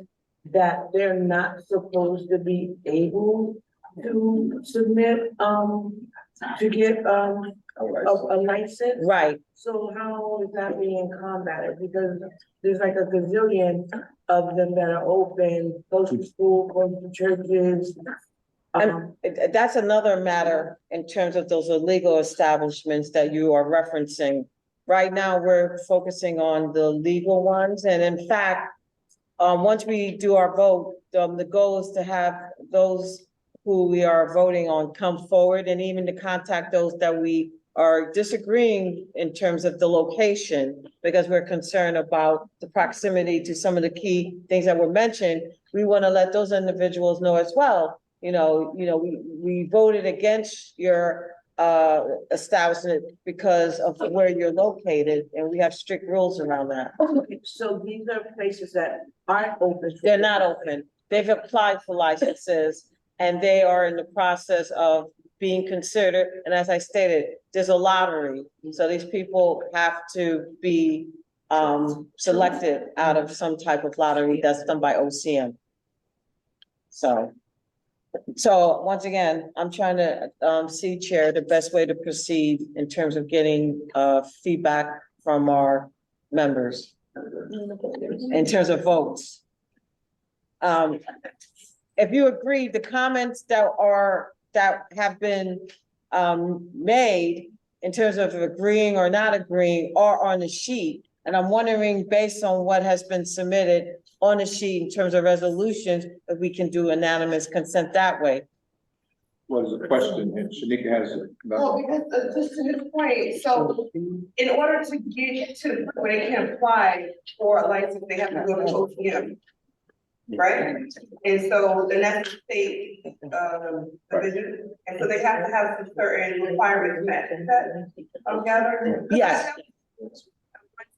that they're not supposed to be able to submit, to get, a license?
Right.
So how is that being combated? Because there's like a gazillion of them that are open, close to school, close to churches.
And that's another matter in terms of those illegal establishments that you are referencing. Right now, we're focusing on the legal ones, and in fact, once we do our vote, the goal is to have those who we are voting on come forward, and even to contact those that we are disagreeing in terms of the location, because we're concerned about the proximity to some of the key things that were mentioned. We want to let those individuals know as well. You know, we voted against your establishment because of where you're located, and we have strict rules around that.
Okay, so these are places that aren't open.
They're not open. They've applied for licenses, and they are in the process of being considered. And as I stated, there's a lottery. So these people have to be selected out of some type of lottery that's done by OCM. So once again, I'm trying to see, Chair, the best way to proceed in terms of getting feedback from our members in terms of votes. If you agree, the comments that have been made in terms of agreeing or not agreeing are on the sheet. And I'm wondering, based on what has been submitted on the sheet in terms of resolutions, if we can do unanimous consent that way.
What is the question? And Shanika has it.
Well, because just to his point, so in order to get to where they can apply for a license, they have to go to OCM. Right? And so the next state division, and so they have to have some certain requirements met. Is that gathering?
Yes.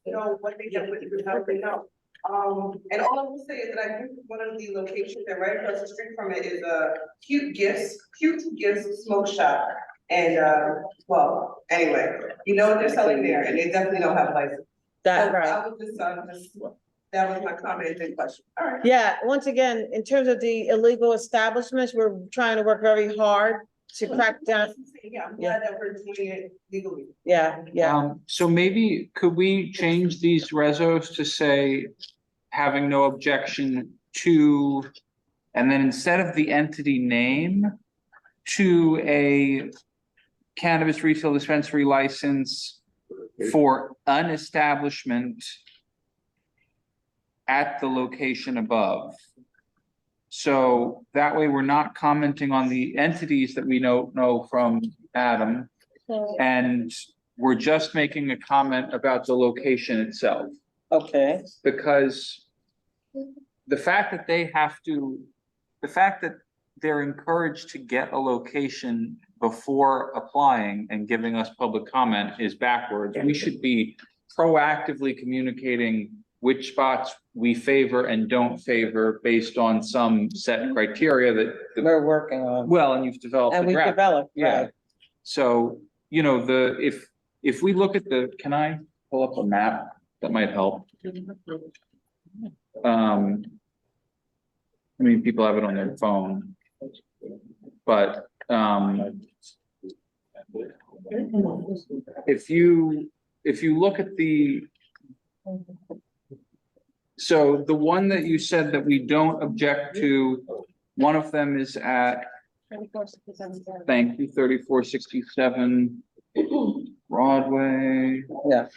You know, what they get with you, how they know. And all I will say is that I think one of the locations that right across the street from it is a Cute Gifts Smoke Shop. And well, anyway, you know what they're selling there, and they definitely don't have a license.
That's
So
right.
I was just that was my comment and question. All right.
Yeah, once again, in terms of the illegal establishments, we're trying to work very hard to crack down.
Yeah, I'm glad that we're doing it legally.
Yeah.
So maybe could we change these resos to say, having no objection to, and then instead of the entity name, to a cannabis retail dispensary license for an establishment at the location above. So that way we're not commenting on the entities that we know from Adam. And we're just making a comment about the location itself.
Okay.
Because the fact that
they're encouraged to get a location before applying and giving us public comment is backwards. We should be proactively communicating which spots we favor and don't favor based on some set criteria that
We're working on.
well, and you've developed
And
a
we
draft.
developed,
Yeah.
right.
So, you know, if we look at can I pull up a map that might help? I mean, people have it on their phone. But, if you look at so the one that you said that we don't object to, one of them is at, thank you, 3467 Broadway.
Yeah.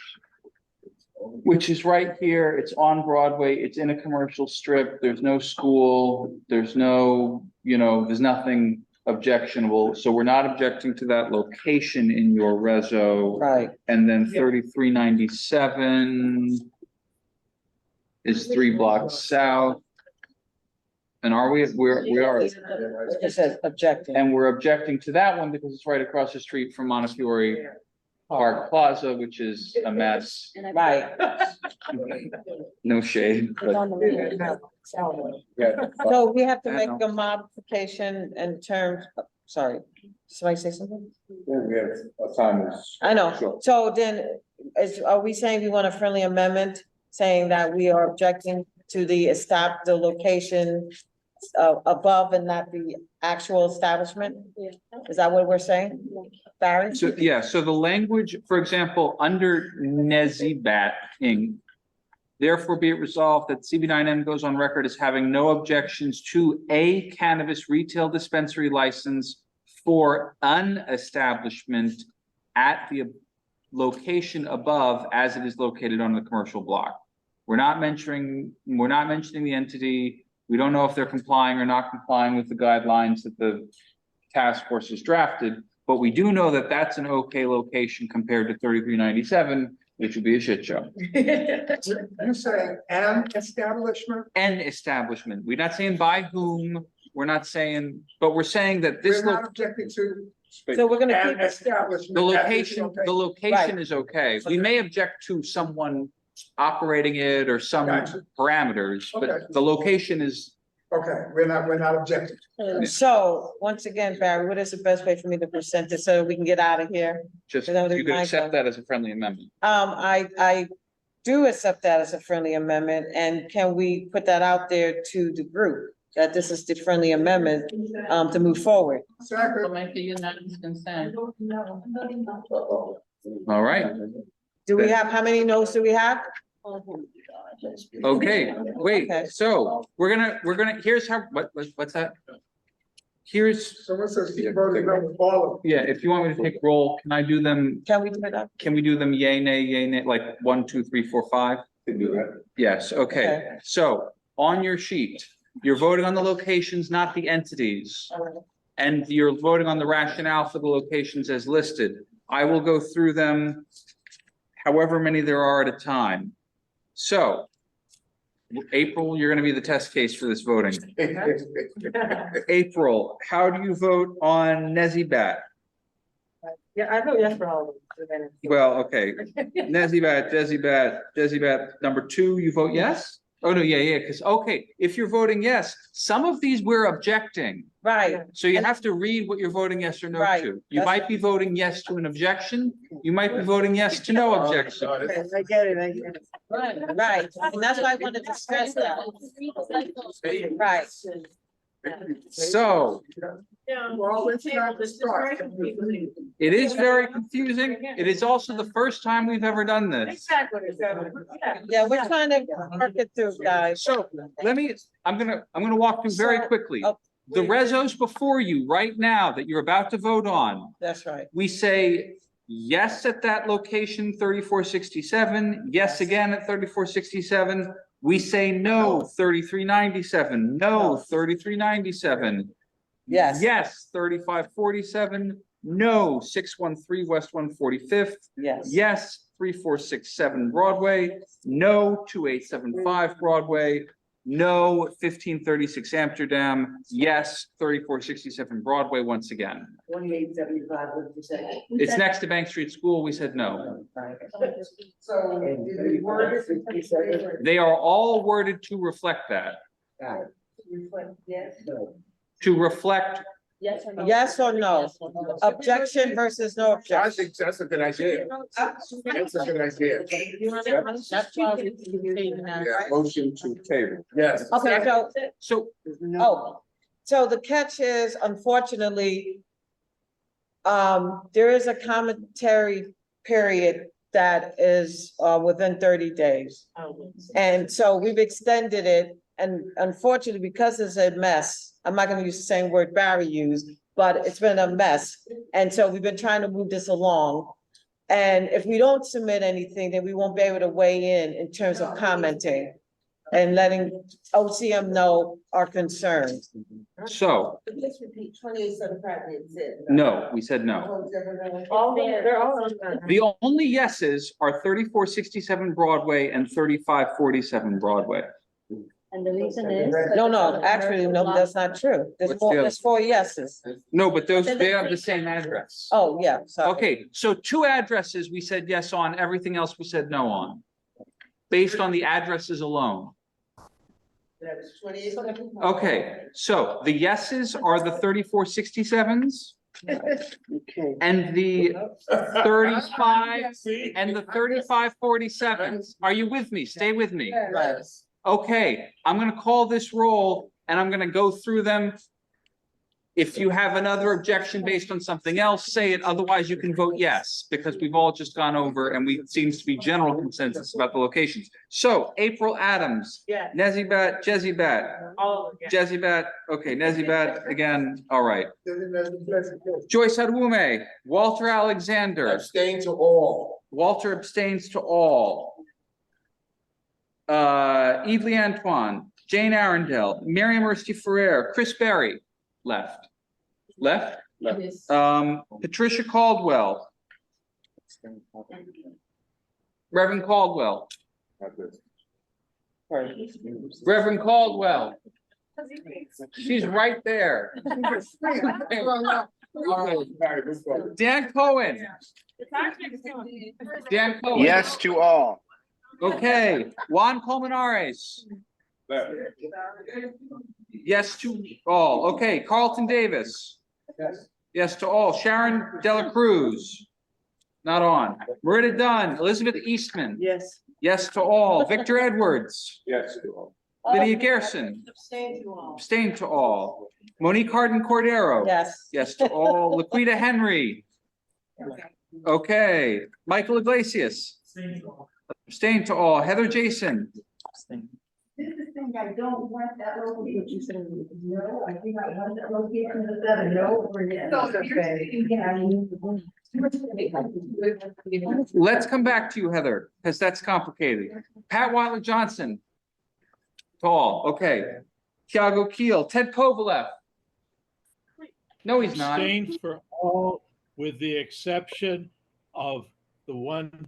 Which is right here, it's on Broadway, it's in a commercial strip, there's no school, there's no, there's nothing objectionable, so we're not objecting to that location in your reso.
Right.
And then 3397 is 3 blocks south. And we are.
It says objecting.
And we're objecting to that one because it's right across the street from Montefiore Park Plaza, which is a mess.
Right.
No shade, but
So we have to make a modification in terms, sorry, somebody say something?
We have a time is.
I know,
Sure.
so then, are we saying we want a friendly amendment, saying that we are objecting to the location above and not the actual establishment? Is that what we're saying, Barry?
so, yeah, so the language, for example, under Nezibat Inc. Therefore be it resolved that CB9M goes on record as having no objections to a cannabis retail dispensary license for an establishment at the location above as it is located on the commercial block. We're not mentioning the entity. We don't know if they're complying or not complying with the guidelines that the task force has drafted, but we do know that that's an okay location compared to 3397, which would be a shit show.
You're saying an establishment?
An establishment. We're not saying by whom, we're not saying, but we're saying that this.
We're not objecting to.
So we're gonna
An
keep
establishment.
The location
Right.
is okay. We may object to someone operating it or some
Gotcha.
parameters,
Okay.
but the location is.
Okay, we're not objecting.
So, once again, Barry, what is the best way for me to present this so we can get out of here?
Just,
Is that what
you could
it's
accept
like?
that as a friendly amendment.
I do accept that as a friendly amendment, and can we put that out there to the group? That this is the friendly amendment, to move forward?
So make the unanimous consent.
All right,
Do we have, how many no's do we have?
okay, wait,
Okay.
so we're gonna, here's how, what's that? Here's,
Someone says he voted no for all of them.
yeah, if you want me to take roll, can I do them,
Can we do it up?
can we do them yay, nay, like 1, 2, 3, 4, 5?
Can do that.
Yes, okay,
Okay.
so on your sheet, you're voting on the locations, not the entities. And you're voting on the rationale for the locations as listed. I will go through them however many there are at a time. So, April, you're gonna be the test case for this voting. April, how do you vote on Nezibat?
Yeah, I vote yes for all of them.
Well, okay, Nezibat, number 2, you vote yes? Oh, no, yeah, because, okay, if you're voting yes, some of these we're objecting.
Right.
So you have to read what you're voting yes or no
Right.
to. You might be voting yes to an objection, you might be voting yes to no objection.
Okay, I get it, Right, and that's why I wanted to stress that. Right.
So,
Well, it's not the start.
it is very confusing. It is also the first time we've ever done this.
Yeah, we're trying to work it through, guys.
So, I'm gonna walk through very quickly. The resos before you right now that you're about to vote on,
That's right.
we say yes at that location, 3467, yes again at 3467. We say no, 3397, no, 3397.
Yes.
Yes, 3547, no, 613 West 145th.
Yes.
Yes, 3467 Broadway, no, 2875 Broadway, No, 1536 Amsterdam, yes, 3467 Broadway once again.
2875, what you say?
It's next to Bank Street School, we said no.
So, did we word it?
They are all worded to reflect that,
Reflect, yes.
to reflect,
Yes or no? Objection versus no
I
objection.
think that's a good idea. That's a good idea. Yeah,
Motion to table.
yes.
Okay,
so,
so the catch is unfortunately, there is a commentary period that is, within 30 days. And so we've extended it, and unfortunately, because it's a mess, I'm not gonna use the same word Barry used, but it's been a mess. And so we've been trying to move this along. And if we don't submit anything, then we won't be able to weigh in terms of commenting and letting OCM know our concerns.
so,
Let's repeat, 2875 is it?
no, we said no.
All they're all on there.
The only yeses are 3467 Broadway and 3547 Broadway.
And the reason is?
No, actually, no, that's not true.
What's the other?
There's 4 yeses.
No, but those, they have the same address.
Oh, yeah, sorry.
Okay, so 2 addresses we said yes on, everything else we said no on. Based on the addresses alone.
That's 2875.
Okay, so the yeses are the 3467s
Okay.
and the 35 and the 3547s. Are you with me? Stay with me.
Yes.
Okay, I'm gonna call this roll and I'm gonna go through them. If you have another objection based on something else, say it. Otherwise, you can vote yes, because we've all just gone over and we seems to be general consensus about the locations. So April Adams,
Yeah.
Nezibat, Jezibat,
All
Jezibat, okay, Nezibat again, all right. Joyce Adume, Walter Alexander,
Abstain to all.
Walter abstains to all. Evely Antoine, Jane Arundel, Miriam Ersty Ferrer, Chris Berry, left. Patricia Caldwell, Reverend Caldwell, Reverend Caldwell. She's right there. Dan Cohen. Dan Cohen.
Yes to all.
Okay, Juan Colmenares. Yes to all. Okay, Carlton Davis. Yes to all. Sharon Dela Cruz. Not on. Merida Dunn, Elizabeth Eastman.
Yes.
Yes to all. Victor Edwards.
Yes to all.
Lydia Gerson.
Abstain to all.
Abstain to all. Monique Hardin Cordero.
Yes.
Yes to all. Laquita Henry. Okay. Michael Iglesias. Abstain to all. Heather Jason.
This is the thing, I don't want that location. No, I think I want that location, is that a no or yes?
Let's come back to you, Heather, because that's complicated. Pat Wiley Johnson. Tall, okay. Thiago Keel, Ted Kovalev. No, he's not.
Abstained for all with the exception of the one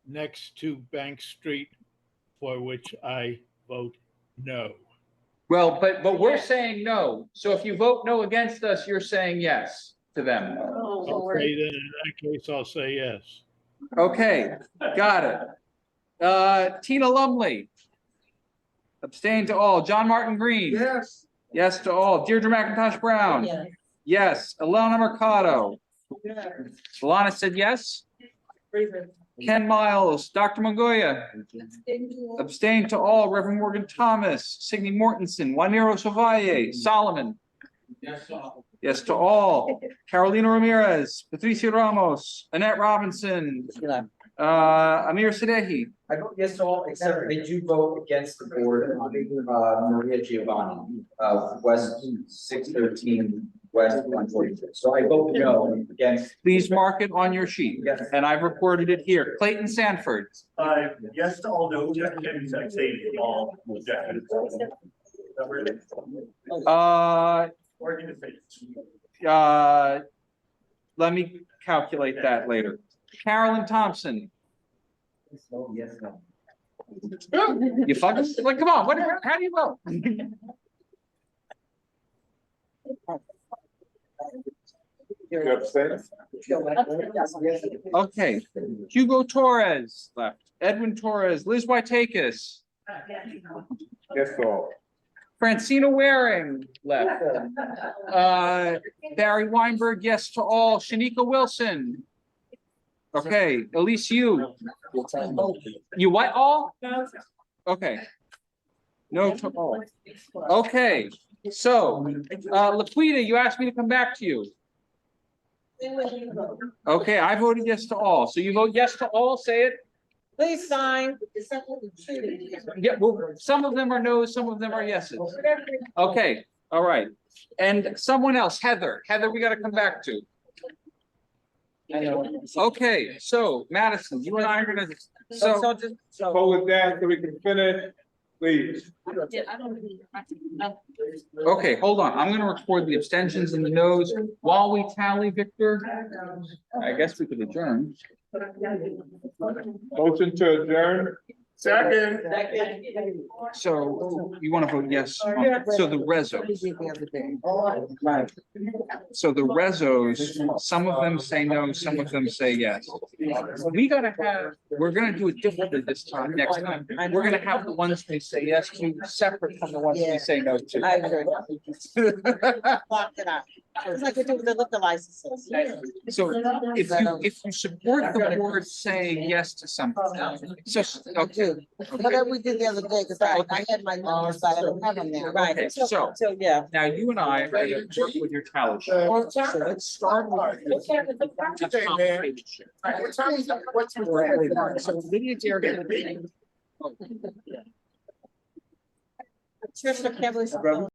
next to Bank Street, for which I vote no.
Well, but we're saying no. So if you vote no against us, you're saying yes to them.
Okay, then in that case, I'll say yes.
Okay, got it. Tina Lumley. Abstain to all. John Martin Green.
Yes.
Yes to all. Deirdre McIntosh Brown. Yes. Elena Mercado. Alana said yes. Ken Miles, Dr. Mongoya. Abstain to all. Reverend Morgan Thomas, Signe Mortensen, Juanero Savalle, Solomon. Yes to all. Carolina Ramirez, Patricia Ramos, Annette Robinson, Amir Sadehi.
I vote yes to all, except I do vote against the board on Maria Giovanni, West 613, West 142. So I vote no against.
Please mark it on your sheet.
Yes.
And I've recorded it here. Clayton Sanford.
Yes to all, no objections, I say to all objections.
Let me calculate that later. Carolyn Thompson.
Yes, no.
You fucking, like, come on, how do you vote?
You abstain?
Okay, Hugo Torres left, Edwin Torres, Liz Whiteakis,
Yes, all.
Francina Waring left. Barry Weinberg, yes to all, Shanika Wilson. Okay, Elise you. You what all? Okay. No to all. Okay, so, Laquita, you asked me to come back to you. Okay, I voted yes to all. So you vote yes to all, say it.
Please sign.
Yeah, well, some of them are no's, some of them are yeses. Okay, all right. And someone else, Heather, we gotta come back to. Okay, so Madison, you and I are gonna, so.
Hold it down so we can finish, please.
Okay, hold on. I'm gonna record the abstentions and the no's while we tally, Victor. I guess we could adjourn.
Motion to adjourn.
Second.
So you want to vote yes? So the rezos. So the rezos, some of them say no, some of them say yes. We're gonna do it differently this time, next time. We're gonna have the ones we say yes to separate from the ones we say no to.
I agree. Block it out. It's like we do with the liquor licenses.
So if you support the board saying yes to something, so, okay.
Whatever we did the other day, because I had my numbers, but I don't have them there, right?
Okay, so
yeah.
now you and I are gonna work with your tally sheet. So let's start with.
What time is that? What's
So Lydia Derrick.
Tricia, can't believe-